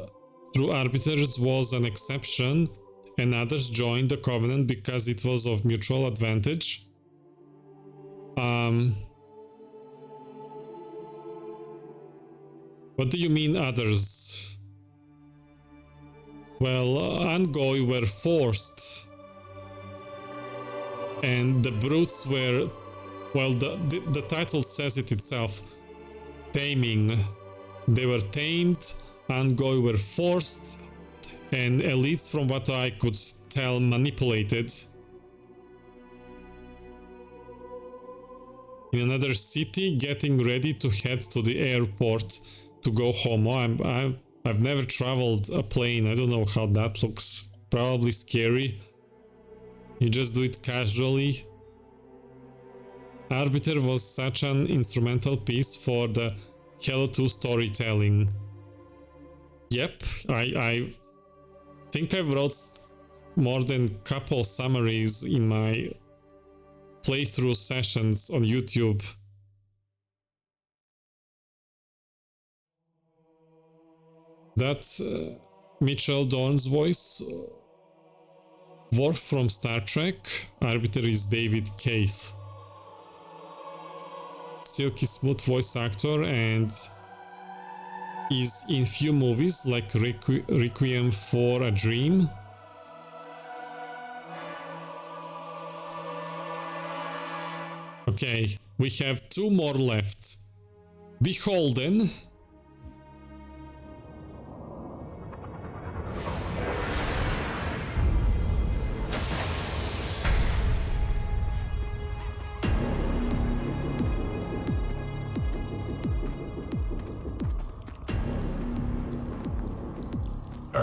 through arbiters was an exception and others joined the covenant because it was of mutual advantage? What do you mean others? Well, Angoi were forced, and the brutes were, well, the title says it itself, taming. They were tamed, Angoi were forced, and elites, from what I could tell, manipulated. In another city, getting ready to head to the airport to go home. Oh, I've never traveled a plane. I don't know how that looks. Probably scary. You just do it casually. Arbiter was such an instrumental piece for the Halo 2 storytelling. Yep, I think I've wrote more than a couple summaries in my playthrough sessions on YouTube. That's Mitchell Dorn's voice. Worf from Star Trek. Arbiter is David Keith. Silky smooth voice actor and is in few movies like Requiem for a Dream. Okay, we have 2 more left. Beholden.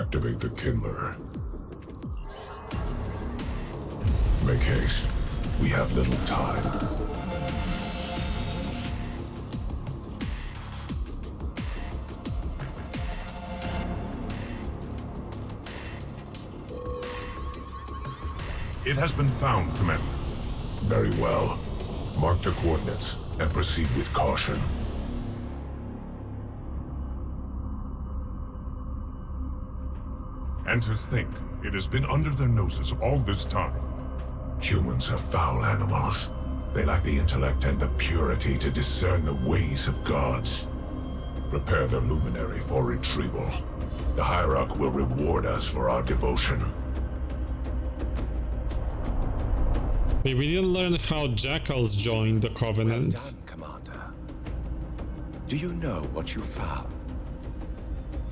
Activate the kindler. Make haste. We have little time. It has been found, Commander. Very well. Mark the coordinates and proceed with caution. And to think, it has been under their noses all this time. Humans are foul animals. They lack the intellect and the purity to discern the ways of gods. Prepare the luminary for retrieval. The Hierarch will reward us for our devotion. We didn't learn how jackals joined the Covenant. Well done, Commander. Do you know what you found?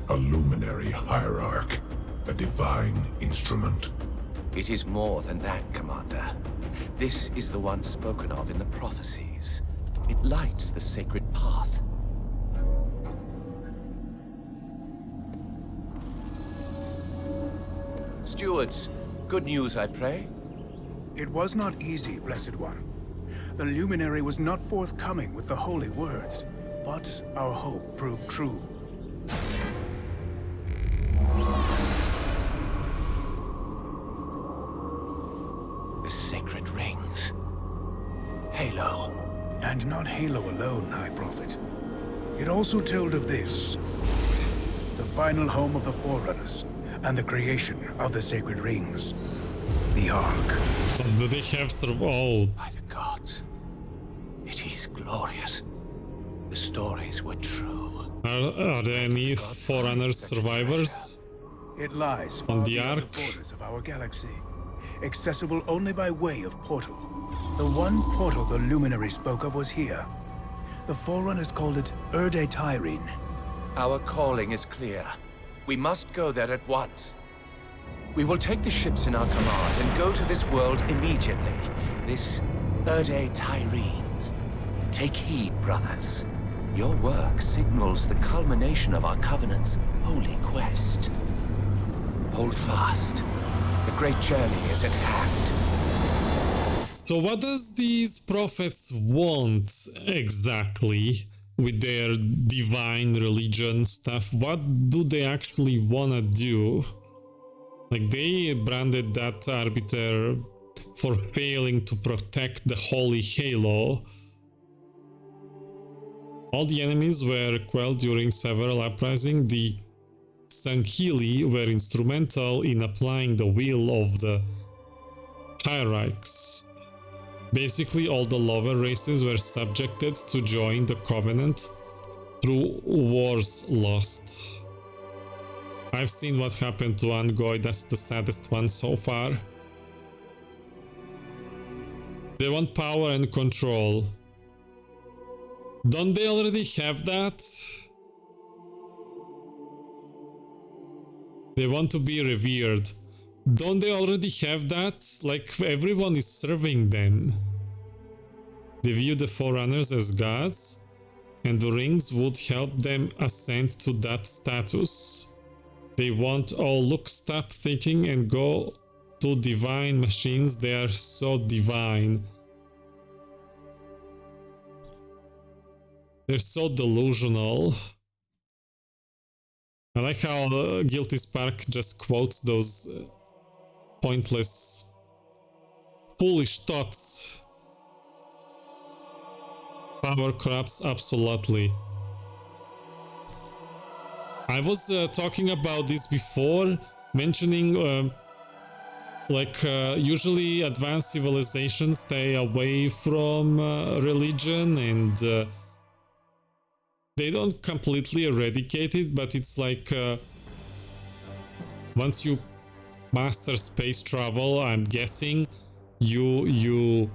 A luminary hierarch. A divine instrument. It is more than that, Commander. This is the one spoken of in the prophecies. It lights the sacred path. Stewards, good news, I pray? It was not easy, Blessed One. The luminary was not forthcoming with the holy words, but our hope proved true. The sacred rings. Halo. And not Halo alone, High Prophet. It also told of this. The final home of the Forerunners, and the creation of the sacred rings. The Ark. Do they have oh, By the gods. It is glorious. The stories were true. are there any Forerunner survivors? It lies On far the beyond Ark? the borders of our galaxy, accessible only by way of portal. The one portal the Luminary spoke of was here. The Forerunners called it Erde Tyrene. Our calling is clear. We must go there at once. We will take the ships in our command and go to this world immediately. This Erde Tyrene. Take heed, brothers. Your work signals the culmination of our Covenant's holy quest. Hold fast. The great journey is at hand. So what does these prophets want exactly with their divine religion stuff? What do they actually want to do? Like, they branded that arbiter for failing to protect the holy halo. All the enemies were quelled during several uprisings. The Sankhili were instrumental in applying the will of the hierarchs. Basically, all the lower races were subjected to join the Covenant through wars lost. I've seen what happened to Angoy, that's the saddest one so far. They want power and control. Don't they already have that? They want to be revered. Don't they already have that? Like, everyone is serving them. They view the Forerunners as gods, and the rings would help them ascend to that status. They want all look, stop thinking and go to divine machines. They are so divine. They're so delusional. I like how Guilty Spark just quotes those pointless, foolish thoughts. Power corrupts absolutely. I was talking about this before, mentioning usually advanced civilizations stay away from religion, and they don't completely eradicate it, but it's like once you master space travel, I'm guessing you're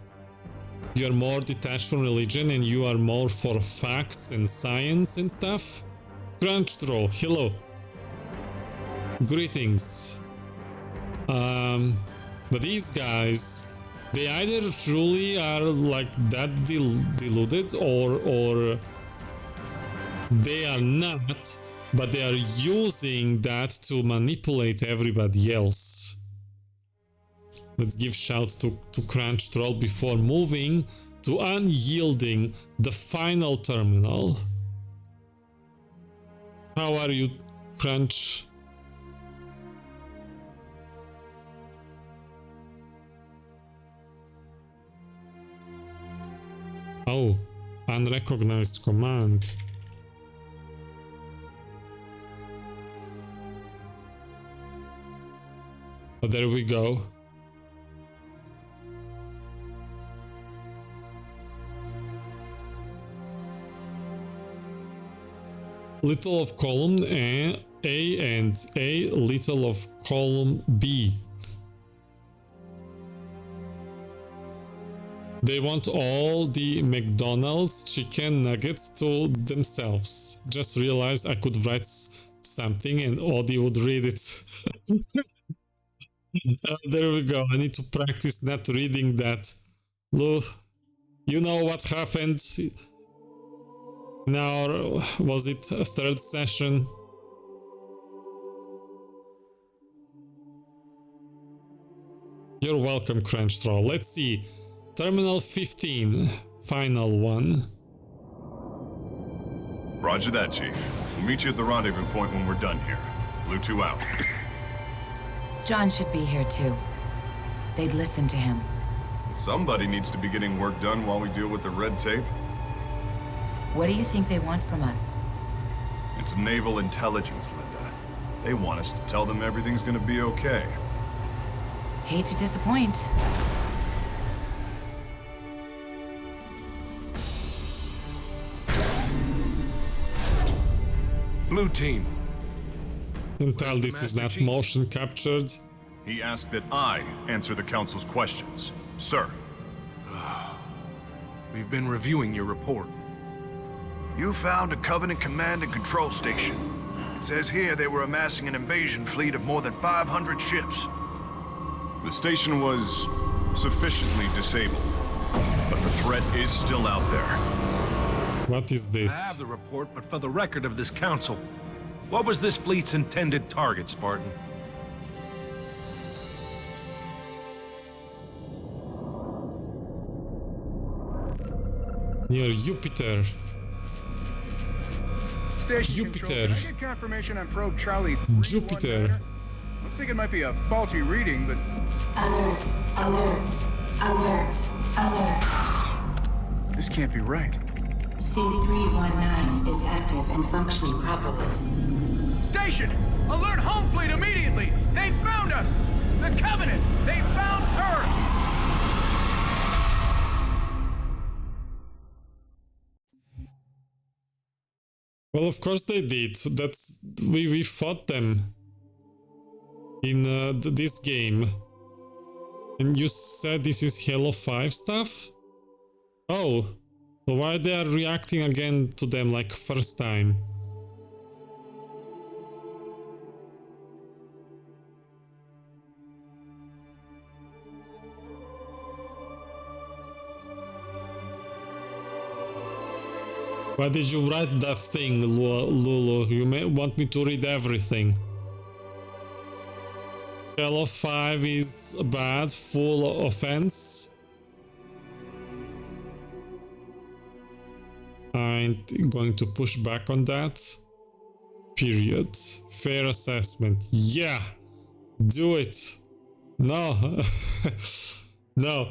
more detached from religion and you are more for facts and science and stuff. Crunch Troll, hello. Greetings. But these guys, they either truly are like that deluded, or they are not, but they are using that to manipulate everybody else. Let's give shouts to Crunch Troll before moving to unyielding, the final terminal. How are you, Crunch? Oh, unrecognized command. Oh, there we go. Little of column A and A, little of column B. They want all the McDonald's chicken nuggets to themselves. Just realized I could write something and Audie would read it. There we go. I need to practice not reading that. Look, you know what happened in our, was it a third session? You're welcome, Crunch Troll. Let's see. Terminal 15, final one. Roger that, Chief. We'll meet you at the rendezvous point when we're done here. Blue 2 out. John should be here too. They'd listen to him. Somebody needs to be getting work done while we deal with the red tape. What do you think they want from us? It's naval intelligence, Linda. They want us to tell them everything's gonna be okay. Hate to disappoint. Blue team. Can tell this is not motion captured. He asked that I answer the Council's questions. Sir. We've been reviewing your report. You found a Covenant command and control station. It says here they were amassing an invasion fleet of more than 500 ships. The station was sufficiently disabled, but the threat is still out there. What is this? I have the report, but for the record of this council, what was this fleet's intended target, Spartan? Near Jupiter. Station Jupiter. Control, can I get confirmation on probe Charlie 319er? Jupiter. Looks like it might be a faulty reading, but... Alert, alert, alert, alert. This can't be right. C319 is active and functioning properly. Station! Alert home fleet immediately! They found us! The Covenant! They found her! Well, of course they did. That's we fought them in this game. And you said this is Halo 5 stuff? Oh, so why they are reacting again to them like first time? Why did you write that thing, Lulu? You may want me to read everything. Halo 5 is bad, full offense. I'm going to push back on that. Period. Fair assessment. Yeah! Do it! No! No.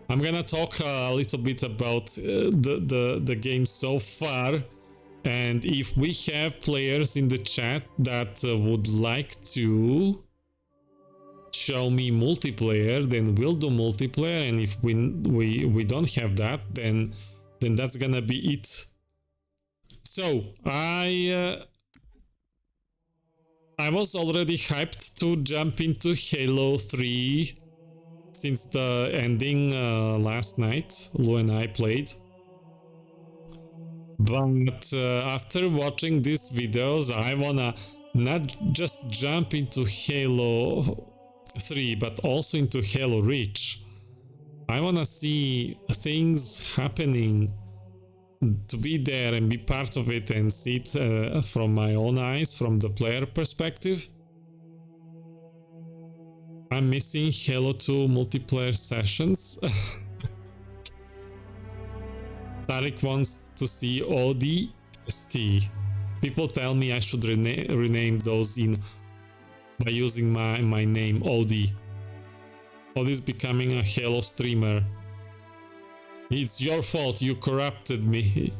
I'm gonna talk a little bit about the game so far, and if we have players in the chat that would like to show me multiplayer, then we'll do multiplayer, and if we don't have that, then that's gonna be it. So I was already hyped to jump into Halo 3 since the ending last night. Lou and I played, but after watching these videos, I wanna not just jump into Halo 3 but also into Halo Reach. I wanna see things happening to be there and be part of it and see it from my own eyes, from the player perspective. I'm missing Halo 2 multiplayer sessions. Tarek wants to see ODST. People tell me I should rename those by using my name, OD. OD is becoming a Halo streamer. It's your fault, you corrupted me.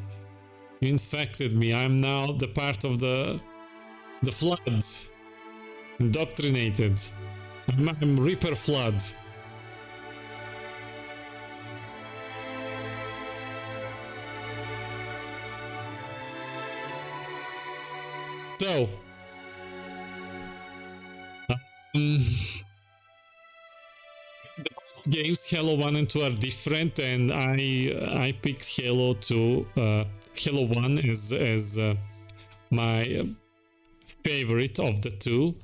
You infected me. I'm now the part of the Flood. Indoctrinated. I'm Reaper Flood. So, the past games, Halo 1 and 2 are different, and I picked Halo 2, Halo 1 as my favorite of the two,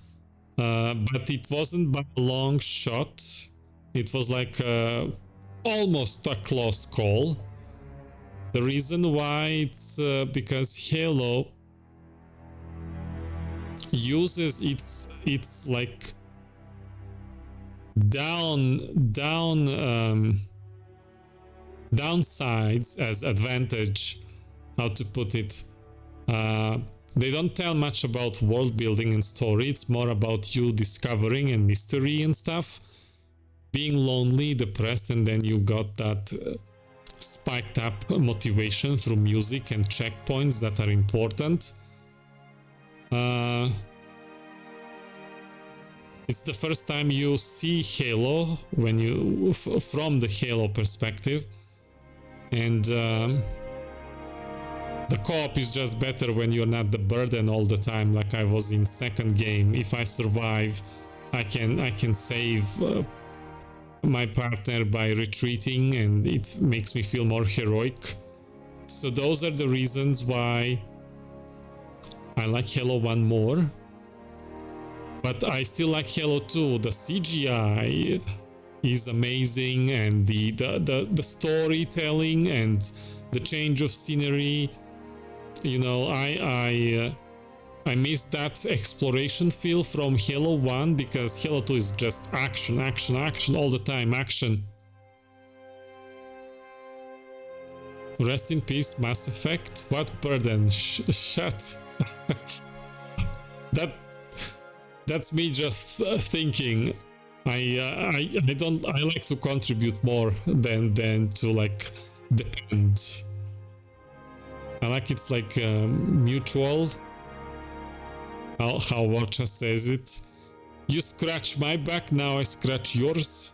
but it wasn't by a long shot. It was like almost a close call. The reason why it's because Halo uses its like downsides as advantage. How to put it? They don't tell much about world building and story. It's more about you discovering and mystery and stuff. Being lonely, depressed, and then you got that spiked up motivation through music and checkpoints that are important. It's the first time you see Halo when you from the Halo perspective, and the co-op is just better when you're not the burden all the time, like I was in second game. If I survive, I can save my partner by retreating, and it makes me feel more heroic. So those are the reasons why I like Halo 1 more. But I still like Halo 2. The CGI is amazing, and the storytelling and the change of scenery. You know, I miss that exploration feel from Halo 1, because Halo 2 is just action all the time, action. Rest in peace, Mass Effect. What burden? Shut. That's me just thinking. I like to contribute more than to like depend. I like it's like mutual. How Watcha says it. You scratch my back, now I scratch yours.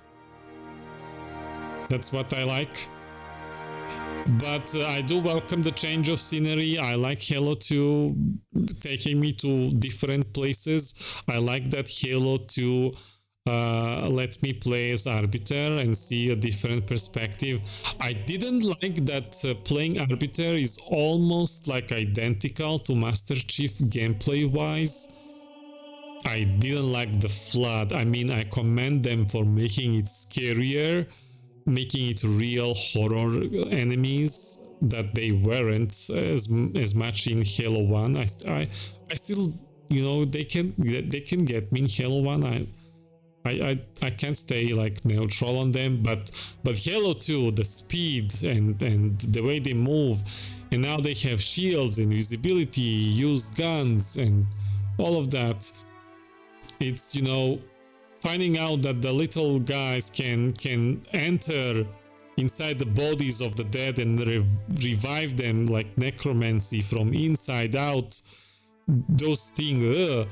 That's what I like. But I do welcome the change of scenery. I like Halo 2 taking me to different places. I like that Halo 2 let me play as Arbiter and see a different perspective. I didn't like that playing Arbiter is almost like identical to Master Chief gameplay wise. I didn't like the Flood. I mean, I commend them for making it scarier, making it real horror enemies that they weren't as much in Halo 1. I still, you know, they can get me in Halo 1. I can't stay like neutral on them, but Halo 2, the speed and the way they move, and now they have shields, invisibility, use guns, and all of that. It's, you know, finding out that the little guys can enter inside the bodies of the dead and revive them like necromancy from inside out. Those things,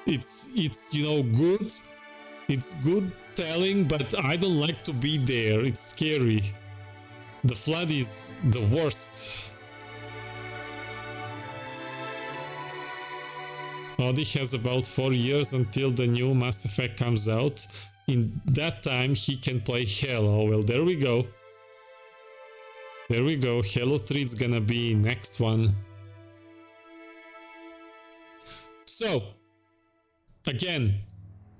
it's you know, good. It's good telling, but I don't like to be there. It's scary. The Flood is the worst. Audi has about 4 years until the new Mass Effect comes out. In that time, he can play Halo. Well, there we go. There we go. Halo 3 is gonna be next one. So, again,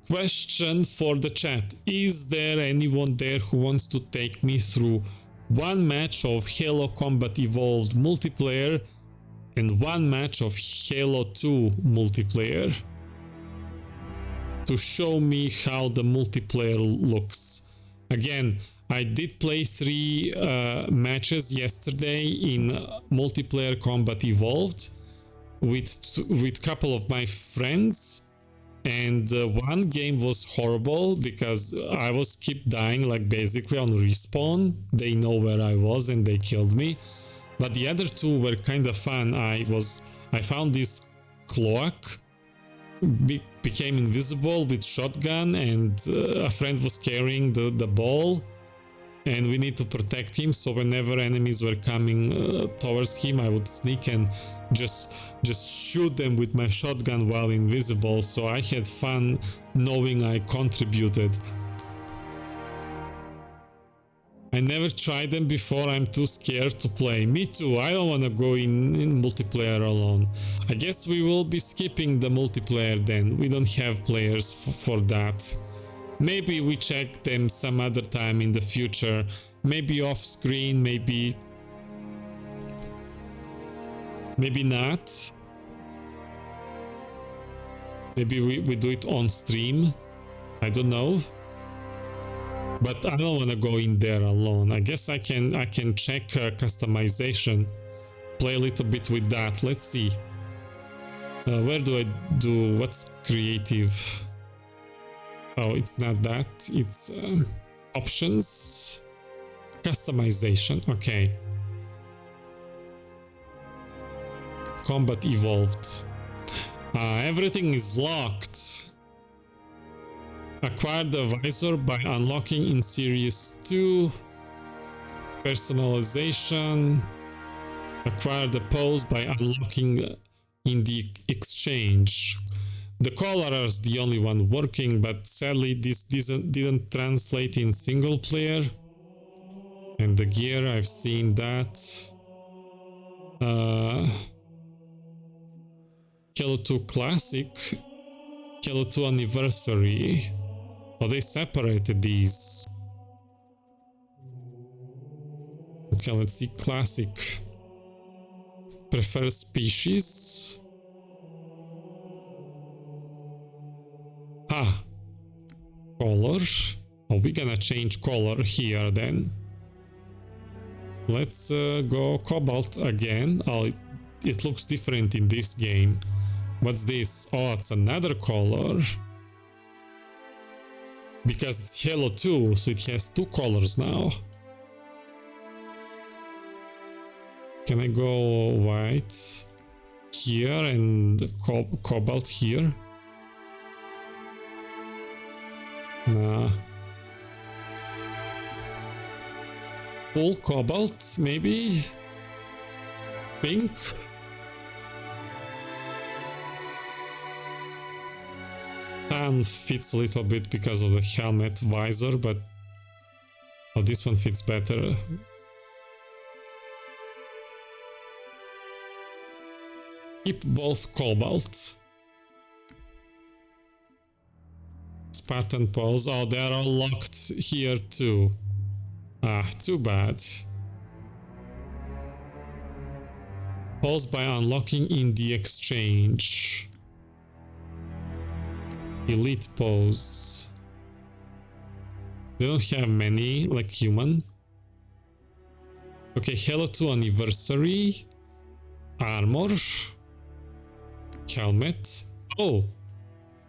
question for the chat. Is there anyone there who wants to take me through one match of Halo Combat Evolved multiplayer and one match of Halo 2 multiplayer to show me how the multiplayer looks. Again, I did play 3 matches yesterday in multiplayer Combat Evolved with couple of my friends, and one game was horrible because I was keep dying, like basically on respawn. They know where I was and they killed me. But the other 2 were kind of fun. I found this cloak, became invisible with shotgun, and a friend was carrying the ball, and we need to protect him. So whenever enemies were coming towards him, I would sneak and just shoot them with my shotgun while invisible. So I had fun knowing I contributed. I never tried them before. I'm too scared to play. Me too. I don't want to go in multiplayer alone. I guess we will be skipping the multiplayer then. We don't have players for that. Maybe we check them some other time in the future. Maybe off screen, maybe not. Maybe we do it on stream. I don't know. But I don't want to go in there alone. I guess I can check customization, play a little bit with that. Let's see. Where do I do? What's creative? Oh, it's not that. It's options, customization. Okay. Combat Evolved. Everything is locked. Acquire the visor by unlocking in Series 2. Personalization. Acquire the pose by unlocking in the exchange. The collar is the only one working, but sadly this didn't translate in single player. And the gear, I've seen that. Halo 2 Classic, Halo 2 Anniversary. Oh, they separated these. Okay, let's see. Classic. Prefer species. Color. Oh, we're gonna change color here then. Let's go Cobalt again. Oh, it looks different in this game. What's this? Oh, it's another color. Because it's Halo 2, so it has 2 colors now. Can I go white here and cobalt here? Nah. Full cobalt, maybe? Pink? Tan fits a little bit because of the helmet visor, but oh, this one fits better. Keep both cobalt. Spartan pose. Oh, they are all locked here too. Ah, too bad. Pose by unlocking in the exchange. Elite pose. They don't have many, like human. Okay, Halo 2 Anniversary. Armor. Helmet. Oh!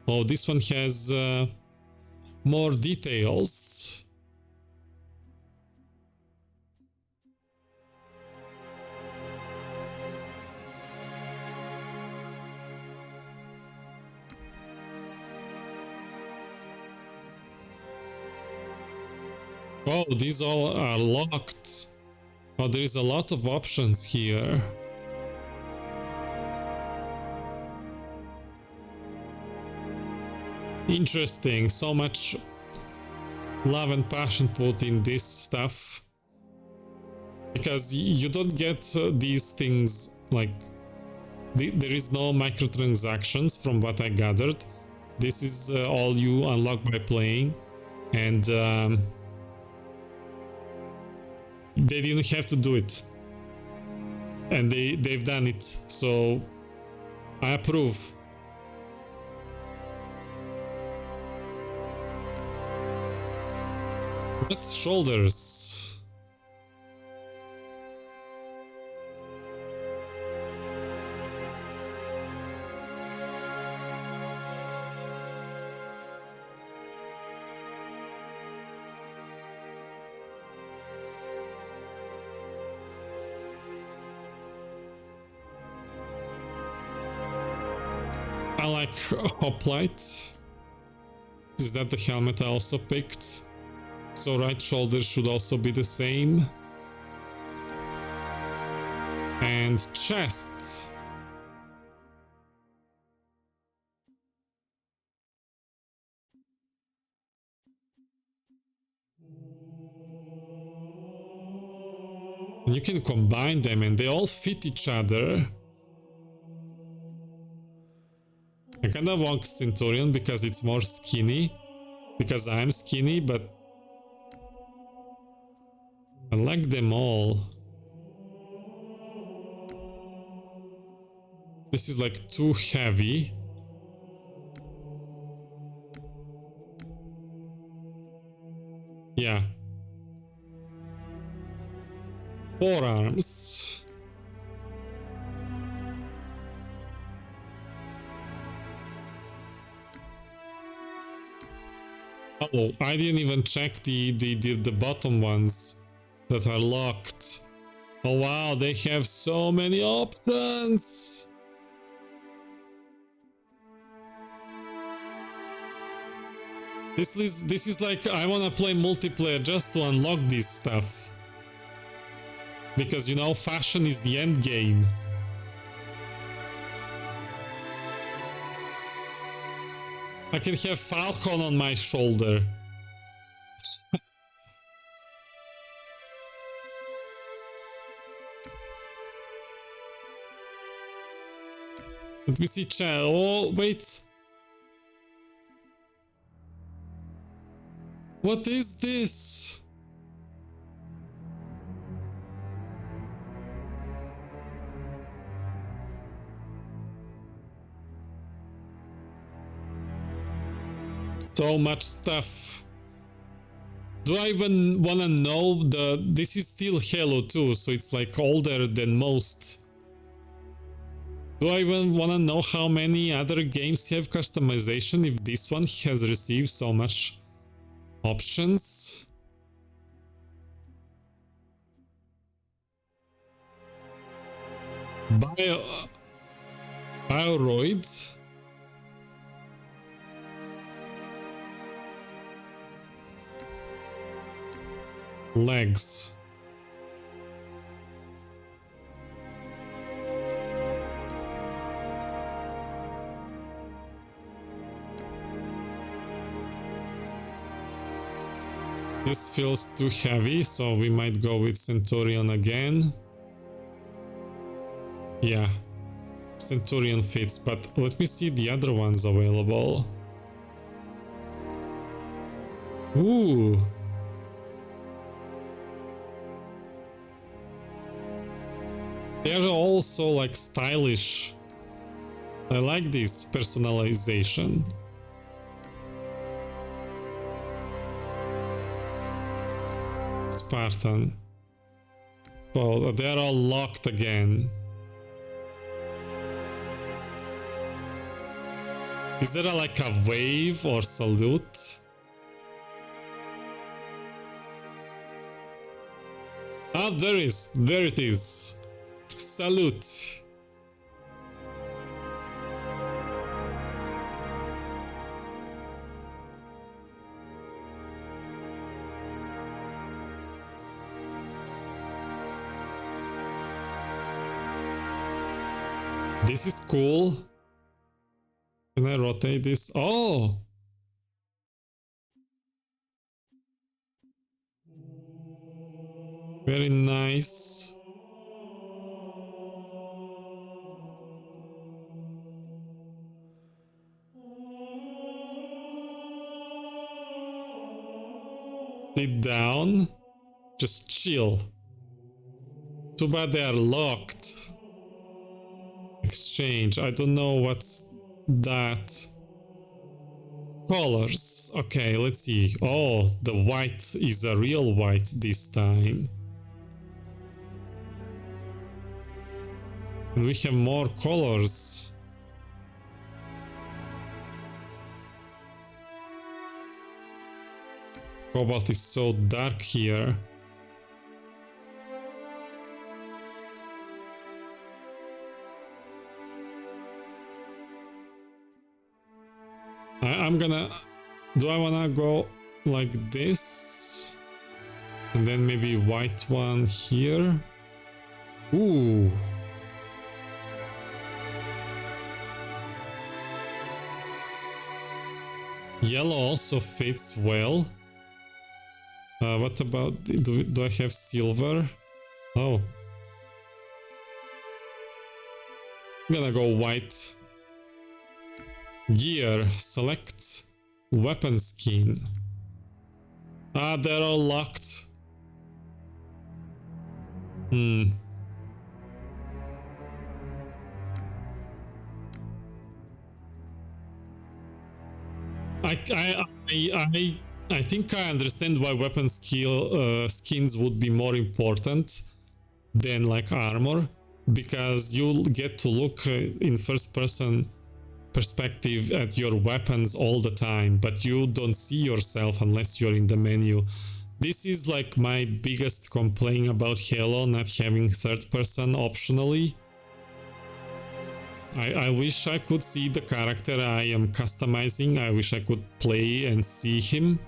Oh, this one has more details. Oh, these all are locked. Oh, there is a lot of options here. Interesting. So much love and passion put in this stuff. Because you don't get these things, like... there is no microtransactions from what I gathered. This is all you unlock by playing. And... They didn't have to do it. And they've done it, so I approve. What shoulders? I like hoplite. Is that the helmet I also picked? So right shoulder should also be the same. And chest. And you can combine them and they all fit each other. I kind of want Centurion because it's more skinny. Because I'm skinny, but I like them all. This is like too heavy. Yeah. Forearms. Oh, I didn't even check the bottom ones that are locked. Oh wow, they have so many options. This is like I wanna play multiplayer just to unlock this stuff. Because you know, fashion is the end game. I can have Falcon on my shoulder. Let me see chat. Oh, wait. What is this? So much stuff. Do I even wanna know this is still Halo 2, so it's like older than most. Do I even wanna know how many other games have customization if this one has received so much options? Bioroid. Legs. This feels too heavy, so we might go with Centurion again. Yeah, Centurion fits, but let me see the other ones available. Ooh. They're also like stylish. I like this personalization. Spartan. Well, they're all locked again. Is there like a wave or salute? Ah, there it is. Salute. This is cool. Can I rotate this? Oh! Very nice. Sit down. Just chill. Too bad they are locked. Exchange. I don't know what's that. Colors. Okay, let's see. Oh, the white is a real white this time. And we have more colors. Cobalt is so dark here. I'm gonna... Do I wanna go like this? And then maybe white one here? Ooh. Yellow also fits well. What about... Do I have silver? Oh. I'm gonna go white. Gear. Select weapon skin. Ah, they're all locked. I think I understand why weapon skins would be more important than like armor, because you'll get to look in first person perspective at your weapons all the time, but you don't see yourself unless you're in the menu. This is like my biggest complaint about Halo, not having third person optionally. I wish I could see the character I am customizing. I wish I could play and see him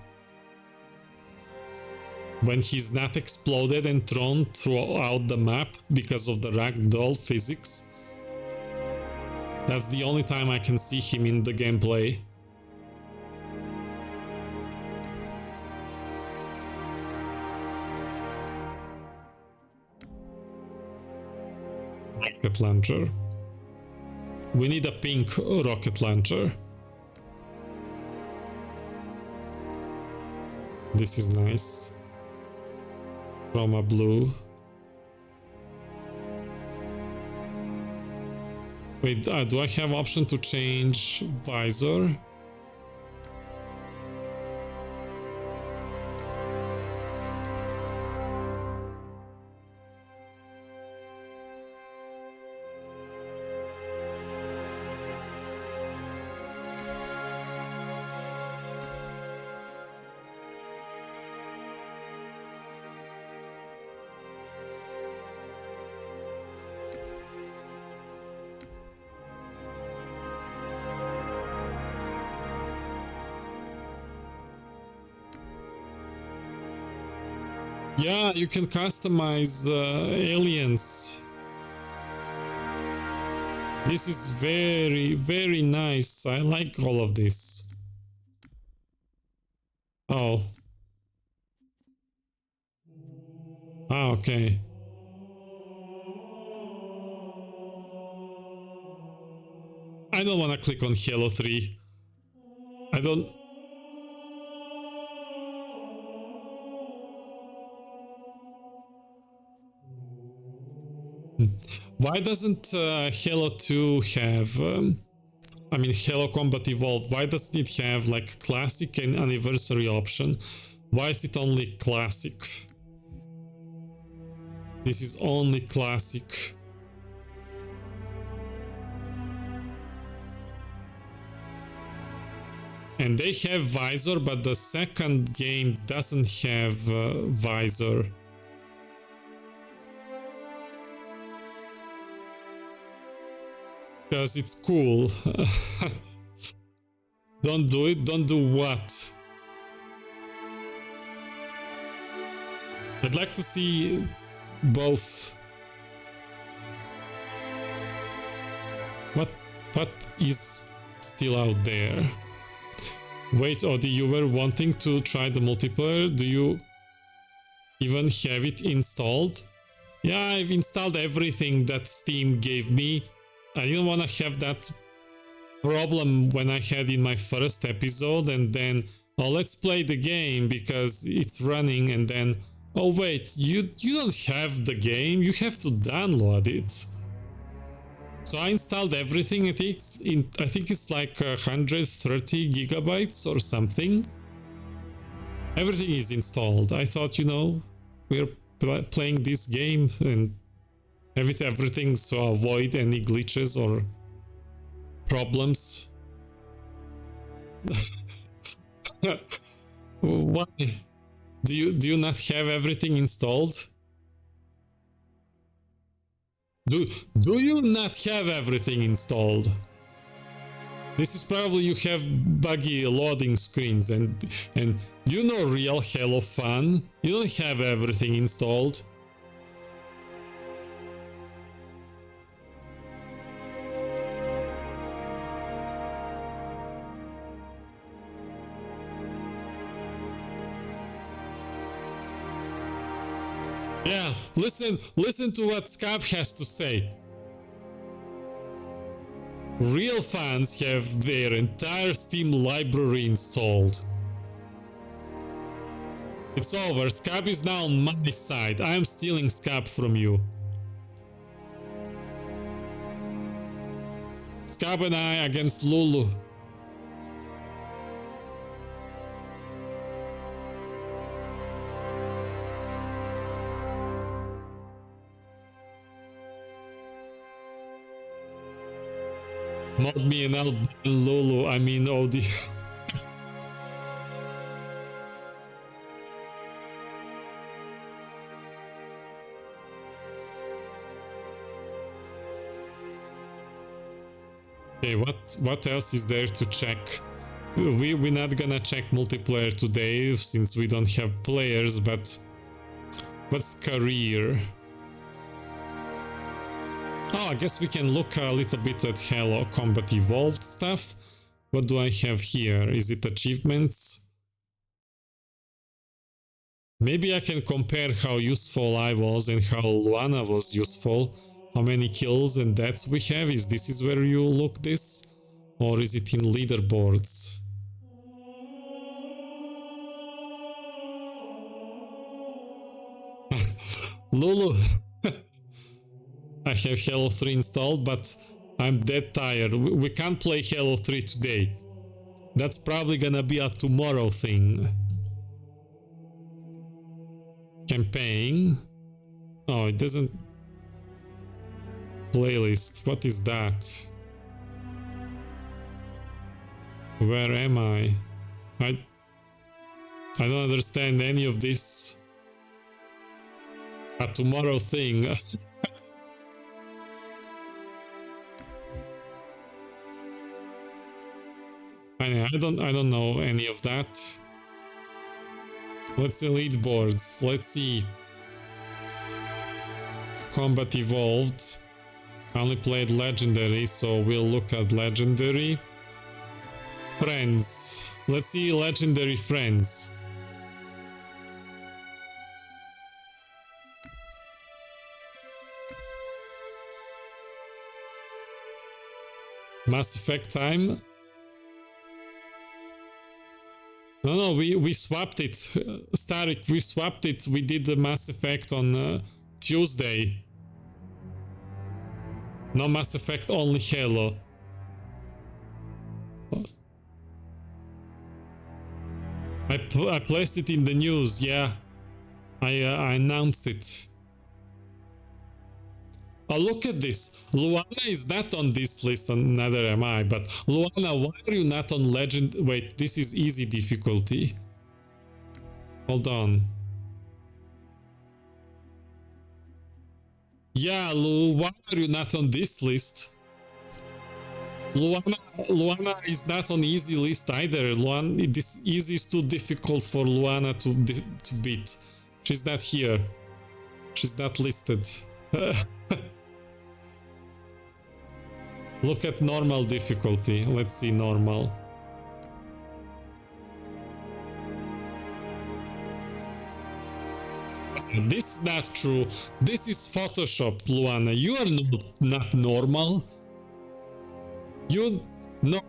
when he's not exploded and thrown throughout the map because of the ragdoll physics. That's the only time I can see him in the gameplay. Rocket launcher. We need a pink rocket launcher. This is nice. Chroma blue. Wait, do I have option to change visor? Yeah, you can customize aliens. This is very, very nice. I like all of this. Oh. Ah, okay. I don't want to click on Halo 3. I don't... Why doesn't Halo 2 have, I mean Halo Combat Evolved, why doesn't it have like classic and anniversary option? Why is it only classic? This is only classic. And they have visor, but the second game doesn't have visor. Because it's cool. Don't do it. Don't do what? I'd like to see both. What is still out there? Wait, Odie, you were wanting to try the multiplayer? Do you even have it installed? Yeah, I've installed everything that Steam gave me. I didn't want to have that problem when I had in my first episode and then, oh, let's play the game because it's running, and then, Oh wait, you don't have the game, you have to download it. So I installed everything. I think it's like 130 gigabytes or something. Everything is installed. I thought, you know, we're playing this game and everything to avoid any glitches or problems. Why? Do you not have everything installed? Do you not have everything installed? This is probably you have buggy loading screens and you know real Halo fun. You don't have everything installed. Yeah, listen to what Scap has to say. Real fans have their entire Steam library installed. It's over. Scap is now on my side. I'm stealing Scap from you. Scap and I against Lulu. Not me and I'll ban Lulu, I mean OD. Okay, what else is there to check? We're not gonna check multiplayer today since we don't have players, but what's career? Oh, I guess we can look a little bit at Halo Combat Evolved stuff. What do I have here? Is it achievements? Maybe I can compare how useful I was and how Luana was useful. How many kills and deaths we have? Is this where you look this? Or is it in leaderboards? Lulu! I have Halo 3 installed, but I'm dead tired. We can't play Halo 3 today. That's probably gonna be a tomorrow thing. Campaign. Oh, it doesn't... Playlist. What is that? Where am I? I don't understand any of this. A tomorrow thing. I don't know any of that. Let's see leaderboards. Let's see. Combat Evolved. I only played Legendary, so we'll look at Legendary. Friends. Let's see Legendary Friends. Mass Effect time. No, we swapped it. Starik, we swapped it. We did the Mass Effect on Tuesday. No Mass Effect, only Halo. I placed it in the news, yeah. I announced it. Oh, look at this. Luana is not on this list, and neither am I. But Luana, why are you not on Legend? Wait, this is easy difficulty. Hold on. Yeah, Lu, why are you not on this list? Luana is not on easy list either. Luana, this easy is too difficult for Luana to beat. She's not here. She's not listed. Look at normal difficulty. Let's see normal. This is not true. This is Photoshop, Luana. You are not normal. You... no.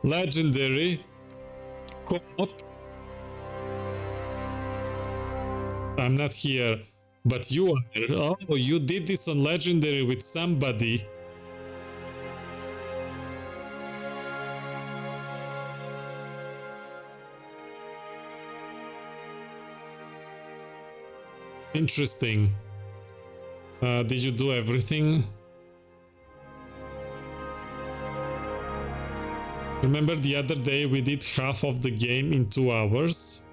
Legendary. Co-op. I'm not here, but you are. Oh, you did this on Legendary with somebody. Interesting. Did you do everything? Remember the other day we did half of the game in 2 hours?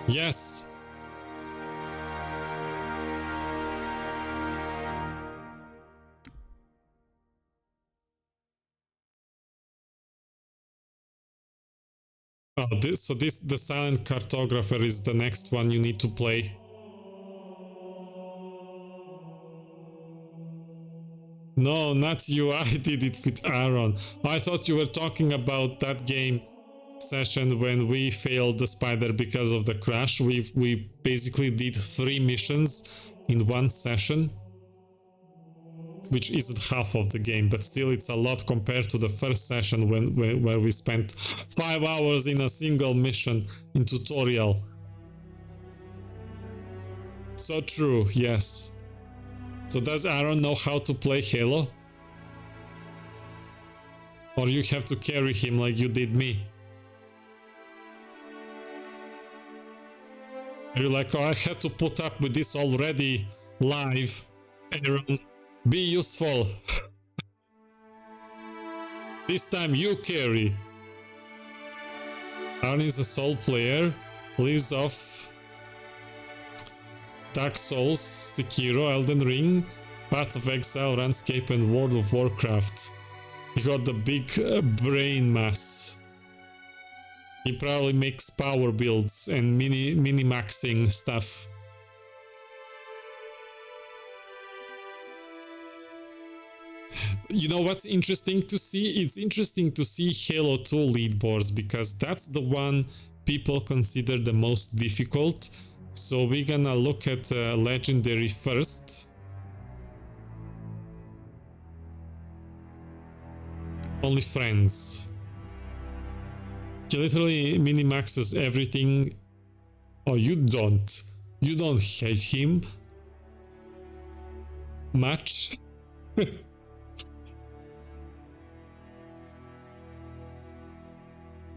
Yes. Oh, the silent cartographer is the next one you need to play. No, not you. I did it with Aaron. I thought you were talking about that game session when we failed the spider because of the crash. We basically did 3 missions in 1 session, which isn't half of the game, but still it's a lot compared to the first session where we spent 5 hours in a single mission in tutorial. So true, yes. So does Aaron know how to play Halo? Or you have to carry him like you did me? Are you like, oh, I had to put up with this already live. Aaron, be useful. This time you carry. Aaron is a soul player, lives off Dark Souls, Sekiro, Elden Ring, Path of Exile, Runescape and World of Warcraft. He got the big brain mass. He probably makes power builds and mini-maxing stuff. You know what's interesting to see? It's interesting to see Halo 2 leaderboards because that's the one people consider the most difficult. So we're gonna look at Legendary first. Only friends. He literally mini-maxes everything. Oh, you don't. You don't hate him much.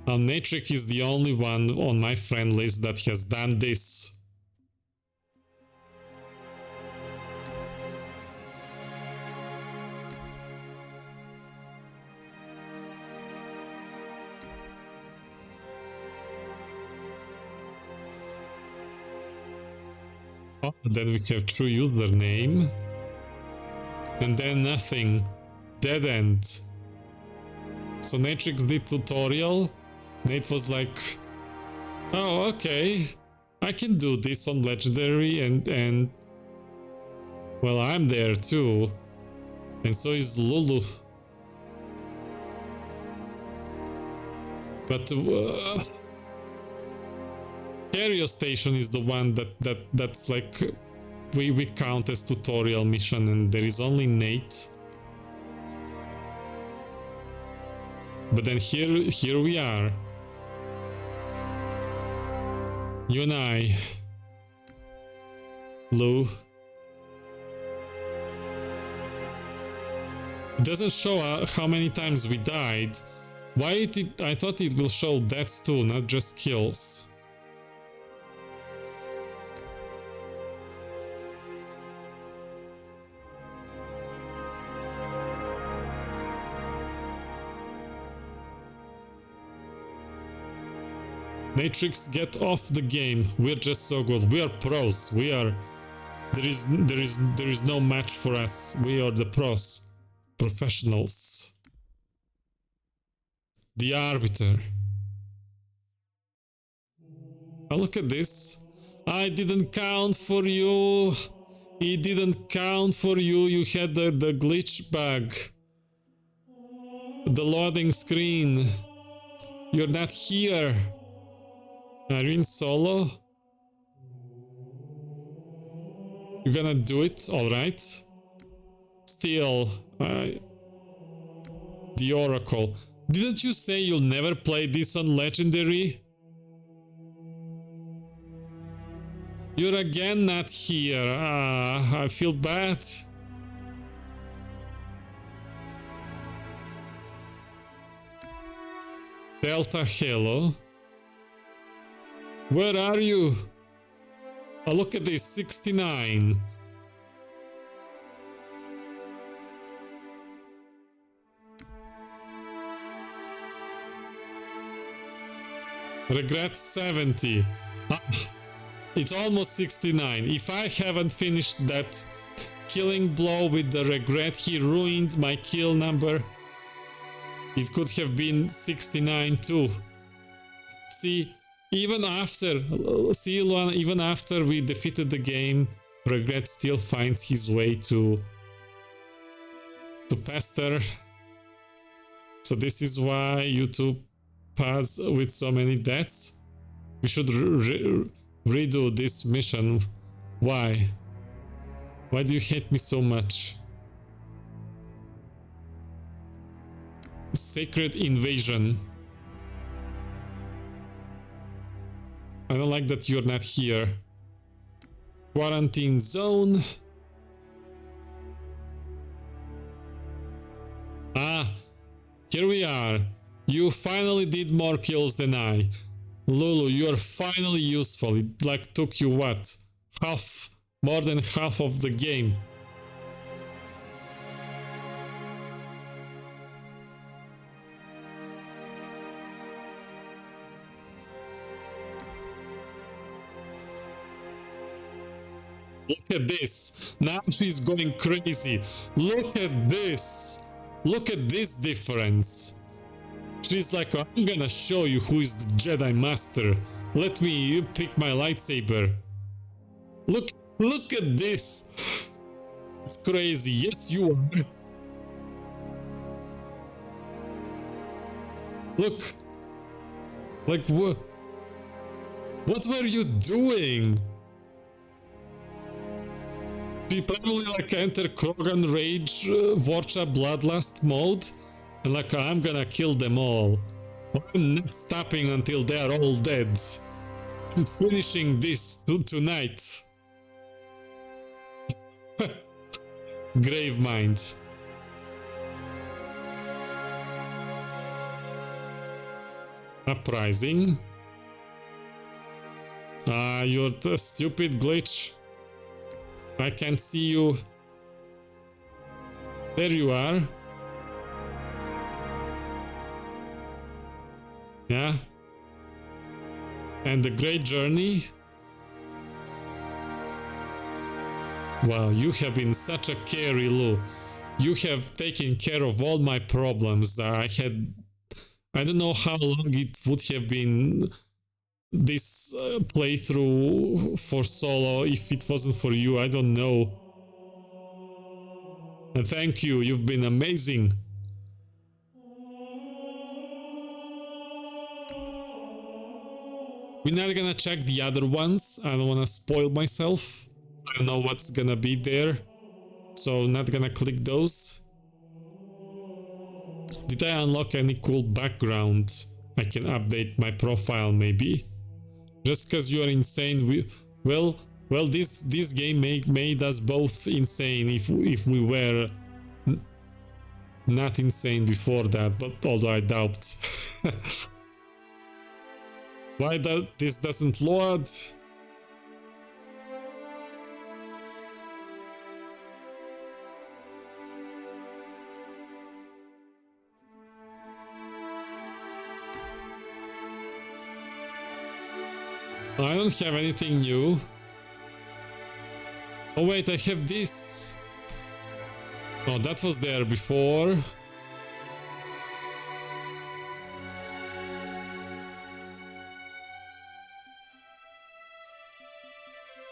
Natric is the only one on my friend list that has done this. Oh, then we have true username. And then nothing. Dead end. So Natrix did tutorial. Nate was like, oh, okay. I can do this on Legendary and well, I'm there too. And so is Lulu. But Carrier Station is the one that's like we count as tutorial mission, and there is only Nate. But then here we are. You and I. Lou. It doesn't show how many times we died. Why did I thought it will show deaths too, not just kills. Matrix, get off the game. We're just so good. We are pros. We are. There is no match for us. We are the pros, professionals. The arbiter. Oh, look at this. I didn't count for you. It didn't count for you. You had the glitch bug. The loading screen. You're not here. Are you in solo? You're gonna do it, alright? still, the Oracle. Didn't you say you'll never play this on Legendary? You're again not here. I feel bad. Delta Halo. Where are you? Oh, look at this, 69. Regret 70. It's almost 69. If I haven't finished that killing blow with the regret, he ruined my kill number. It could have been 69 too. See, even after we defeated the game, regret still finds his way to pester. So this is why YouTube paths with so many deaths. We should redo this mission. Why? Why do you hate me so much? Sacred Invasion. I don't like that you're not here. Quarantine Zone. Ah, here we are. You finally did more kills than I. Lulu, you're finally useful. It like took you what? More than half of the game. Look at this. Now she's going crazy. Look at this. Look at this difference. She's like, I'm gonna show you who is the Jedi Master. Let me pick my lightsaber. Look at this. It's crazy. Yes, you are. Look. Like, what? What were you doing? She probably like enter Krogan Rage Vorcha Bloodlust mode. And like, I'm gonna kill them all. I'm not stopping until they're all dead. I'm finishing this tonight. Grave mind. Uprising. Ah, you're the stupid glitch. I can't see you. There you are. Yeah. And the Great Journey. Wow, you have been such a carry, Lou. You have taken care of all my problems. I don't know how long it would have been this playthrough for solo if it wasn't for you. I don't know. And thank you. You've been amazing. We're not gonna check the other ones. I don't wanna spoil myself. I don't know what's gonna be there. So not gonna click those. Did I unlock any cool background? I can update my profile maybe. Just cause you are insane, well, this game made us both insane if we were not insane before that, but although I doubt. Why this doesn't load? I don't have anything new. Oh wait, I have this. Oh, that was there before.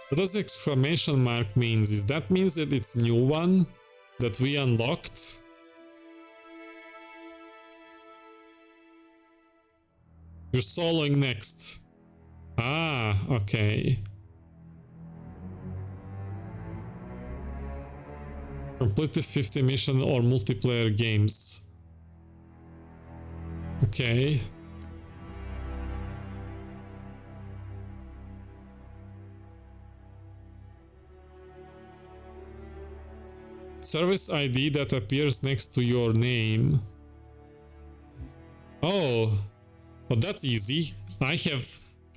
What does the exclamation mark means? Is that means that it's new one that we unlocked? You're soloing next. Ah, okay. Complete the 50 mission or multiplayer games. Okay. Service ID that appears next to your name. Oh, well, that's easy. I have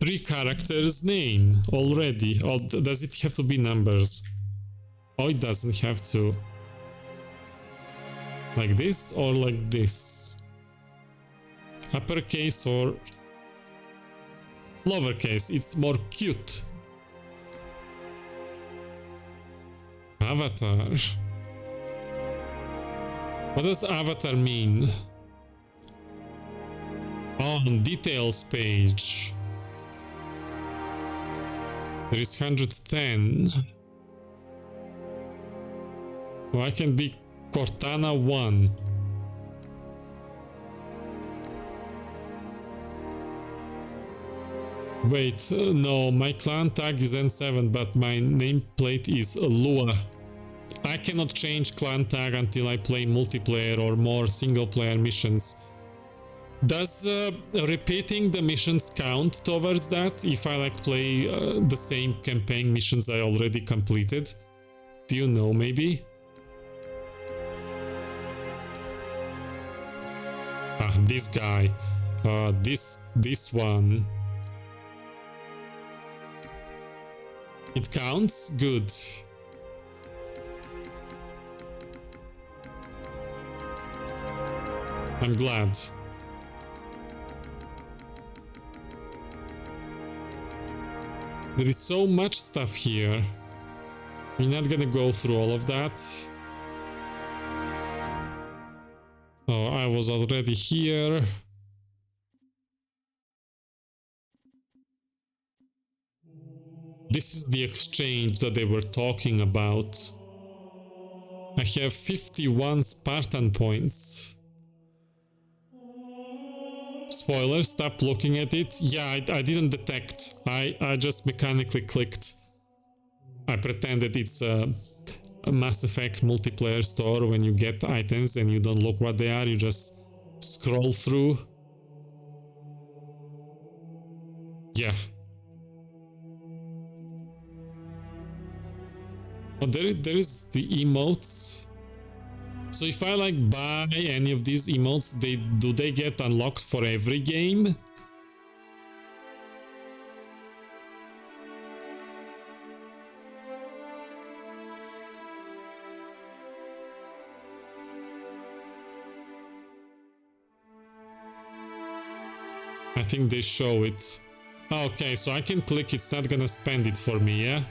3 characters name already. Or does it have to be numbers? Oh, it doesn't have to. Like this or like this? Uppercase or lowercase? It's more cute. Avatar. What does avatar mean? On details page. There is 110. Well, I can be Cortana 1. Wait, no, my clan tag is N7, but my nameplate is Lua. I cannot change clan tag until I play multiplayer or more single player missions. Does repeating the missions count towards that if I like play the same campaign missions I already completed? Do you know, maybe? Ah, this guy. This one. It counts? Good. I'm glad. There is so much stuff here. We're not gonna go through all of that. Oh, I was already here. This is the exchange that they were talking about. I have 51 Spartan points. Spoiler, stop looking at it. Yeah, I didn't detect. I just mechanically clicked. I pretended it's a Mass Effect multiplayer store when you get items and you don't look what they are, you just scroll through. Yeah. Oh, there is the emotes. So if I like buy any of these emotes, do they get unlocked for every game? I think they show it. Okay, so I can click, it's not gonna spend it for me, yeah?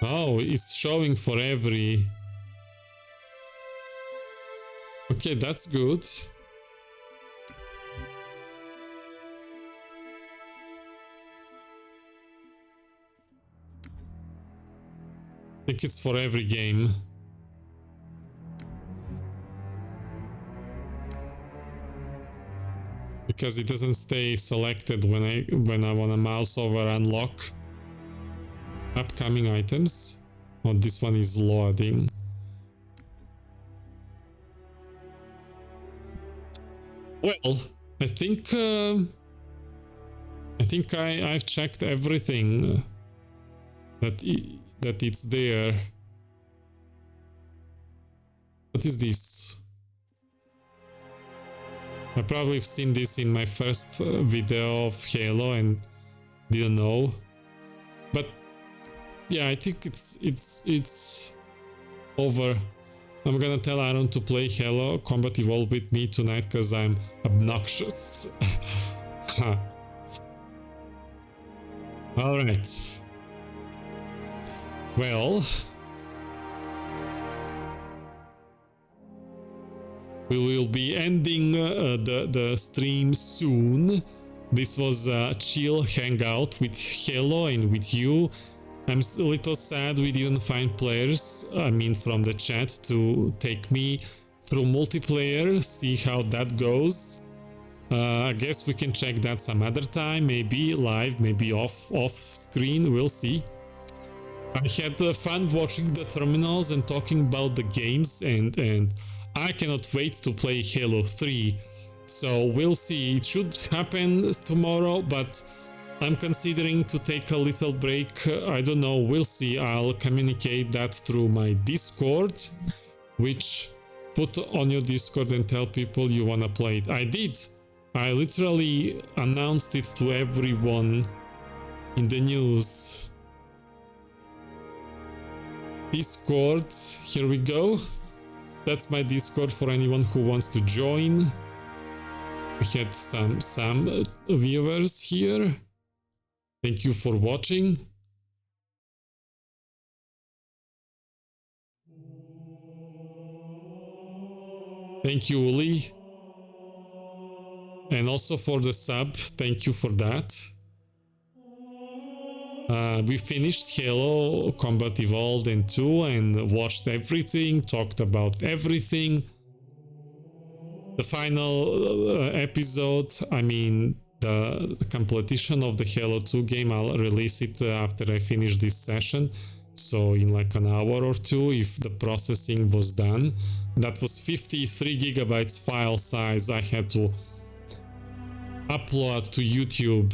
Oh, it's showing for every... Okay, that's good. I think it's for every game. Because it doesn't stay selected when I want to mouse over unlock upcoming items. Oh, this one is loading. Well, I think I've checked everything that it's there. What is this? I probably have seen this in my first video of Halo and didn't know. But yeah, I think it's over. I'm gonna tell Aaron to play Halo Combat Evolved with me tonight because I'm obnoxious. Alright. Well, we will be ending the stream soon. This was a chill hangout with Halo and with you. I'm a little sad we didn't find players, I mean from the chat, to take me through multiplayer, see how that goes. I guess we can check that some other time, maybe live, maybe off screen, we'll see. I had fun watching the terminals and talking about the games, and I cannot wait to play Halo 3. So we'll see. It should happen tomorrow, but I'm considering to take a little break. I don't know, we'll see. I'll communicate that through my Discord, which put on your Discord and tell people you wanna play it. I did. I literally announced it to everyone in the news. Discord, here we go. That's my Discord for anyone who wants to join. We had some viewers here. Thank you for watching. Thank you, Uli. And also for the sub, thank you for that. We finished Halo Combat Evolved and 2 and watched everything, talked about everything. The final episode, I mean, the completion of the Halo 2 game, I'll release it after I finish this session. So in like an hour or two, if the processing was done. That was 53 gigabytes file size I had to upload to YouTube.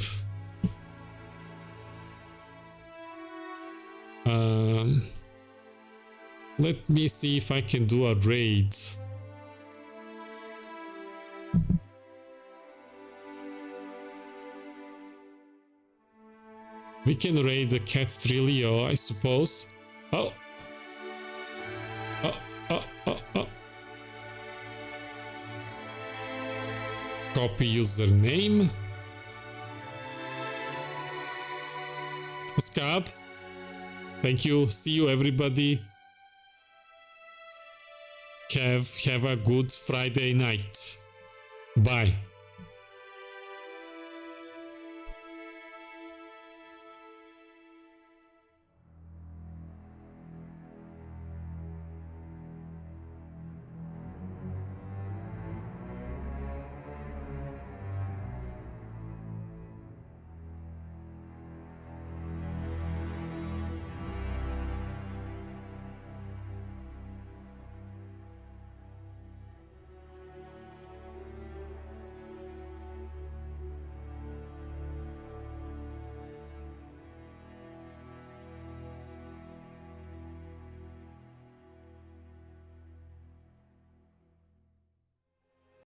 Let me see if I can do a raid. We can raid the Cat Trilio, I suppose. Oh. Copy username. Scab. Thank you. See you, everybody. Have a good Friday night. Bye.